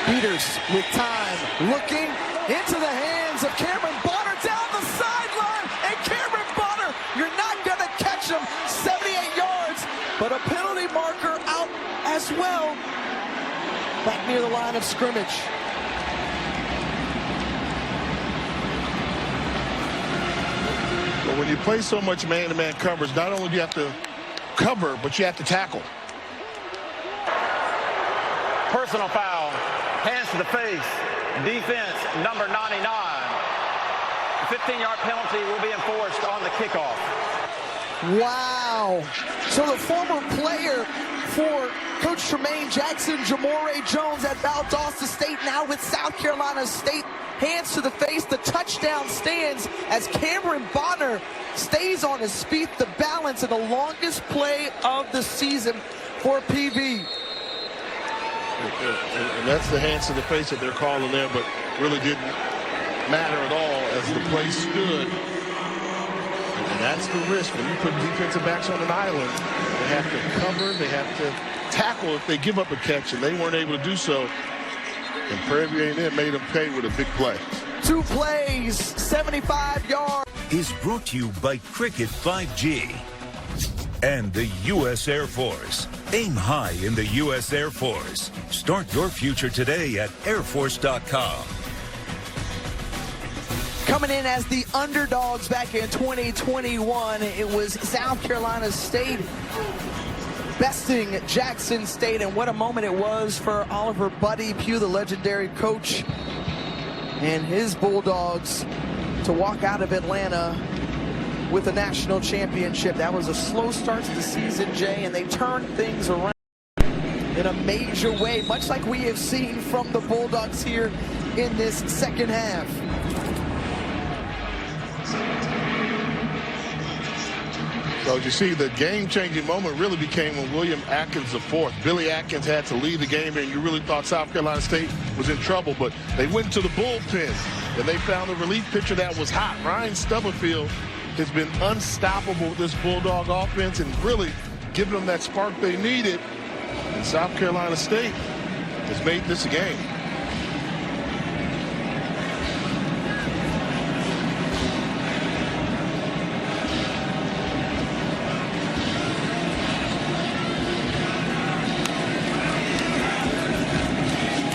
Peters with time, looking into the hands of Cameron Bonner down the sideline, and Cameron Bonner, you're not going to catch him, 78 yards, but a penalty marker out as well, back near the line of scrimmage. But when you play so much man-to-man coverage, not only do you have to cover, but you have to tackle. Personal foul, hands to the face, defense number 99. The 15-yard penalty will be enforced on the kickoff. Wow. So the former player for Coach Tremaine Jackson, Jamore Jones at Valdosta State, now with South Carolina State. Hands to the face, the touchdown stands as Cameron Bonner stays on his feet, the balance, and the longest play of the season for PV. And that's the hands to the face that they're calling there, but really didn't matter at all as the play stood. And that's the risk. When you put defensive backs on an island, they have to cover, they have to tackle if they give up a catch, and they weren't able to do so. And Prairie View A&M made them pay with a big play. 2 plays, 75 yards. Is brought to you by Cricket 5G and the U.S. Air Force. Aim high in the U.S. Air Force. Start your future today at airforce.com. Coming in as the underdogs back in 2021, it was South Carolina State besting Jackson State, and what a moment it was for Oliver Buddy Pugh, the legendary coach, and his Bulldogs to walk out of Atlanta with a national championship. That was a slow start to the season, Jay, and they turned things around in a major way, much like we have seen from the Bulldogs here in this second half. So you see, the game-changing moment really became when William Atkins IV, Billy Atkins, had to lead the game, and you really thought South Carolina State was in trouble, but they went to the bullpen, and they found a relief pitcher that was hot. Ryan Stubblefield has been unstoppable with this Bulldog offense and really giving them that spark they needed, and South Carolina State has made this a game.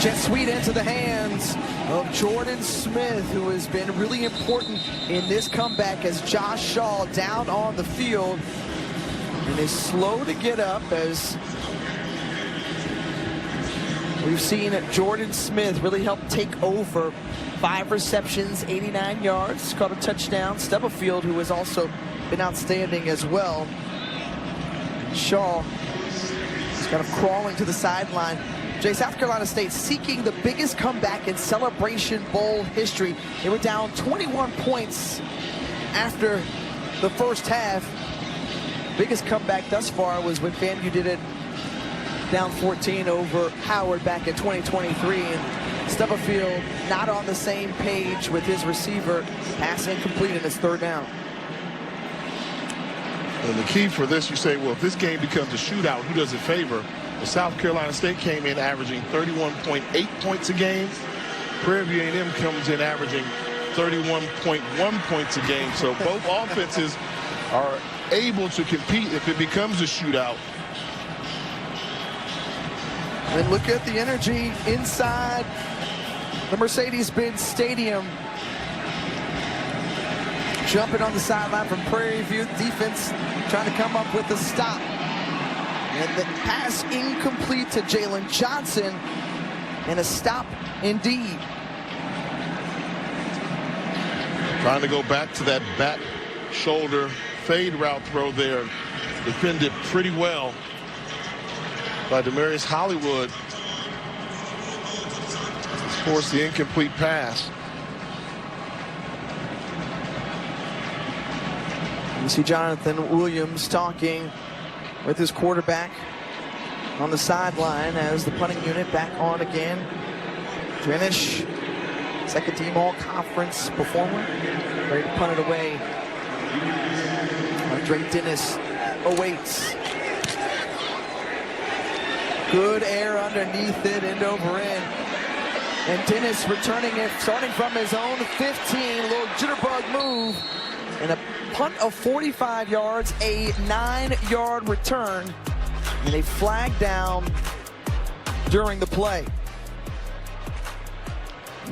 Jet sweep into the hands of Jordan Smith, who has been really important in this comeback as Josh Shaw down on the field and is slow to get up, as we've seen Jordan Smith really help take over. 5 receptions, 89 yards, caught a touchdown. Stubblefield, who has also been outstanding as well. Shaw is kind of crawling to the sideline. Jay, South Carolina State seeking the biggest comeback in Celebration Bowl history. They were down 21 points after the first half. Biggest comeback thus far was when FAMU did it down 14 over Howard back in 2023. And Stubblefield not on the same page with his receiver. Pass incomplete, and it's third down. And the key for this, you say, well, if this game becomes a shootout, who does it favor? Well, South Carolina State came in averaging 31.8 points a game. Prairie View A&M comes in averaging 31.1 points a game. So both offenses are able to compete if it becomes a shootout. And look at the energy inside the Mercedes-Benz Stadium. Jumping on the sideline from Prairie View. Defense trying to come up with a stop. And the pass incomplete to Jalen Johnson. And a stop indeed. Trying to go back to that back shoulder fade route throw there. Defended pretty well by Demarius Hollywood. Forced the incomplete pass. You see Jonathan Williams talking with his quarterback on the sideline as the punting unit back on again. Drenish, second team all-conference performer, ready to punt it away. Andre Dennis awaits. Good air underneath it, end over end. And Dennis returning it, starting from his own 15, little jitterbug move. And a punt of 45 yards, a 9-yard return, and a flag down during the play.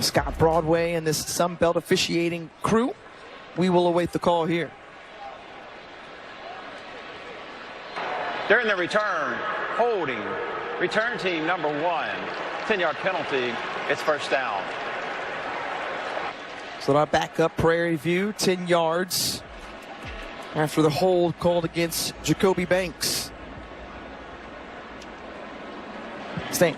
Scott Broadway and this Sun Belt officiating crew, we will await the call here. During the return, holding, return team number 1, 10-yard penalty, it's first down. So our backup Prairie View, 10 yards after the hold called against Jacoby Banks. Stain.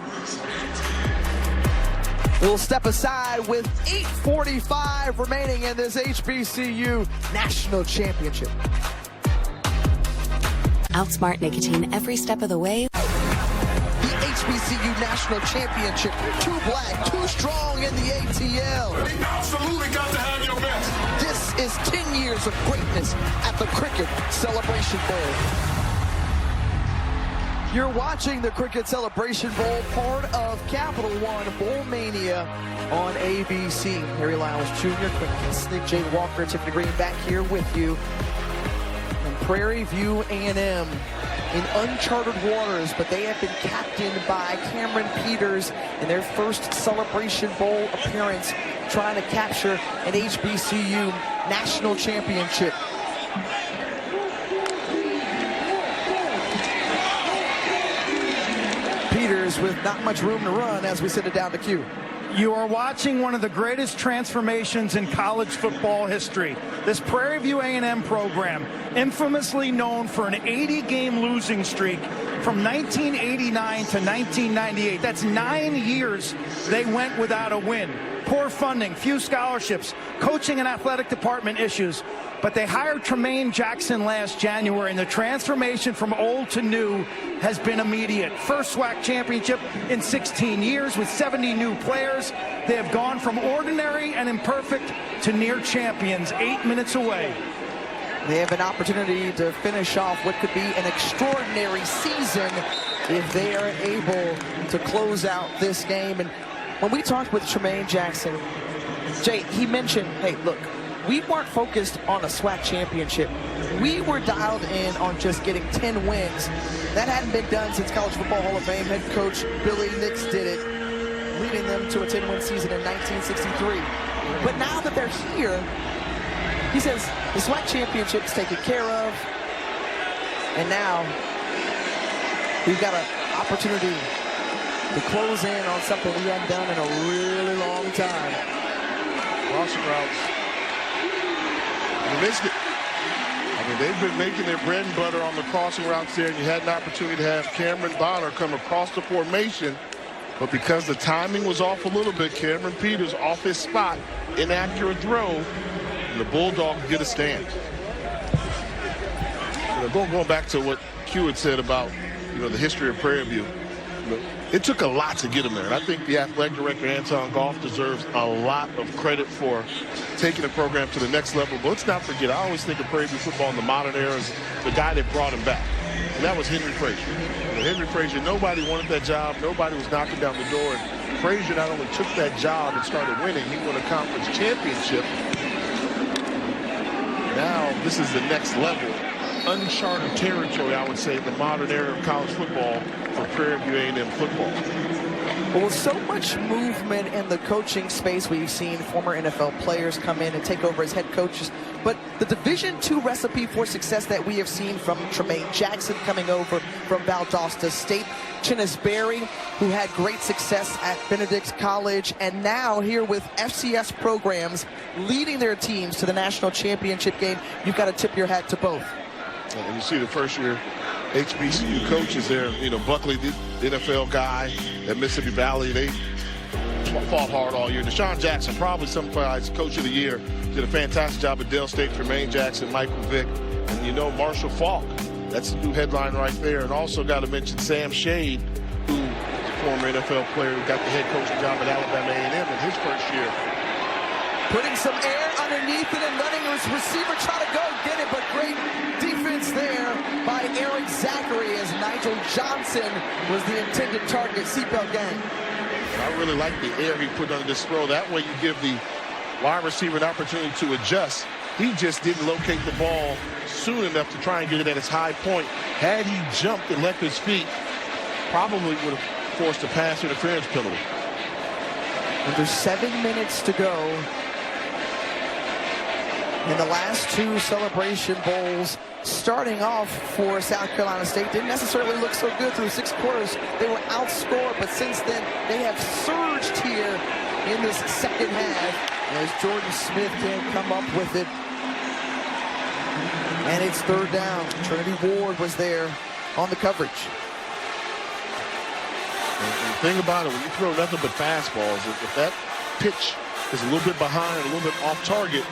We'll step aside with 8:45 remaining in this HBCU National Championship. Outsmart nicotine every step of the way. The HBCU National Championship. Too black, too strong in the ATL. They absolutely got to have your best. This is 10 years of greatness at the Cricket Celebration Bowl. You're watching the Cricket Celebration Bowl, part of Capital One Bowl Mania on ABC. Harry Lyles Jr., Quentin Snick, Jay Walker, Tiffany Green back here with you. And Prairie View A&M in uncharted waters, but they have been captained by Cameron Peters in their first Celebration Bowl appearance, trying to capture an HBCU national championship. Peters with not much room to run as we send it down to Q. You are watching one of the greatest transformations in college football history. This Prairie View A&M program, infamously known for an 80-game losing streak from 1989 to 1998. That's 9 years they went without a win. Poor funding, few scholarships, coaching and athletic department issues. But they hired Tremaine Jackson last January, and the transformation from old to new has been immediate. First SWAC championship in 16 years with 70 new players. They have gone from ordinary and imperfect to near champions, 8 minutes away. They have an opportunity to finish off what could be an extraordinary season if they are able to close out this game. And when we talked with Tremaine Jackson, Jay, he mentioned, hey, look, we weren't focused on a SWAC championship. We were dialed in on just getting 10 wins. That hadn't been done since College Football Hall of Fame head coach Billy Nix did it, leading them to a 10-win season in 1963. But now that they're here, he says the SWAC championship's taken care of, and now we've got an opportunity to close in on something we haven't done in a really long time. Crossing routes. They've been making their bread and butter on the crossing routes there, and you had an opportunity to have Cameron Bonner come across the formation, but because the timing was off a little bit, Cameron Peters off his spot, inaccurate throw, and the Bulldogs get a stand. Going back to what Q had said about the history of Prairie View, it took a lot to get him there, and I think the athletic director, Anton Goff, deserves a lot of credit for taking the program to the next level. But let's not forget, I always think of Prairie View football in the modern era as the guy that brought him back, and that was Henry Frazier. Henry Frazier, nobody wanted that job. Nobody was knocking down the door. And Frazier not only took that job and started winning, he won a conference championship. Now this is the next level. Uncharted territory, I would say, in the modern era of college football for Prairie View A&M football. Well, with so much movement in the coaching space, we've seen former NFL players come in and take over as head coaches. But the Division II recipe for success that we have seen from Tremaine Jackson coming over from Valdosta State, Chennis Berry, who had great success at Benedict College, and now here with FCS programs leading their teams to the national championship game, you've got to tip your hat to both. And you see the first-year HBCU coaches there. Buckley, the NFL guy at Mississippi Valley, they fought hard all year. Deshaun Jackson, probably somebody's coach of the year, did a fantastic job at Dale State. Tremaine Jackson, Michael Vick, and Marshall Falk. That's the new headline right there. And also got to mention Sam Shade, who is a former NFL player who got the head coaching job at Alabama A&M in his first year. Putting some air underneath it and letting his receiver try to go get it, but great defense there by Eric Zachary as Nigel Johnson was the intended target. Seatbelt gang. I really like the air he put under this throw. That way you give the wide receiver an opportunity to adjust. He just didn't locate the ball soon enough to try and get it at its high point. Had he jumped and left his feet, probably would have forced a pass interference penalty. Under 7 minutes to go in the last two Celebration Bowls, starting off for South Carolina State. Didn't necessarily look so good through 6 quarters. They were outscored, but since then they have surged here in this second half as Jordan Smith can't come up with it. And it's third down. Trinity Ward was there on the coverage. And the thing about it, when you throw nothing but fastballs, if that pitch is a little bit behind, a little bit off target,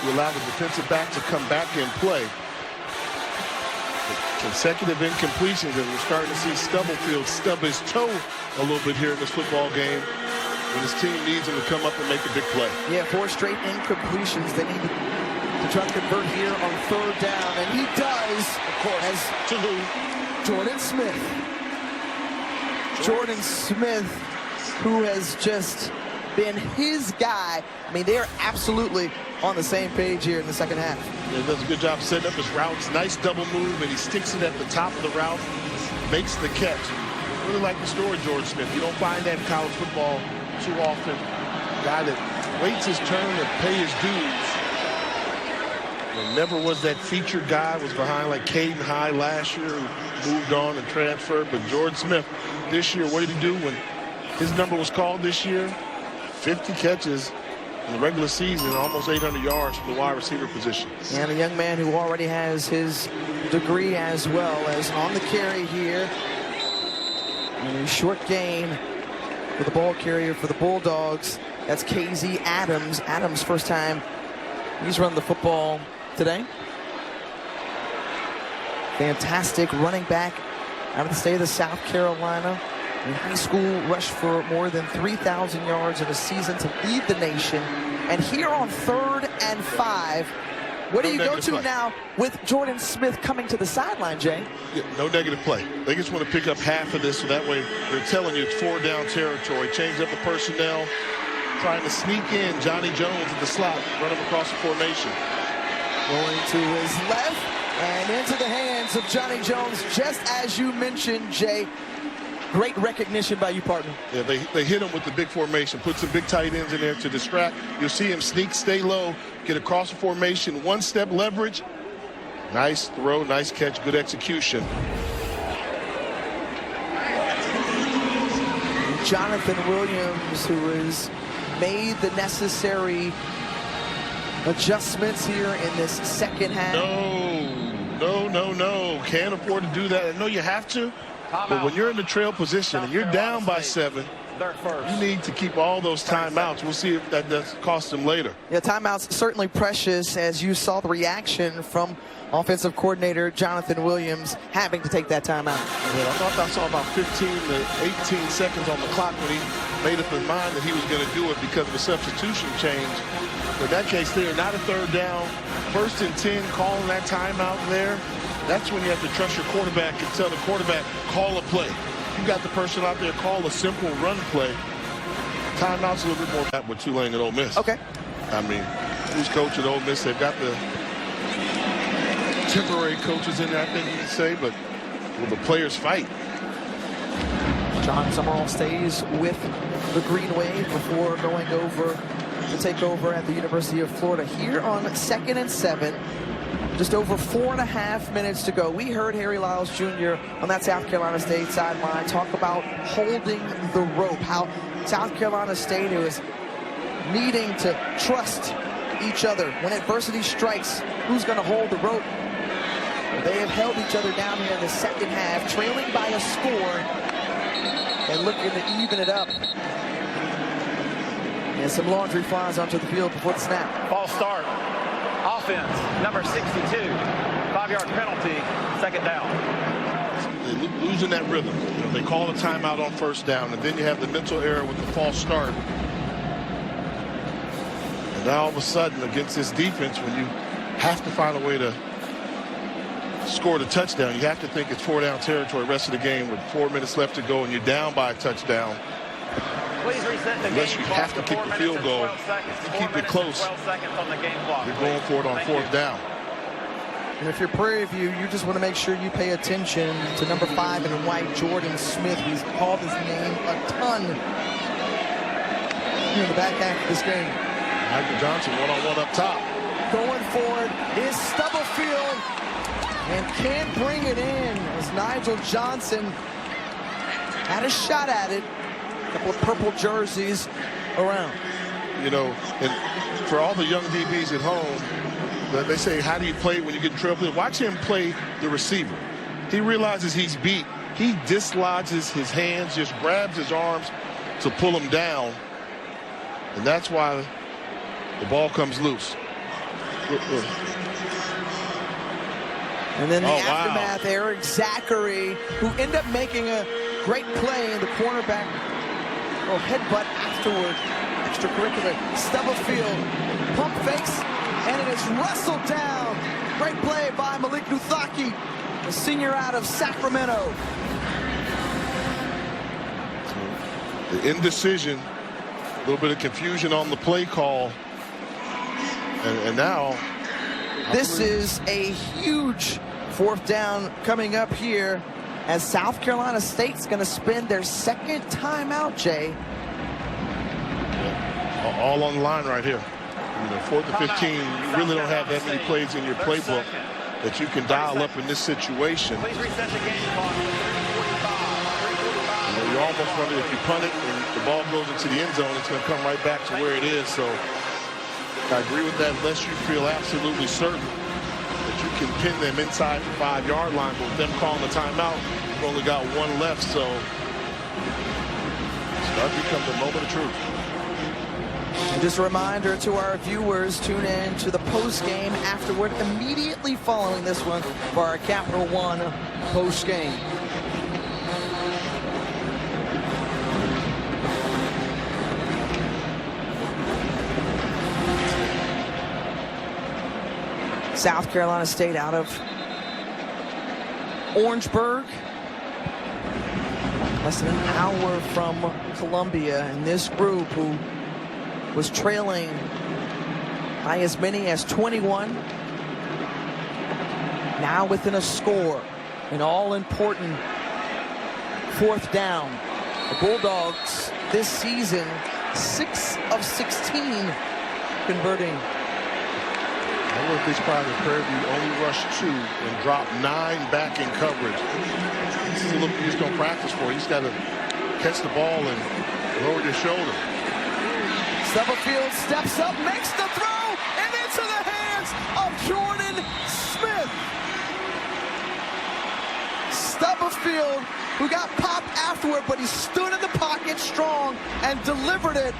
you allow the defensive back to come back and play. The consecutive incompletions, and we're starting to see Stubblefield stub his toe a little bit here in this football game when his team needs him to come up and make a big play. Yeah, 4 straight incompletions. They need to try to convert here on third down, and he does, of course, as to Jordan Smith. Jordan Smith, who has just been his guy. I mean, they're absolutely on the same page here in the second half. He does a good job setting up his routes. Nice double move, and he sticks it at the top of the route, makes the catch. Really like the story, George Smith. You don't find that in college football too often. Guy that waits his turn to pay his dues. And never was that featured guy, was behind like Caden High last year, who moved on and transferred. But George Smith this year, what did he do when his number was called this year? 50 catches in the regular season, almost 800 yards from the wide receiver position. And a young man who already has his degree as well as on the carry here. And a short gain for the ball carrier for the Bulldogs. That's KZ Adams. Adams, first time he's run the football today. Fantastic running back out of the state of South Carolina. In high school, rushed for more than 3,000 yards in a season to lead the nation. And here on 3rd and 5, where do you go to now with Jordan Smith coming to the sideline, Jay? Yeah, no negative play. They just want to pick up half of this, so that way they're telling you it's 4-down territory. Change up the personnel, trying to sneak in Johnny Jones in the slot, run him across the formation. Going to his left and into the hands of Johnny Jones, just as you mentioned, Jay. Great recognition by you, partner. Yeah, they hit him with the big formation, put some big tight ends in there to distract. You'll see him sneak, stay low, get across the formation, one-step leverage. Nice throw, nice catch, good execution. Jonathan Williams, who has made the necessary adjustments here in this second half. No. Can't afford to do that. I know you have to. But when you're in the trail position and you're down by 7, you need to keep all those timeouts. We'll see if that does cost them later. Yeah, timeouts certainly precious, as you saw the reaction from offensive coordinator Jonathan Williams having to take that timeout. Yeah, I thought I saw about 15 to 18 seconds on the clock when he made up his mind that he was going to do it because of a substitution change. But in that case, they're not a 3rd down. 1st and 10, calling that timeout there. That's when you have to trust your quarterback and tell the quarterback, call a play. You got the person out there, call a simple run play. Timeout's a little bit more that with Tulane at Ole Miss. Okay. I mean, who's coaching Ole Miss? They've got the temporary coaches in there, I think you can say, but will the players fight? John Summerall stays with the Green Wave before going over to take over at the University of Florida here on 2nd and 7. Just over 4.5 minutes to go. We heard Harry Lyles Jr. on that South Carolina State sideline talk about holding the rope, how South Carolina State is needing to trust each other. When adversity strikes, who's going to hold the rope? They have held each other down here in the second half, trailing by a score and looking to even it up. And some laundry flies onto the field before the snap. Ball start. Offense, number 62. 5-yard penalty, 2nd down. They're losing that rhythm. You know, they call a timeout on 1st down, and then you have the mental error with the false start. And now all of a sudden, against this defense, when you have to find a way to score the touchdown, you have to think it's 4-down territory the rest of the game with 4 minutes left to go, and you're down by a touchdown. Please reset the Unless game you have to kick the field goal to keep it close, you're going for it on 4th down. And if you're Prairie View, you just want to make sure you pay attention to number 5 in white, Jordan Smith. He's called his name a ton in the back half of this game. Michael Johnson one-on-one up top. Going forward is Stubblefield and can't bring it in as Nigel Johnson had a shot at it. A couple of purple jerseys around. You know, and for all the young DBs at home, they say, how do you play when you get in trouble? Watch him play the receiver. He realizes he's beat. He dislodges his hands, just grabs his arms to pull him down. And that's why the ball comes loose. And then the aftermath, Eric Zachary, who ended up making a great play in the cornerback. Headbutt afterward, extracurricular. Stubblefield, pump fakes, and it is wrestled down. Great play by Malik Nuthaki, the senior out of Sacramento. The indecision A little bit of confusion on the play call. And now... This is a huge 4th down coming up here as South Carolina State's going to spend their 2nd timeout, Jay. All on the line right here. 4th and 15, you really don't have that many plays in your playbook that you can dial up in this situation. Please reset the game clock. You almost wonder if you punt it and the ball goes into the end zone, it's going to come right back to where it is. So I agree with that unless you feel absolutely certain that you can pin them inside the 5-yard line. But with them calling the timeout, you've only got one left. So that becomes a moment of truth. And just a reminder to our viewers, tune in to the post game afterward, immediately following this one for our Capital One post game. South Carolina State out of Orangeburg, less than an hour from Columbia, and this group who was trailing by as many as 21, now within a score, an all-important 4th down. The Bulldogs this season 6 of 16 converting. I wouldn't be surprised if Prairie View only rushed 2 and dropped 9 back in coverage. This is a look he's going to practice for. He's got to catch the ball and lower your shoulder. Stubblefield steps up, makes the throw, and into the hands of Jordan Smith. Stubblefield, who got popped afterward, but he stood in the pocket strong and delivered it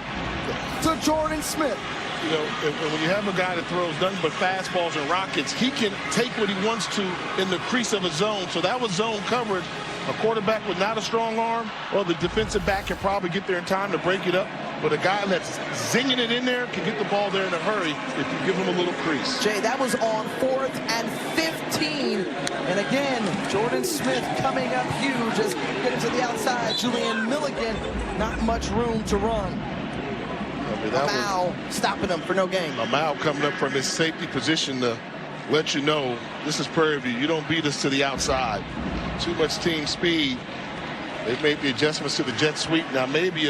to Jordan Smith. You know, when you have a guy that throws nothing but fastballs and rockets, he can take what he wants to in the crease of a zone. So that was zone coverage. A quarterback with not a strong arm, or the defensive back can probably get there in time to break it up. But a guy that's zinging it in there can get the ball there in a hurry if you give him a little crease. Jay, that was on 4th and 15. And again, Jordan Smith coming up huge as getting to the outside. Julian Milligan, not much room to run. Mao stopping him for no gain. Mao coming up from his safety position to let you know this is Prairie View. You don't beat us to the outside. Too much team speed. They've made the adjustments to the jet sweep. Now maybe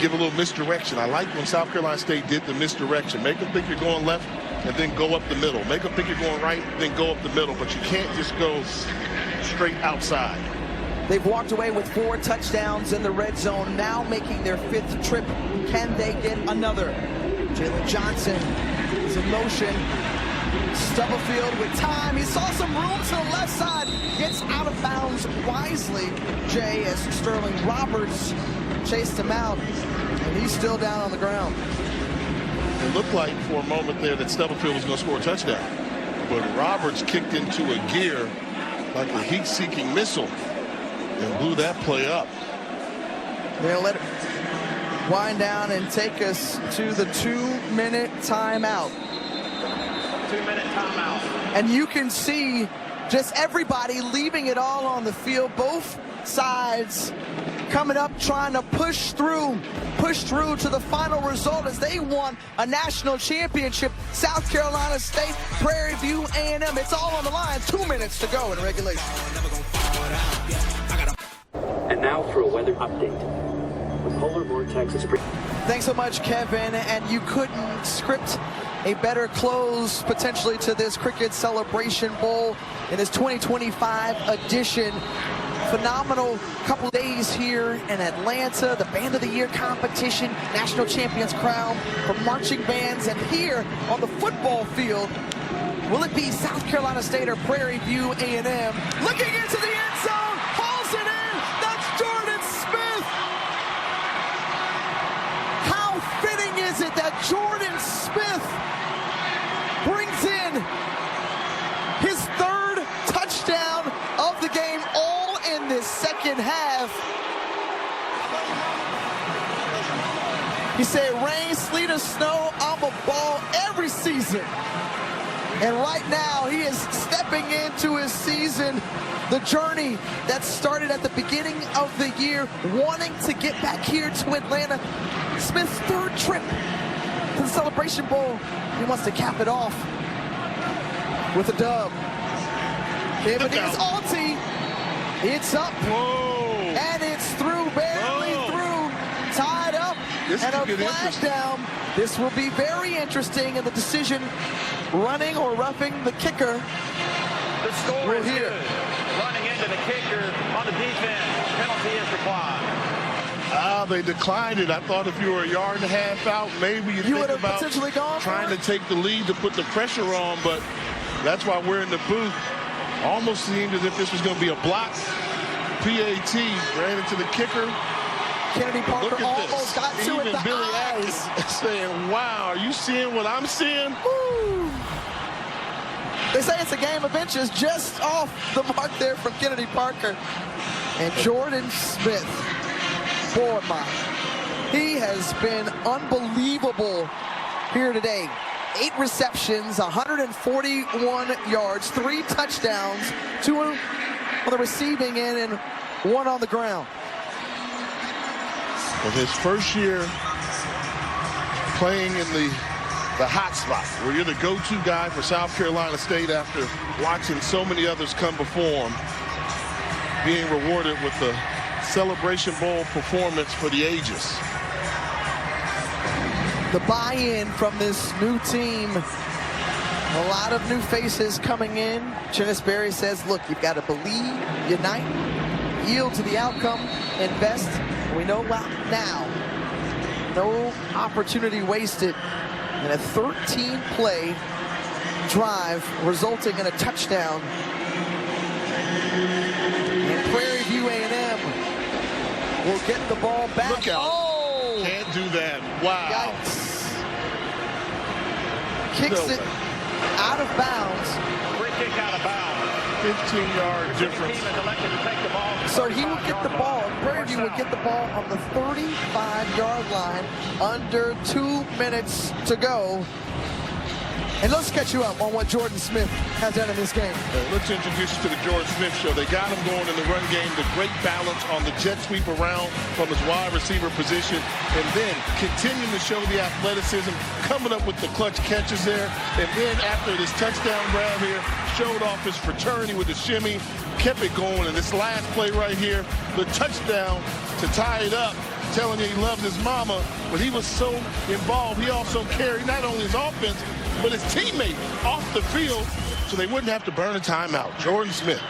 give a little misdirection. I like when South Carolina State did the misdirection. Make them think you're going left and then go up the middle. Make them think you're going right, then go up the middle. But you can't just go straight outside. They've walked away with 4 touchdowns in the red zone, now making their 5th trip. Can they get another? Jalen Johnson is in motion. Stubblefield with time. He saw some room to the left side. Gets out of bounds wisely, Jay, as Sterling Roberts chased him out. And he's still down on the ground. It looked like for a moment there that Stubblefield was going to score a touchdown. But Roberts kicked into a gear like a heat-seeking missile and blew that play up. They'll let it wind down and take us to the 2-minute timeout. 2-minute timeout. And you can see just everybody leaving it all on the field. Both sides coming up trying to push through to the final result as they won a national championship. South Carolina State, Prairie View A&M. It's all on the line. 2 minutes to go in regulation. And now for a weather update. The polar vortex is... Thanks so much, Kevin. And you couldn't script a better close potentially to this Cricket Celebration Bowl in its 2025 edition. Phenomenal couple days here in Atlanta, the Band of the Year competition, National Champions crown for marching bands, and here on the football field, will it be South Carolina State or Prairie View A&M? Looking into the end zone, hauls it in, that's Jordan Smith! How fitting is it that Jordan Smith brings in his 3rd touchdown of the game, all in this second half. He said, rain, sleet, or snow, I'm a ball every season. And right now, he is stepping into his season The journey that started at the beginning of the year, wanting to get back here to Atlanta. Smith's third trip to the Celebration Bowl. He wants to cap it off with a dub. It's Alty. It's up. Whoa. And it's through, barely through. Tied up. And a flag down. This will be very interesting in the decision, running or roughing the kicker. The score is good. Running into the kicker on the defense. Penalty is declined. They declined it. I thought if you were a yard and a half out, maybe you think about potentially gone trying to take the lead to put the pressure on, but that's why we're in the booth. Almost seemed as if this was going to be a block. PAT ran into the kicker. Kennedy Parker almost got to it. Even Billy Atkins saying, wow, are you seeing what I'm seeing? Woo. They say it's a game of inches, just off the mark there from Kennedy Parker. And Jordan Smith, boy, he has been unbelievable here today. 8 receptions, 141 yards, 3 touchdowns, 2 on the receiving end and 1 on the ground. In his first year playing in the hot spot, where you're the go-to guy for South Carolina State after watching so many others come before him, being rewarded with the Celebration Bowl performance for the ages. The buy-in from this new team, a lot of new faces coming in. Chennis Berry says, look, you've got to believe, unite, yield to the outcome, invest. We know now, no opportunity wasted in a 13-play drive resulting in a touchdown. And Prairie View A&M will get the ball back. Look out. Oh! Can't do that. Wow. Yikes. Kicks it out of bounds. Free kick out of bounds. 15-yard difference. So he will get the ball. Prairie View will get the ball on the 35-yard line. Under 2 minutes to go. And let's catch you up on what Jordan Smith has done in this game. Let's introduce you to the Jordan Smith Show. They got him going in the run game, the great balance on the jet sweep around from his wide receiver position, and then continuing to show the athleticism, coming up with the clutch catches there, and then after this touchdown grab here, showed off his fraternity with the shimmy, kept it going, and this last play right here, the touchdown to tie it up, telling you he loved his mama, but he was so involved, he also carried not only his offense, but his teammate off the field so they wouldn't have to burn a timeout. Jordan Smith.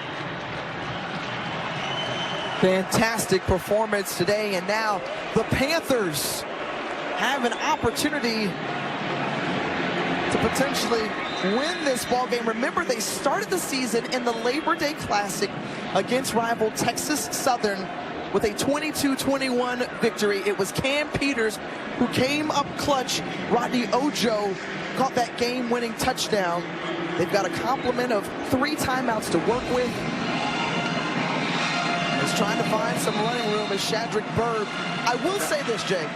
Fantastic performance today, and now the Panthers have an opportunity to potentially win this ball game. Remember, they started the season in the Labor Day Classic against rival Texas Southern with a 22-21 victory. It was Cam Peters who came up clutch. Rodney Ojo caught that game-winning touchdown. They've got a complement of 3 timeouts to work with. He's trying to find some running room as Shadrick Bird. I will say this, Jay.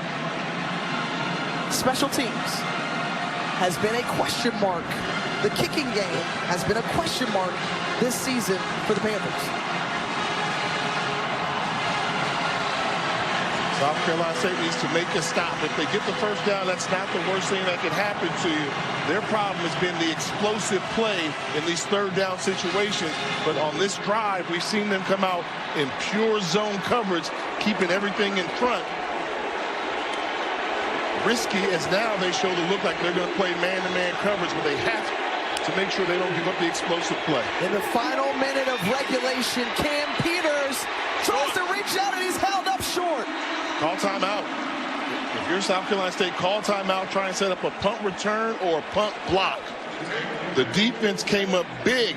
Special teams has been a question mark. The kicking game has been a question mark this season for the Panthers. South Carolina State needs to make a stop. If they get the first down, that's not the worst thing that could happen to you. Their problem has been the explosive play in these third down situations. But on this drive, we've seen them come out in pure zone coverage, keeping everything in front. Risky as now they show to look like they're going to play man-to-man coverage, but they have to make sure they don't give up the explosive play. In the final minute of regulation, Cam Peters tries to reach out and he's held up short. Call timeout. If you're South Carolina State, call timeout, try and set up a punt return or a punt block. The defense came up big.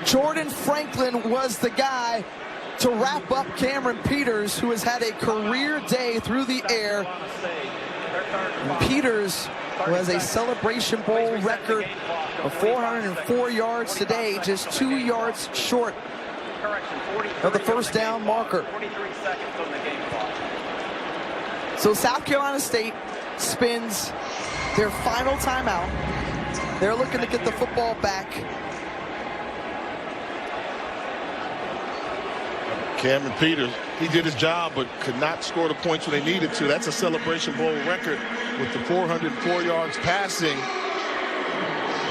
Jordan Franklin was the guy to wrap up Cameron Peters, who has had a career day through the air. And Peters, who has a Celebration Bowl record of 404 yards today, just 2 yards short of the first down marker. So South Carolina State spins their final timeout. They're looking to get the football back Cameron Peters, he did his job but could not score the points when they needed to. That's a Celebration Bowl record with the 404 yards passing.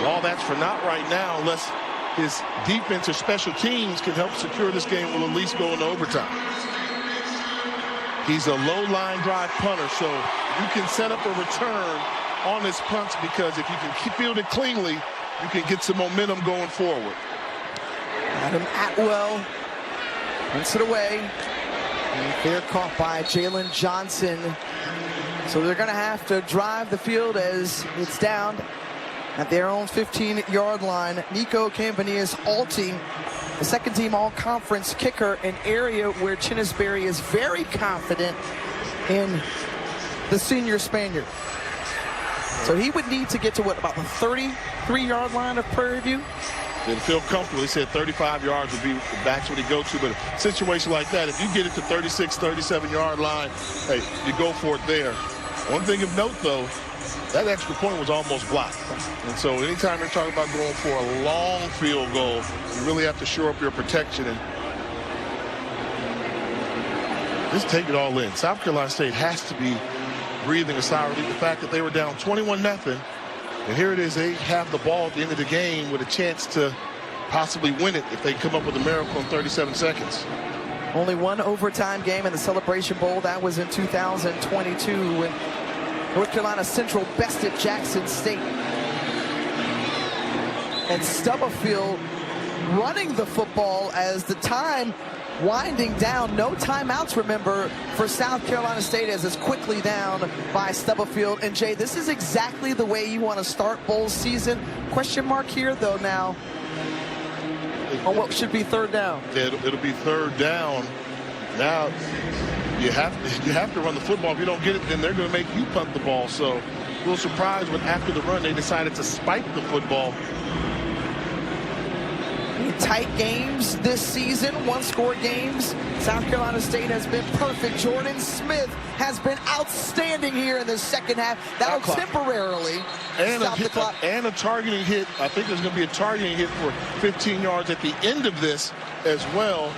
Well, all that's for naught right now unless his defense or special teams can help secure this game. Will at least go into overtime. He's a low line drive punter, so you can set up a return on his punts because if you can field it cleanly, you can get some momentum going forward. Adam Atwell punts it away. And fair caught by Jalen Johnson. So they're going to have to drive the field as it's down at their own 15-yard line. Nico Campanias-Alty, the second-team all-conference kicker, an area where Chinnisberry is very confident in the senior Spaniard. So he would need to get to, what, about the 33-yard line of Prairie View? Didn't feel comfortable. He said 35 yards would be the max what he go to. But a situation like that, if you get it to 36, 37-yard line, hey, you go for it there. One thing of note, though, that extra point was almost blocked. And so anytime you're talking about going for a long field goal, you really have to shore up your protection and just take it all in. South Carolina State has to be breathing a sigh of relief. The fact that they were down 21-0, and here it is, they have the ball at the end of the game with a chance to possibly win it if they come up with a miracle in 37 seconds. Only one overtime game in the Celebration Bowl. That was in 2022 when North Carolina Central bested Jackson State. And Stubblefield running the football as the time winding down. No timeouts, remember, for South Carolina State as it's quickly down by Stubblefield. And Jay, this is exactly the way you want to start bowl season. Question mark here, though, now on what should be third down. It'll be third down. Now you have to run the football. If you don't get it, then they're going to make you punt the ball. So a little surprised when after the run they decided to spike the football. Tight games this season, one-score games. South Carolina State has been perfect. Jordan Smith has been outstanding here in the second half. That'll temporarily stop the clock. And a targeting hit. I think there's going to be a targeting hit for 15 yards at the end of this as well.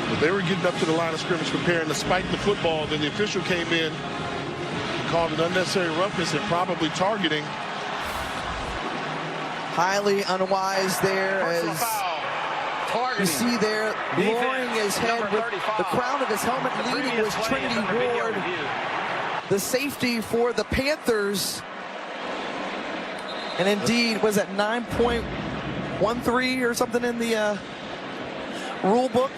But they were getting up to the line of scrimmage preparing to spike the football. Then the official came in, called an unnecessary roughness and probably targeting. Highly unwise there as you see there, lowering his head with the crown of his helmet. Leading was Trinity Ward, the safety for the Panthers. And indeed, was that 9.13 or something in the rule book?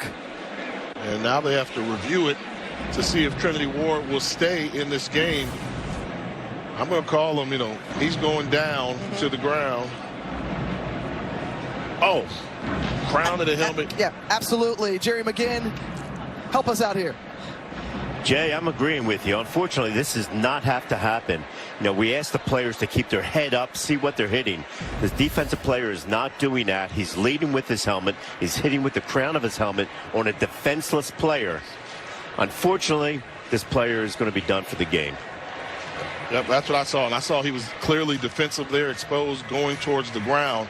And now they have to review it to see if Trinity Ward will stay in this game. I'm going to call him, he's going down to the ground. Oh, crown of the helmet. Yeah, absolutely. Jerry McGinn, help us out here. Jay, I'm agreeing with you. Unfortunately, this does not have to happen. We ask the players to keep their head up, see what they're hitting. This defensive player is not doing that. He's leading with his helmet. He's hitting with the crown of his helmet on a defenseless player. Unfortunately, this player is going to be done for the game. Yep, that's what I saw. And I saw he was clearly defensive there, exposed, going towards the ground.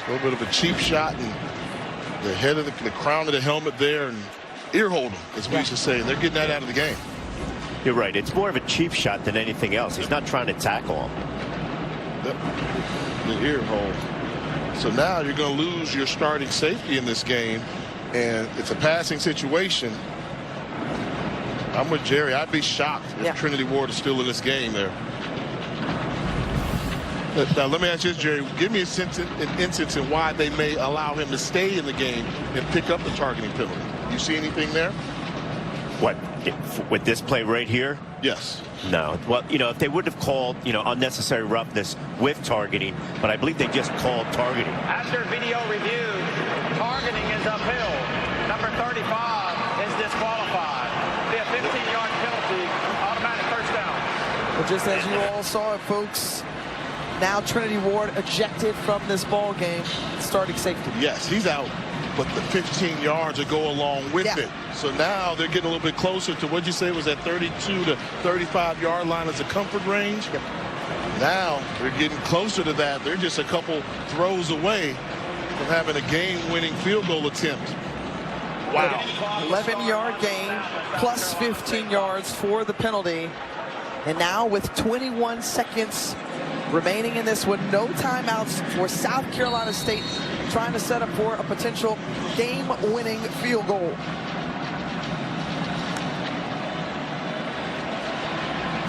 A little bit of a cheap shot, and the head of the crown of the helmet there, and ear holding, as we should say. They're getting that out of the game. You're right. It's more of a cheap shot than anything else. He's not trying to tackle him. Yep. The ear hold. So now you're going to lose your starting safety in this game, and it's a passing situation. I'm with Jerry. I'd be shocked if Trinity Ward is still in this game there. Now, let me ask you this, Jerry. Give me an instance in why they may allow him to stay in the game and pick up the targeting penalty. You see anything there? What, with this play right here? Yes. No. Well, if they would have called, unnecessary roughness with targeting, but I believe they just called targeting. After video review, targeting is uphill. Number 35 is disqualified. Be a 15-yard penalty, automatic first down. Well, just as you all saw, folks, now Trinity Ward ejected from this ball game, starting safety. Yes, he's out, but the 15 yards will go along with it. So now they're getting a little bit closer to what you say was that 32 to 35-yard line as a comfort range. Yep. Now they're getting closer to that. They're just a couple throws away from having a game-winning field goal attempt. Wow. 11-yard gain, plus 15 yards for the penalty. And now with 21 seconds remaining in this one, no timeouts for South Carolina State, trying to set up for a potential game-winning field goal.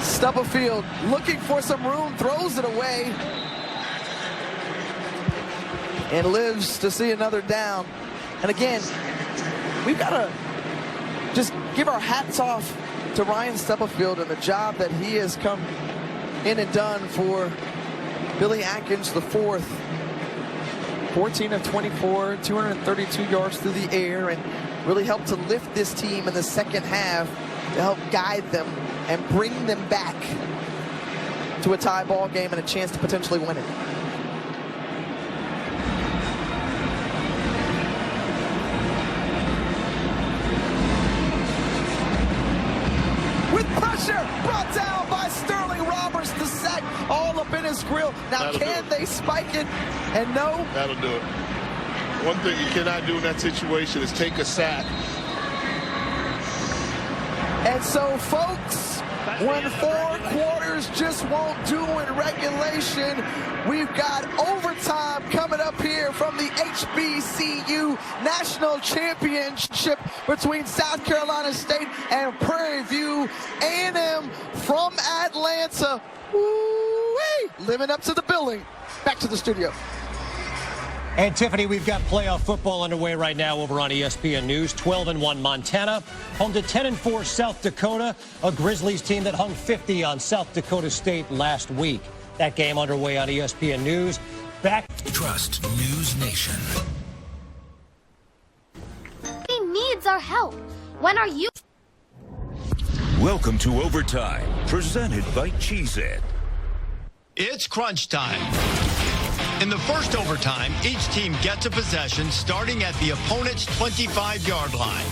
Stubblefield looking for some room, throws it away, and lives to see another down. And again, we've got to just give our hats off to Ryan Stubblefield and the job that he has come in and done for Billy Atkins the fourth. 14 of 24, 232 yards through the air, and really helped to lift this team in the second half to help guide them and bring them back to a tie ball game and a chance to potentially win it. With pressure brought down by Sterling Roberts, the sack all up in his grill. Now can they spike it? And no. That'll do it. One thing you cannot do in that situation is take a sack. And so, folks, when 4 quarters just won't do in regulation, we've got overtime coming up here from the HBCU National Championship between South Carolina State and Prairie View A&M from Atlanta. Woo-wee! Living up to the billing. Back to the studio. And Tiffany, we've got playoff football underway right now over on ESPN News. 12-1 Montana, home to 10-4 South Dakota, a Grizzlies team that hung 50 on South Dakota State last week. That game underway on ESPN News. Back. Trust News Nation. He needs our help. When are you? Welcome to Overtime, presented by Cheez-It. It's crunch time. In the first overtime, each team gets a possession starting at the opponent's 25-yard line.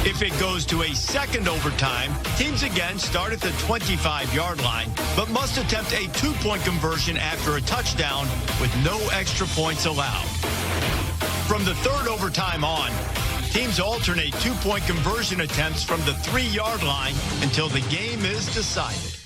If it goes to a second overtime, teams again start at the 25-yard line, but must attempt a 2-point conversion after a touchdown with no extra points allowed. From the third overtime on, teams alternate 2-point conversion attempts from the 3-yard line until the game is decided.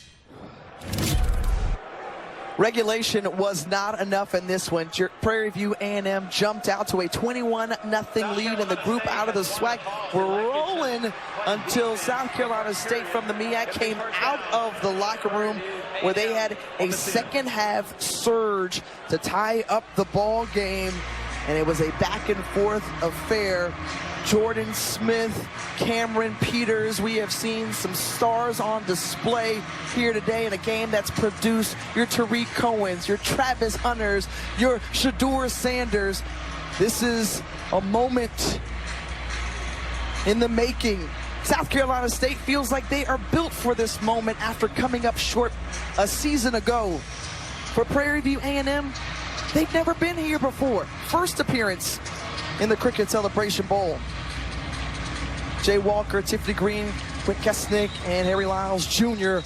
Regulation was not enough in this one. Prairie View A&M jumped out to a 21-0 lead, and the group out of the SWAC were rolling until South Carolina State from the MEAC came out of the locker room where they had a second half surge to tie up the ball game, and it was a back and forth affair. Jordan Smith, Cameron Peters, we have seen some stars on display here today in a game that's produced your Tariq Cohens, your Travis Hunters, your Shador Sanders. This is a moment in the making. South Carolina State feels like they are built for this moment after coming up short a season ago. For Prairie View A&M, they've never been here before. First appearance in the Cricket Celebration Bowl. Jay Walker, Tiffany Green, Quick Kesnick, and Harry Lyles Jr.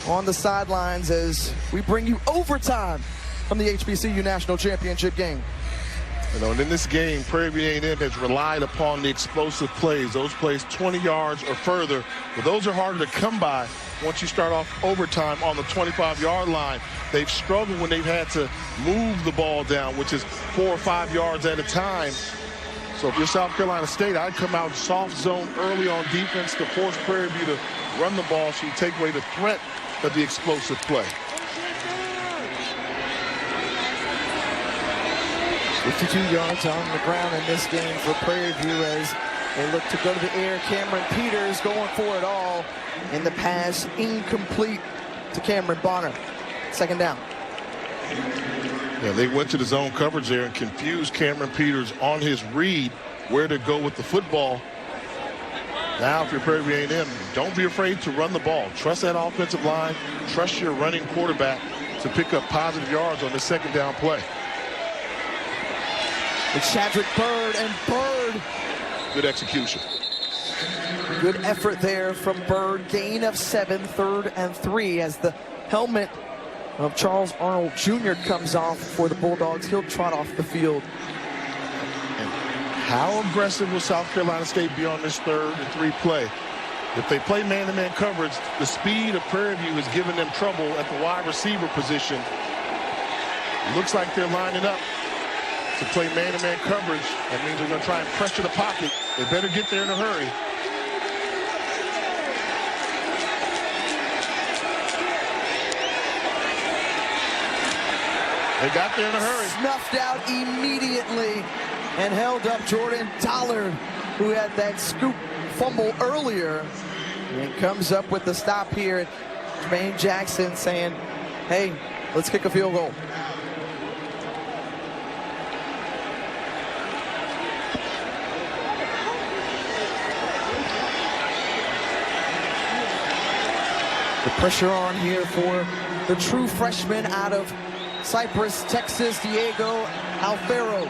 on the sidelines as we bring you overtime from the HBCU National Championship game. You know, and in this game, Prairie View A&M has relied upon the explosive plays. Those plays 20 yards or further, but those are harder to come by once you start off overtime on the 25-yard line. They've struggled when they've had to move the ball down, which is 4 or 5 yards at a time. So if you're South Carolina State, I'd come out soft zone early on defense to force Prairie View to run the ball so you take away the threat of the explosive play. 52 yards on the ground in this game for Prairie View as they look to go to the air. Cameron Peters going for it all, and the pass incomplete to Cameron Bonner. Second down. Yeah, they went to the zone coverage there and confused Cameron Peters on his read where to go with the football. Now, if you're Prairie View A&M, don't be afraid to run the ball. Trust that offensive line. Trust your running quarterback to pick up positive yards on the second down play. It's Shadrick Bird, and Bird. Good execution. Good effort there from Bird. Gain of 7, 3rd and 3 as the helmet of Charles Arnold Jr. comes off for the Bulldogs. He'll trot off the field. And How aggressive will South Carolina State be on this 3rd and 3 play? If they play man-to-man coverage, the speed of Prairie View has given them trouble at the wide receiver position. It looks like they're lining up to play man-to-man coverage. That means they're going to try and pressure the pocket. They better get there in a hurry. They got there in a hurry. Snuffed out immediately and held up Jordan Dollard, who had that scoop fumble earlier, and comes up with the stop here. Jermaine Jackson saying, hey, let's kick a field goal. The pressure on here for the true freshman out of Cypress, Texas, Diego Alfaro.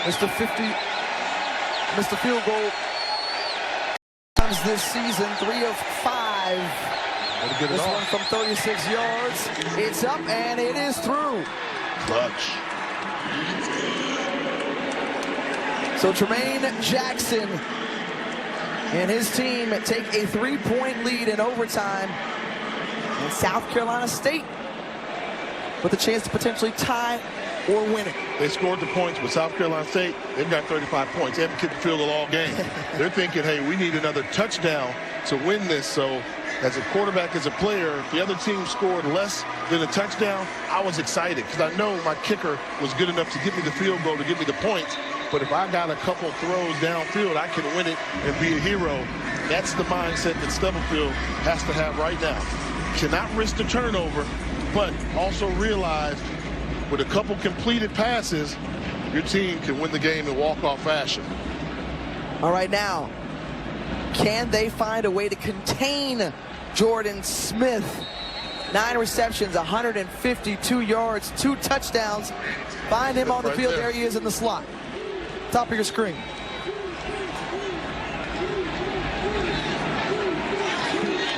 Mr. Field Goal times this season, 3 of 5. This one from 36 yards. It's up and it is through. Clutch. So Jermaine Jackson and his team take a 3-point lead in overtime. And South Carolina State with a chance to potentially tie or win it. They scored the points, but South Carolina State, they've got 35 points. They haven't kicked the field goal all game. They're thinking, hey, we need another touchdown to win this. So as a quarterback, as a player, if the other team scored less than a touchdown, I was excited because I know my kicker was good enough to give me the field goal, to give me the points. But if I got a couple throws downfield, I can win it and be a hero. That's the mindset that Stubblefield has to have right now. Cannot risk the turnover, but also realize with a couple completed passes, your team can win the game in walk-off fashion. All right, now, can they find a way to contain Jordan Smith? 9 receptions, 152 yards, 2 touchdowns. Find him on the field. There he is in the slot. Top of your screen.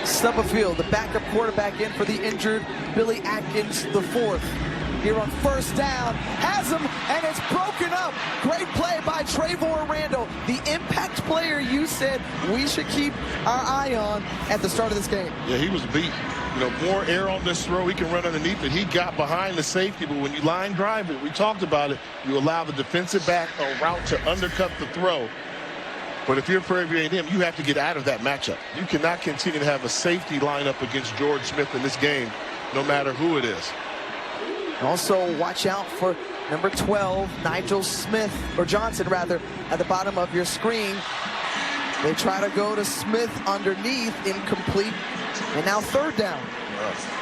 Stubblefield, the backup quarterback, in for the injured Billy Atkins IV. Here on first down, has him, and it's broken up. Great play by Trayvon Randall, the impact player you said we should keep our eye on at the start of this game. Yeah, he was beat. You know, more air on this throw. He can run underneath it. He got behind the safety, but when you line drive it, we talked about it, you allow the defensive back a route to undercut the throw. But if you're Prairie View A&M, you have to get out of that matchup. You cannot continue to have a safety line up against George Smith in this game, no matter who it is. Also, watch out for number 12, Nigel Smith, or Johnson rather, at the bottom of your screen. They try to go to Smith underneath, incomplete, and now third down.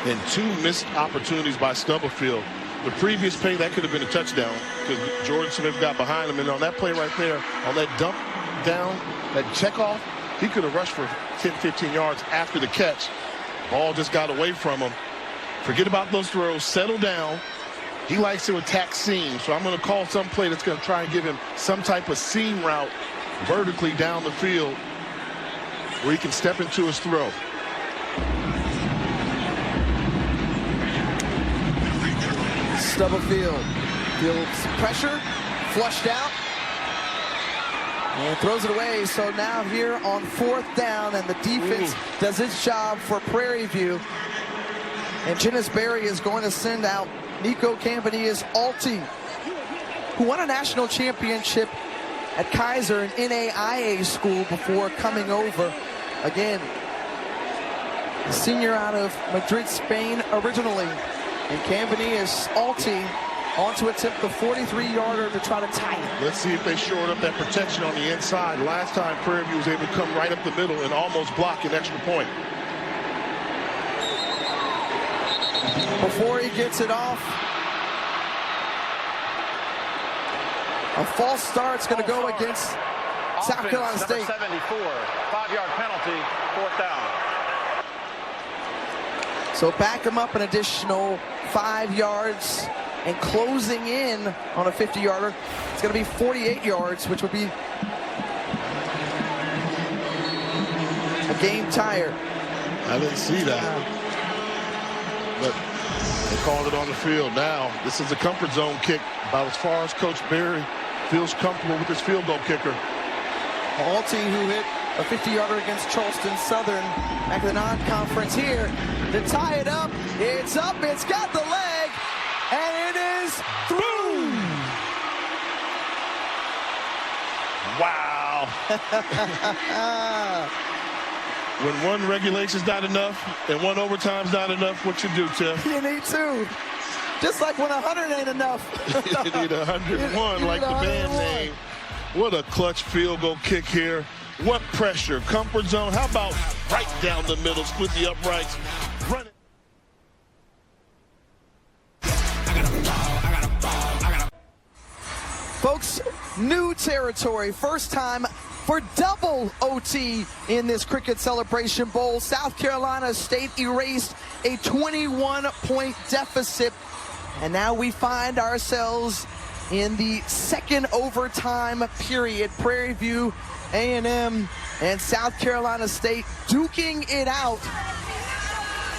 And 2 missed opportunities by Stubblefield. The previous play, that could have been a touchdown because George Smith got behind him, and on that play right there, on that dump down, that checkoff, he could have rushed for 10, 15 yards after the catch. Ball just got away from him. Forget about those throws. Settle down. He likes to attack seams, so I'm going to call some play that's going to try and give him some type of seam route vertically down the field where he can step into his throw. Stubblefield feels pressure, flushed out, and throws it away. So now here on fourth down, and the defense does its job for Prairie View. And Janice Berry is going to send out Nico Campanias-Alty, who won a national championship at Kaiser, an NAIA school, before coming over. Again, a senior out of Madrid, Spain originally. And Campanias-Alty on to attempt the 43-yarder to try to tie it. Let's see if they shored up that protection on the inside. Last time Prairie View was able to come right up the middle and almost block an extra point. Before he gets it off, a false start's going to go against South Carolina State. Number 74, 5-yard penalty, fourth down. So back him up an additional 5 yards, and closing in on a 50-yarder. It's going to be 48 yards, which would be a game tire. I didn't see that. But They called it on the field. Now, this is a comfort zone kick, about as far as Coach Berry feels comfortable with this field goal kicker. Alty, who hit a 50-yarder against Charleston Southern back in the non-conference here to tie it up. It's up, it's got the leg, and it is through. Wow. When one regulation's not enough and one overtime's not enough, what you do, Tiff? You need two. Just like when 100 ain't enough. You need 101 like the band name. What a clutch field goal kick here. What pressure. Comfort zone. How about right down the middle, split the uprights, run it. Folks, new territory. First time for double OT in this Cricket Celebration Bowl. South Carolina State erased a 21-point deficit. And now we find ourselves in the second overtime period. Prairie View A&M and South Carolina State duking it out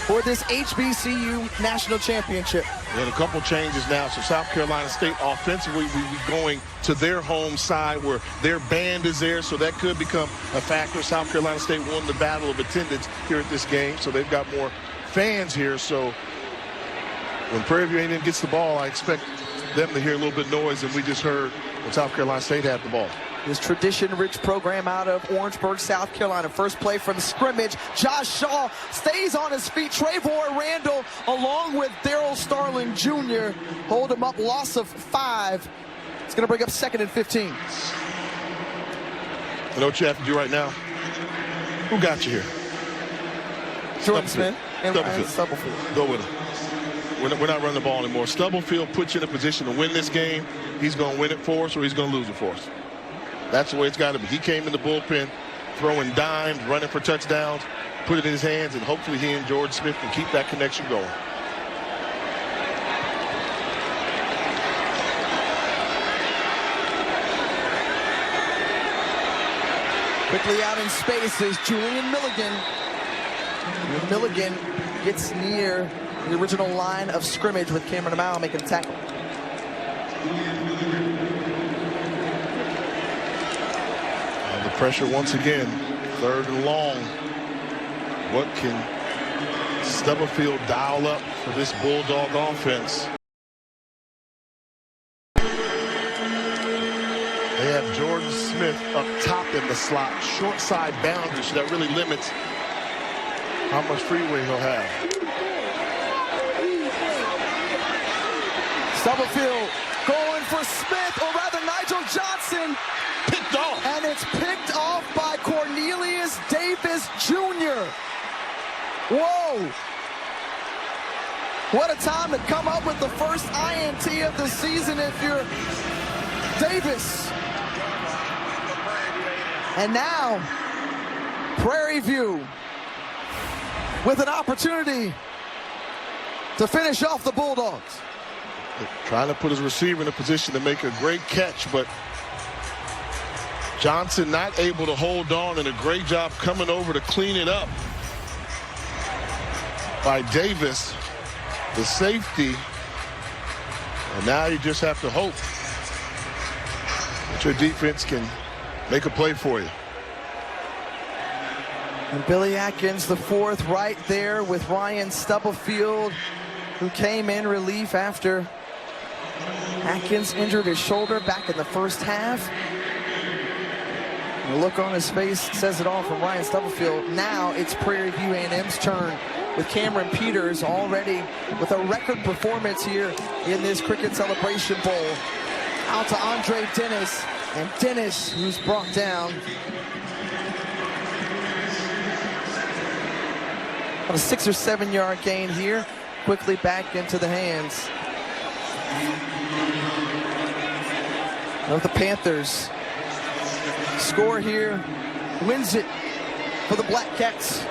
for this HBCU National Championship. And a couple changes now. So South Carolina State offensively will be going to their home side where their band is there. So that could become a factor. South Carolina State won the battle of attendance here at this game. So they've got more fans here. So when Prairie View A&M gets the ball, I expect them to hear a little bit of noise, and we just heard when South Carolina State had the ball. This tradition-rich program out of Orangeburg, South Carolina. First play from scrimmage. Josh Shaw stays on his feet. Trayvon Randall, along with Darryl Starling Jr., hold him up. Loss of 5. It's going to bring up 2nd and 15. You know what you have to do right now? Who got you here? Jordan Smith and Stubblefield. Go with him. We're not running the ball anymore. Stubblefield puts you in a position to win this game. He's going to win it for us or he's going to lose it for us. That's the way it's got to be. He came in the bullpen, throwing dimes, running for touchdowns, put it in his hands, and hopefully he and Jordan Smith can keep that connection going. Quickly out in space is Julian Milligan. Milligan gets near the original line of scrimmage with Cameron Amau making a tackle. And the pressure once again, 3rd and long. What can Stubblefield dial up for this Bulldog offense? They have Jordan Smith up top in the slot, short side boundary, so that really limits how much freeway he'll have. Stubblefield going for Smith, or rather Nigel Johnson. Picked off. And it's picked off by Cornelius Davis Jr. Whoa. What a time to come up with the first INT of the season if you're Davis. And now, Prairie View with an opportunity to finish off the Bulldogs. Trying to put his receiver in a position to make a great catch, but Johnson not able to hold on, and a great job coming over to clean it up by Davis, the safety. And now you just have to hope that your defense can make a play for you. And Billy Atkins, the 4th, right there with Ryan Stubblefield, who came in relief after Atkins injured his shoulder back in the first half. The look on his face says it all from Ryan Stubblefield. Now it's Prairie View A&M's turn with Cameron Peters already with a record performance here in this Cricket Celebration Bowl. Out to Andre Dennis, and Dennis, who's brought down. On a 6 or 7 yard gain here, quickly back into the hands of the Panthers. Score here, wins it for the Black Cats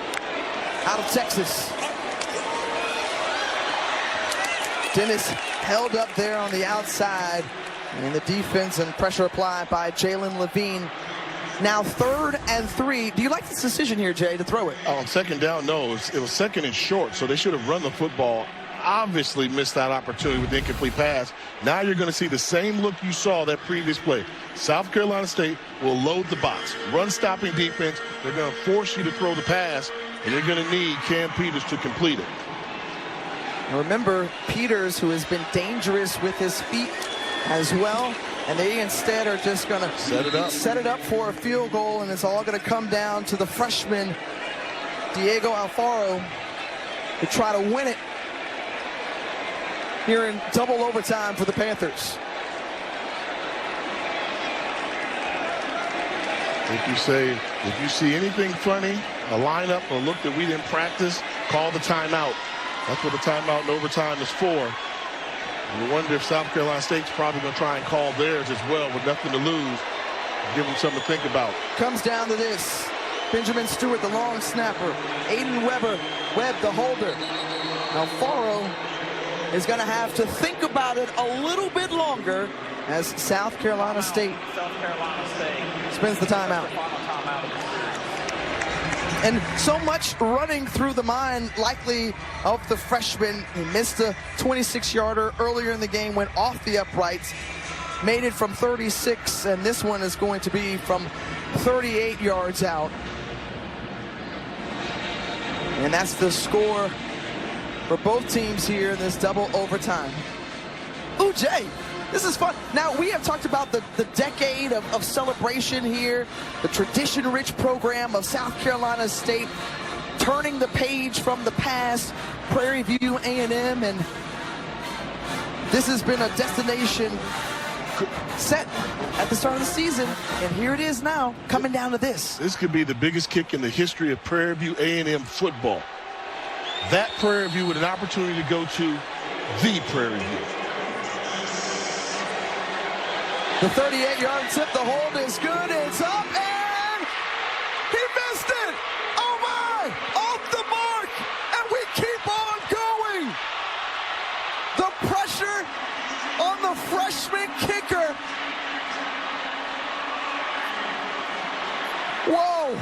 out of Texas. Dennis held up there on the outside, and the defense and pressure applied by Jalen Levine. Now 3rd and 3. Do you like this decision here, Jay, to throw it? On 2nd down, no. It was 2nd and short, so they should have run the football obviously missed that opportunity with the incomplete pass. Now you're going to see the same look you saw that previous play. South Carolina State will load the box, run-stopping defense. They're going to force you to throw the pass, and you're going to need Cam Peters to complete it. Remember, Peters, who has been dangerous with his feet as well, and they instead are just going to set it up for a field goal, and it's all going to come down to the freshman, Diego Alfaro, to try to win it here in double overtime for the Panthers. If you see anything funny, a lineup or look that we didn't practice, call the timeout. That's what the timeout in overtime is for. And you wonder if South Carolina State's probably going to try and call theirs as well with nothing to lose. Give them something to think about. Comes down to this. Benjamin Stewart, the long snapper. Aiden Webb, the holder. Alfaro is going to have to think about it a little bit longer as South Carolina State spends the timeout. And so much running through the mind likely of the freshman. He missed a 26-yarder earlier in the game, went off the uprights, made it from 36, and this one is going to be from 38 yards out. And that's the score for both teams here in this double overtime. Ooh, Jay, this is fun. Now, we have talked about the decade of celebration here, the tradition-rich program of South Carolina State, turning the page from the past, Prairie View A&M, and this has been a destination set at the start of the season, and here it is now, coming down to this. This could be the biggest kick in the history of Prairie View A&M football. That Prairie View with an opportunity to go to the Prairie View. The 38-yard tip, the hold is good, it's up, and he missed it! Oh my! Off the mark, and we keep on going! The pressure on the freshman kicker. Whoa!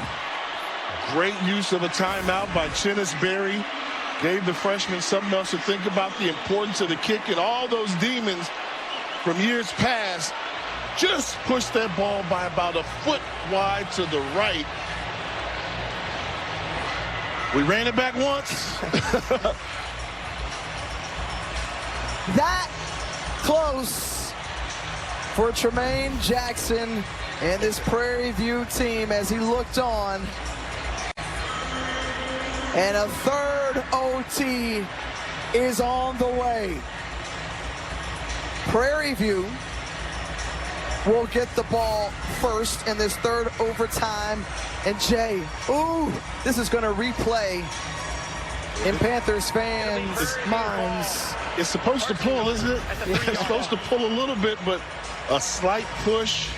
Great use of a timeout by Chennis Berry. Gave the freshman something else to think about, the importance of the kick, and all those demons from years past just pushed that ball by about a foot wide to the right. We ran it back once. That close for Tremaine Jackson and this Prairie View team as he looked on. And a third OT is on the way. Prairie View will get the ball first in this third overtime. And Jay, ooh, this is going to replay in Panthers fans' minds. It's supposed to pull, isn't it? It's supposed to pull a little bit, but a slight push.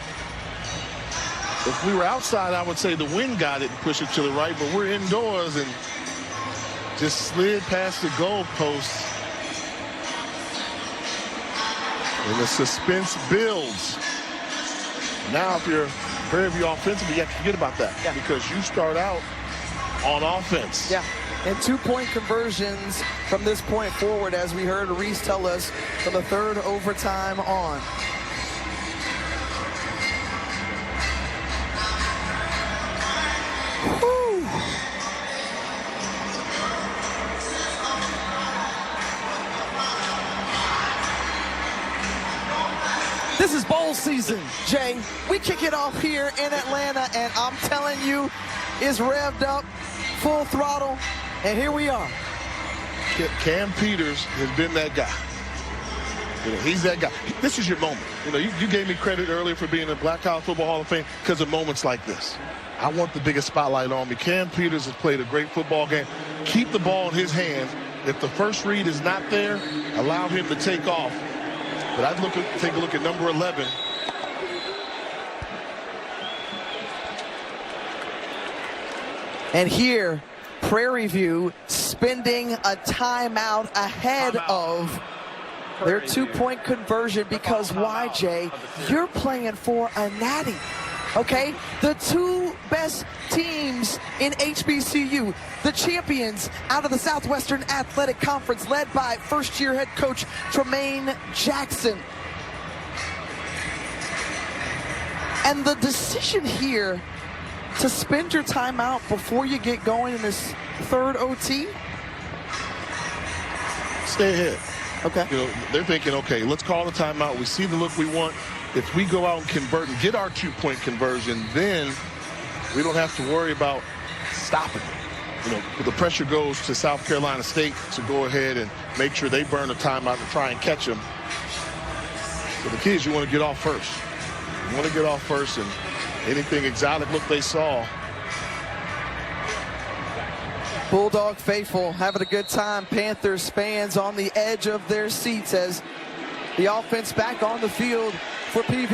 If we were outside, I would say the wind got it and pushed it to the right, but we're indoors and just slid past the goalpost. And the suspense builds. Now, if you're Prairie View offensively, you have to forget about that because you start out on offense. Yeah, and two-point conversions from this point forward, as we heard Reese tell us, from the third overtime on. Woo. This is bowl season, Jay. We kick it off here in Atlanta, and I'm telling you, it's revved up, full throttle, and here we are. Cam Peters has been that guy. You know, he's that guy. This is your moment. You know, you gave me credit earlier for being a Black College Football Hall of Fame because of moments like this. I want the biggest spotlight on me. Cam Peters has played a great football game. Keep the ball in his hands. If the first read is not there, allow him to take off. But I'd take a look at number 11. And here, Prairie View spending a timeout ahead of their two-point conversion because why, Jay? You're playing for a natty, okay? The two best teams in HBCU. The champions out of the Southwestern Athletic Conference, led by first-year head coach Tremaine Jackson. And the decision here to spend your timeout before you get going in this third OT? Stay ahead. Okay. You know, they're thinking, okay, let's call the timeout. We see the look we want. If we go out and convert and get our 2-point conversion, then we don't have to worry about stopping. You know, the pressure goes to South Carolina State to go ahead and make sure they burn a timeout and try and catch them. So the key is you want to get off first. You want to get off first, and anything exotic look they saw. Bulldog faithful having a good time. Panthers fans on the edge of their seats as the offense back on the field for PV.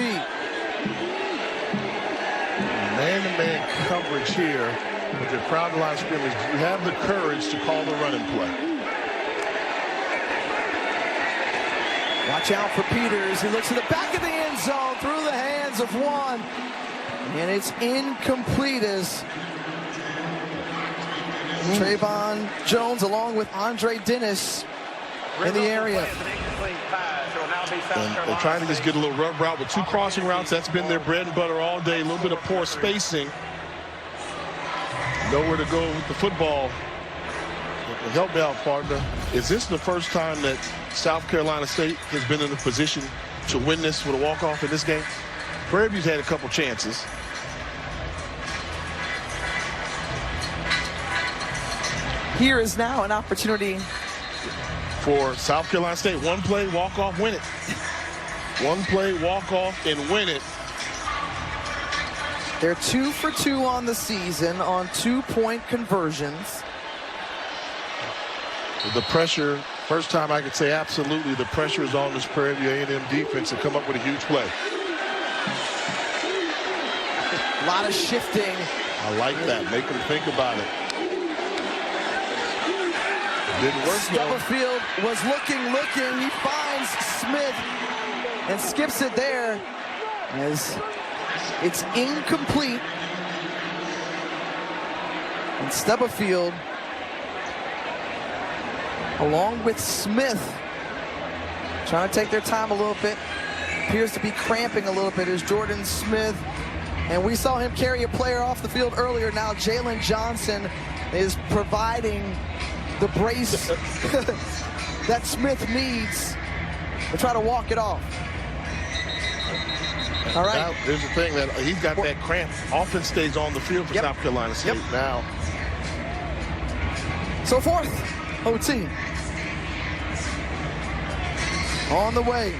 Man-to-man coverage here with the crowd line scrimmage. You have the courage to call the running play. Watch out for Peters. He looks to the back of the end zone through the hands of one. And it's incomplete as Trayvon Jones along with Andre Dennis in the area. And they're trying to just get a little rub route with 2 crossing routes. That's been their bread and butter all day. A little bit of poor spacing. Nowhere to go with the football. Help me out, partner. Is this the first time that South Carolina State has been in a position to win this with a walk-off in this game? Prairie View's had a couple chances. Here is now an opportunity for South Carolina State. 1 play, walk-off, win it. 1 play, walk-off, and win it. They're 2 for 2 on the season on 2-point conversions. The pressure, first time I could say absolutely, the pressure is on this Prairie View A&M defense to come up with a huge play. A lot of shifting. I like that. Make them think about it. Didn't work, Stubblefield was looking. He finds Smith and skips it there as it's incomplete. And Stubblefield, along with Smith, trying to take their time a little bit. Appears to be cramping a little bit as Jordan Smith. And we saw him carry a player off the field earlier. Now Jalen Johnson is providing the brace that Smith needs to try to walk it off. All right. Now, there's the thing that he's got that cramp. Offense stays on the field for South Carolina State now. So 4th OT on the way.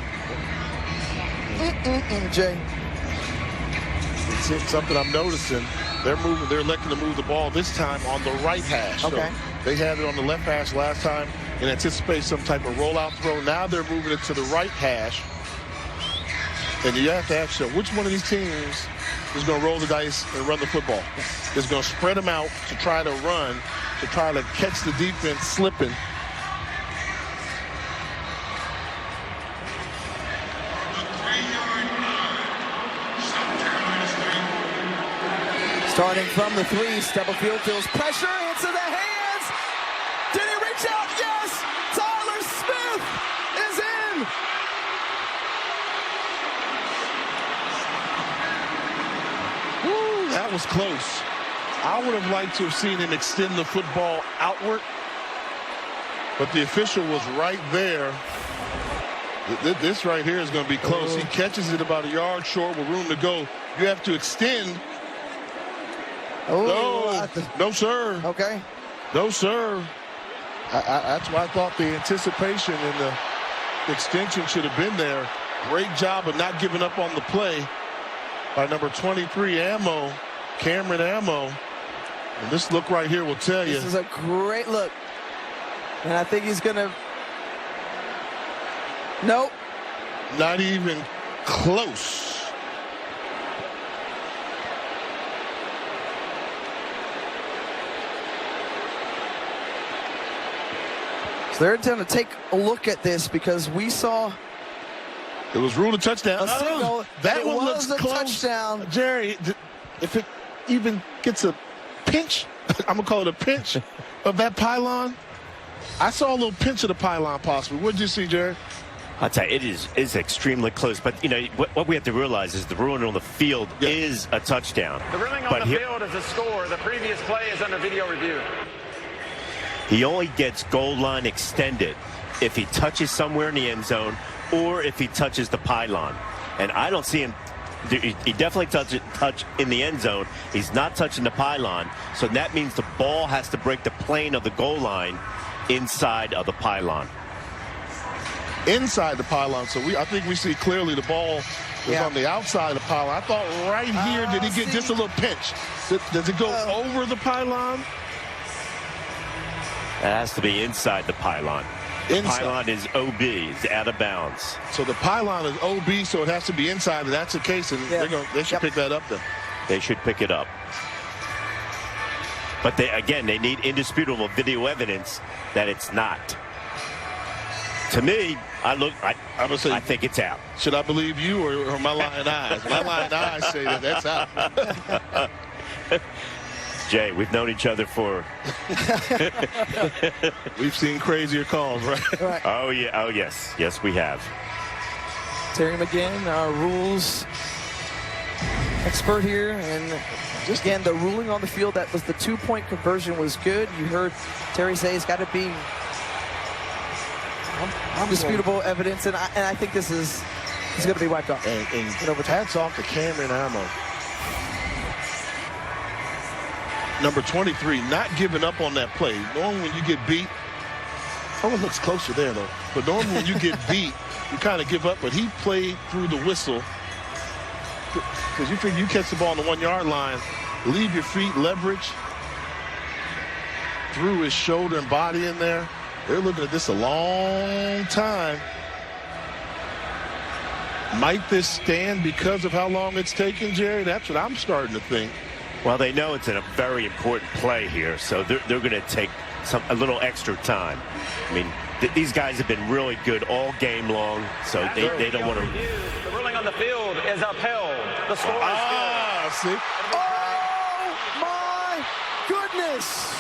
Jay. It's something I'm noticing. They're electing to move the ball this time on the right hash. Okay. So they had it on the left hash last time in anticipate some type of rollout throw. Now they're moving it to the right hash. And you have to ask yourself, which one of these teams is going to roll the dice and run the football? Is going to spread them out to try to run, to try to catch the defense slipping. Starting from the 3, Stubblefield feels pressure into the hands. Did he reach out? Yes! Tyler Smith is in! Woo, that was close. I would have liked to have seen him extend the football outward, but the official was right there. This right here is going to be close. He catches it about a yard short with room to go. You have to extend. No, sir. Okay. No, sir. That's why I thought the anticipation and the extension should have been there. Great job of not giving up on the play by number 23, Cameron Ammo. And this look right here will tell you. This is a great look. And I think he's going to. Nope. Not even close. So they're going to take a look at this because we saw. It was ruled a touchdown. A signal that one was looks a close. Touchdown. Jerry, if it even gets a pinch, I'm going to call it a pinch, of that pylon? I saw a little pinch of the pylon possibly. What did you see, Jared? I'll tell you, it is extremely close. But, you know, what we have to realize is the ruling on the field is a touchdown. The ruling on the field is a score. The previous play is under video review. He only gets goal line extended if he touches somewhere in the end zone or if he touches the pylon. And I don't see him. He definitely touch in the end zone. He's not touching the pylon. So that means the ball has to break the plane of the goal line inside of the pylon. Inside the pylon. So I think we see clearly the ball was on the outside of the pylon. I thought right here, did he get just a little pinch? Does it go over the pylon? It has to be inside the pylon. The pylon is OB. It's out of bounds. So the pylon is OB, so it has to be inside. If that's the case, and they should pick that up then. They should pick it up. But they need indisputable video evidence that it's not. To me, I think it's out. Should I believe you or my lying eyes? My lying eyes say that that's out. Jay, we've known each other for... We've seen crazier calls, right? Oh, yeah. Oh, yes. Yes, we have. Terry McGinn, our rules expert here. And just again, the ruling on the field, that was the 2-point conversion was good. You heard Terry say it's got to be indisputable evidence. And I think this is going to be wiped off. And hats off to Cameron Ammo. Number 23, not giving up on that play. Normally when you get beat, it looks closer there though. But normally when you get beat, you kind of give up. But he played through the whistle. Because you figure you catch the ball on the 1-yard line, leave your feet, leverage, threw his shoulder and body in there. They're looking at this a long time. Might this stand because of how long it's taken, Jerry? That's what I'm starting to think. Well, they know it's a very important play here, so they're going to take a little extra time. I mean, these guys have been really good all game long, so they don't want to. The ruling on the field is upheld. The score is good. See? Oh, my goodness.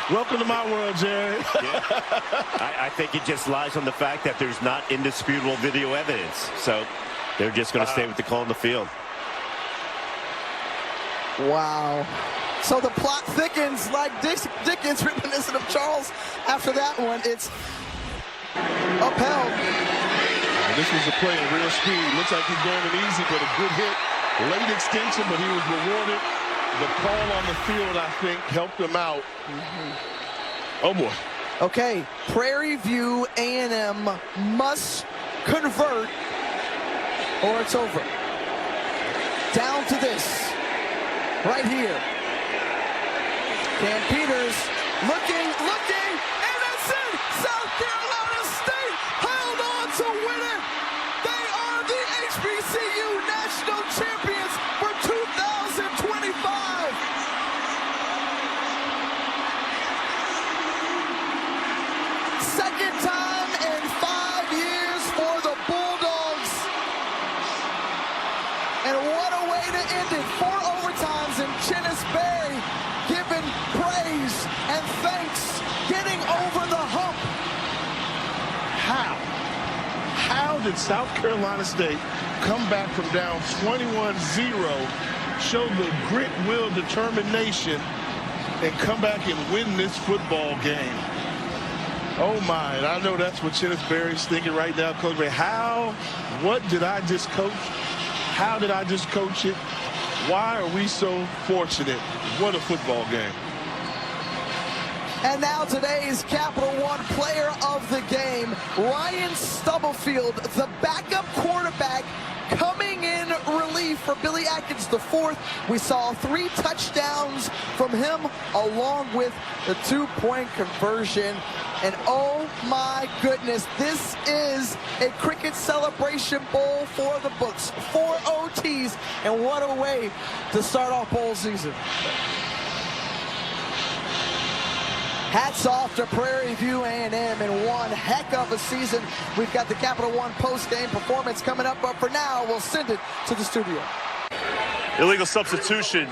Welcome to my world, Jerry. I think it just lies on the fact that there's not indisputable video evidence, so they're just going to stay with the call on the field. Wow. So the plot thickens like Dickens, reminiscent of Charles. After that one, it's upheld. This was a play in real speed. Looks like he's going in easy, but a good hit. Late extension, but he was rewarded. The call on the field, I think, helped him out. Oh, boy. Okay, Prairie View A&M must convert or it's over. Down to this. Right here. Cam Peters looking, and that's it! South Carolina State held on to win it! They are the HBCU National Champions for 2025! Second time in 5 years for the Bulldogs. And what a way to end it. 4 overtimes and Chennis Berry giving praise and thanks, getting over the hump. How did South Carolina State come back from down 21-0, show the grit, will, determination, and come back and win this football game? Oh my, and I know that's what Chennis Berry's thinking right now, Coach Berry. What did I just coach? How did I just coach it? Why are we so fortunate? What a football game. And now today's Capital One player of the game, Ryan Stubblefield, the backup quarterback, coming in relief for Billy Atkins IV. We saw 3 touchdowns from him along with the 2-point conversion. And oh my goodness, this is a cricket celebration bowl for the books. 4 OTs, and what a way to start off bowl season. Hats off to Prairie View A&M in one heck of a season. We've got the Capital One post-game performance coming up, but for now, we'll send it to the studio. Illegal substitution.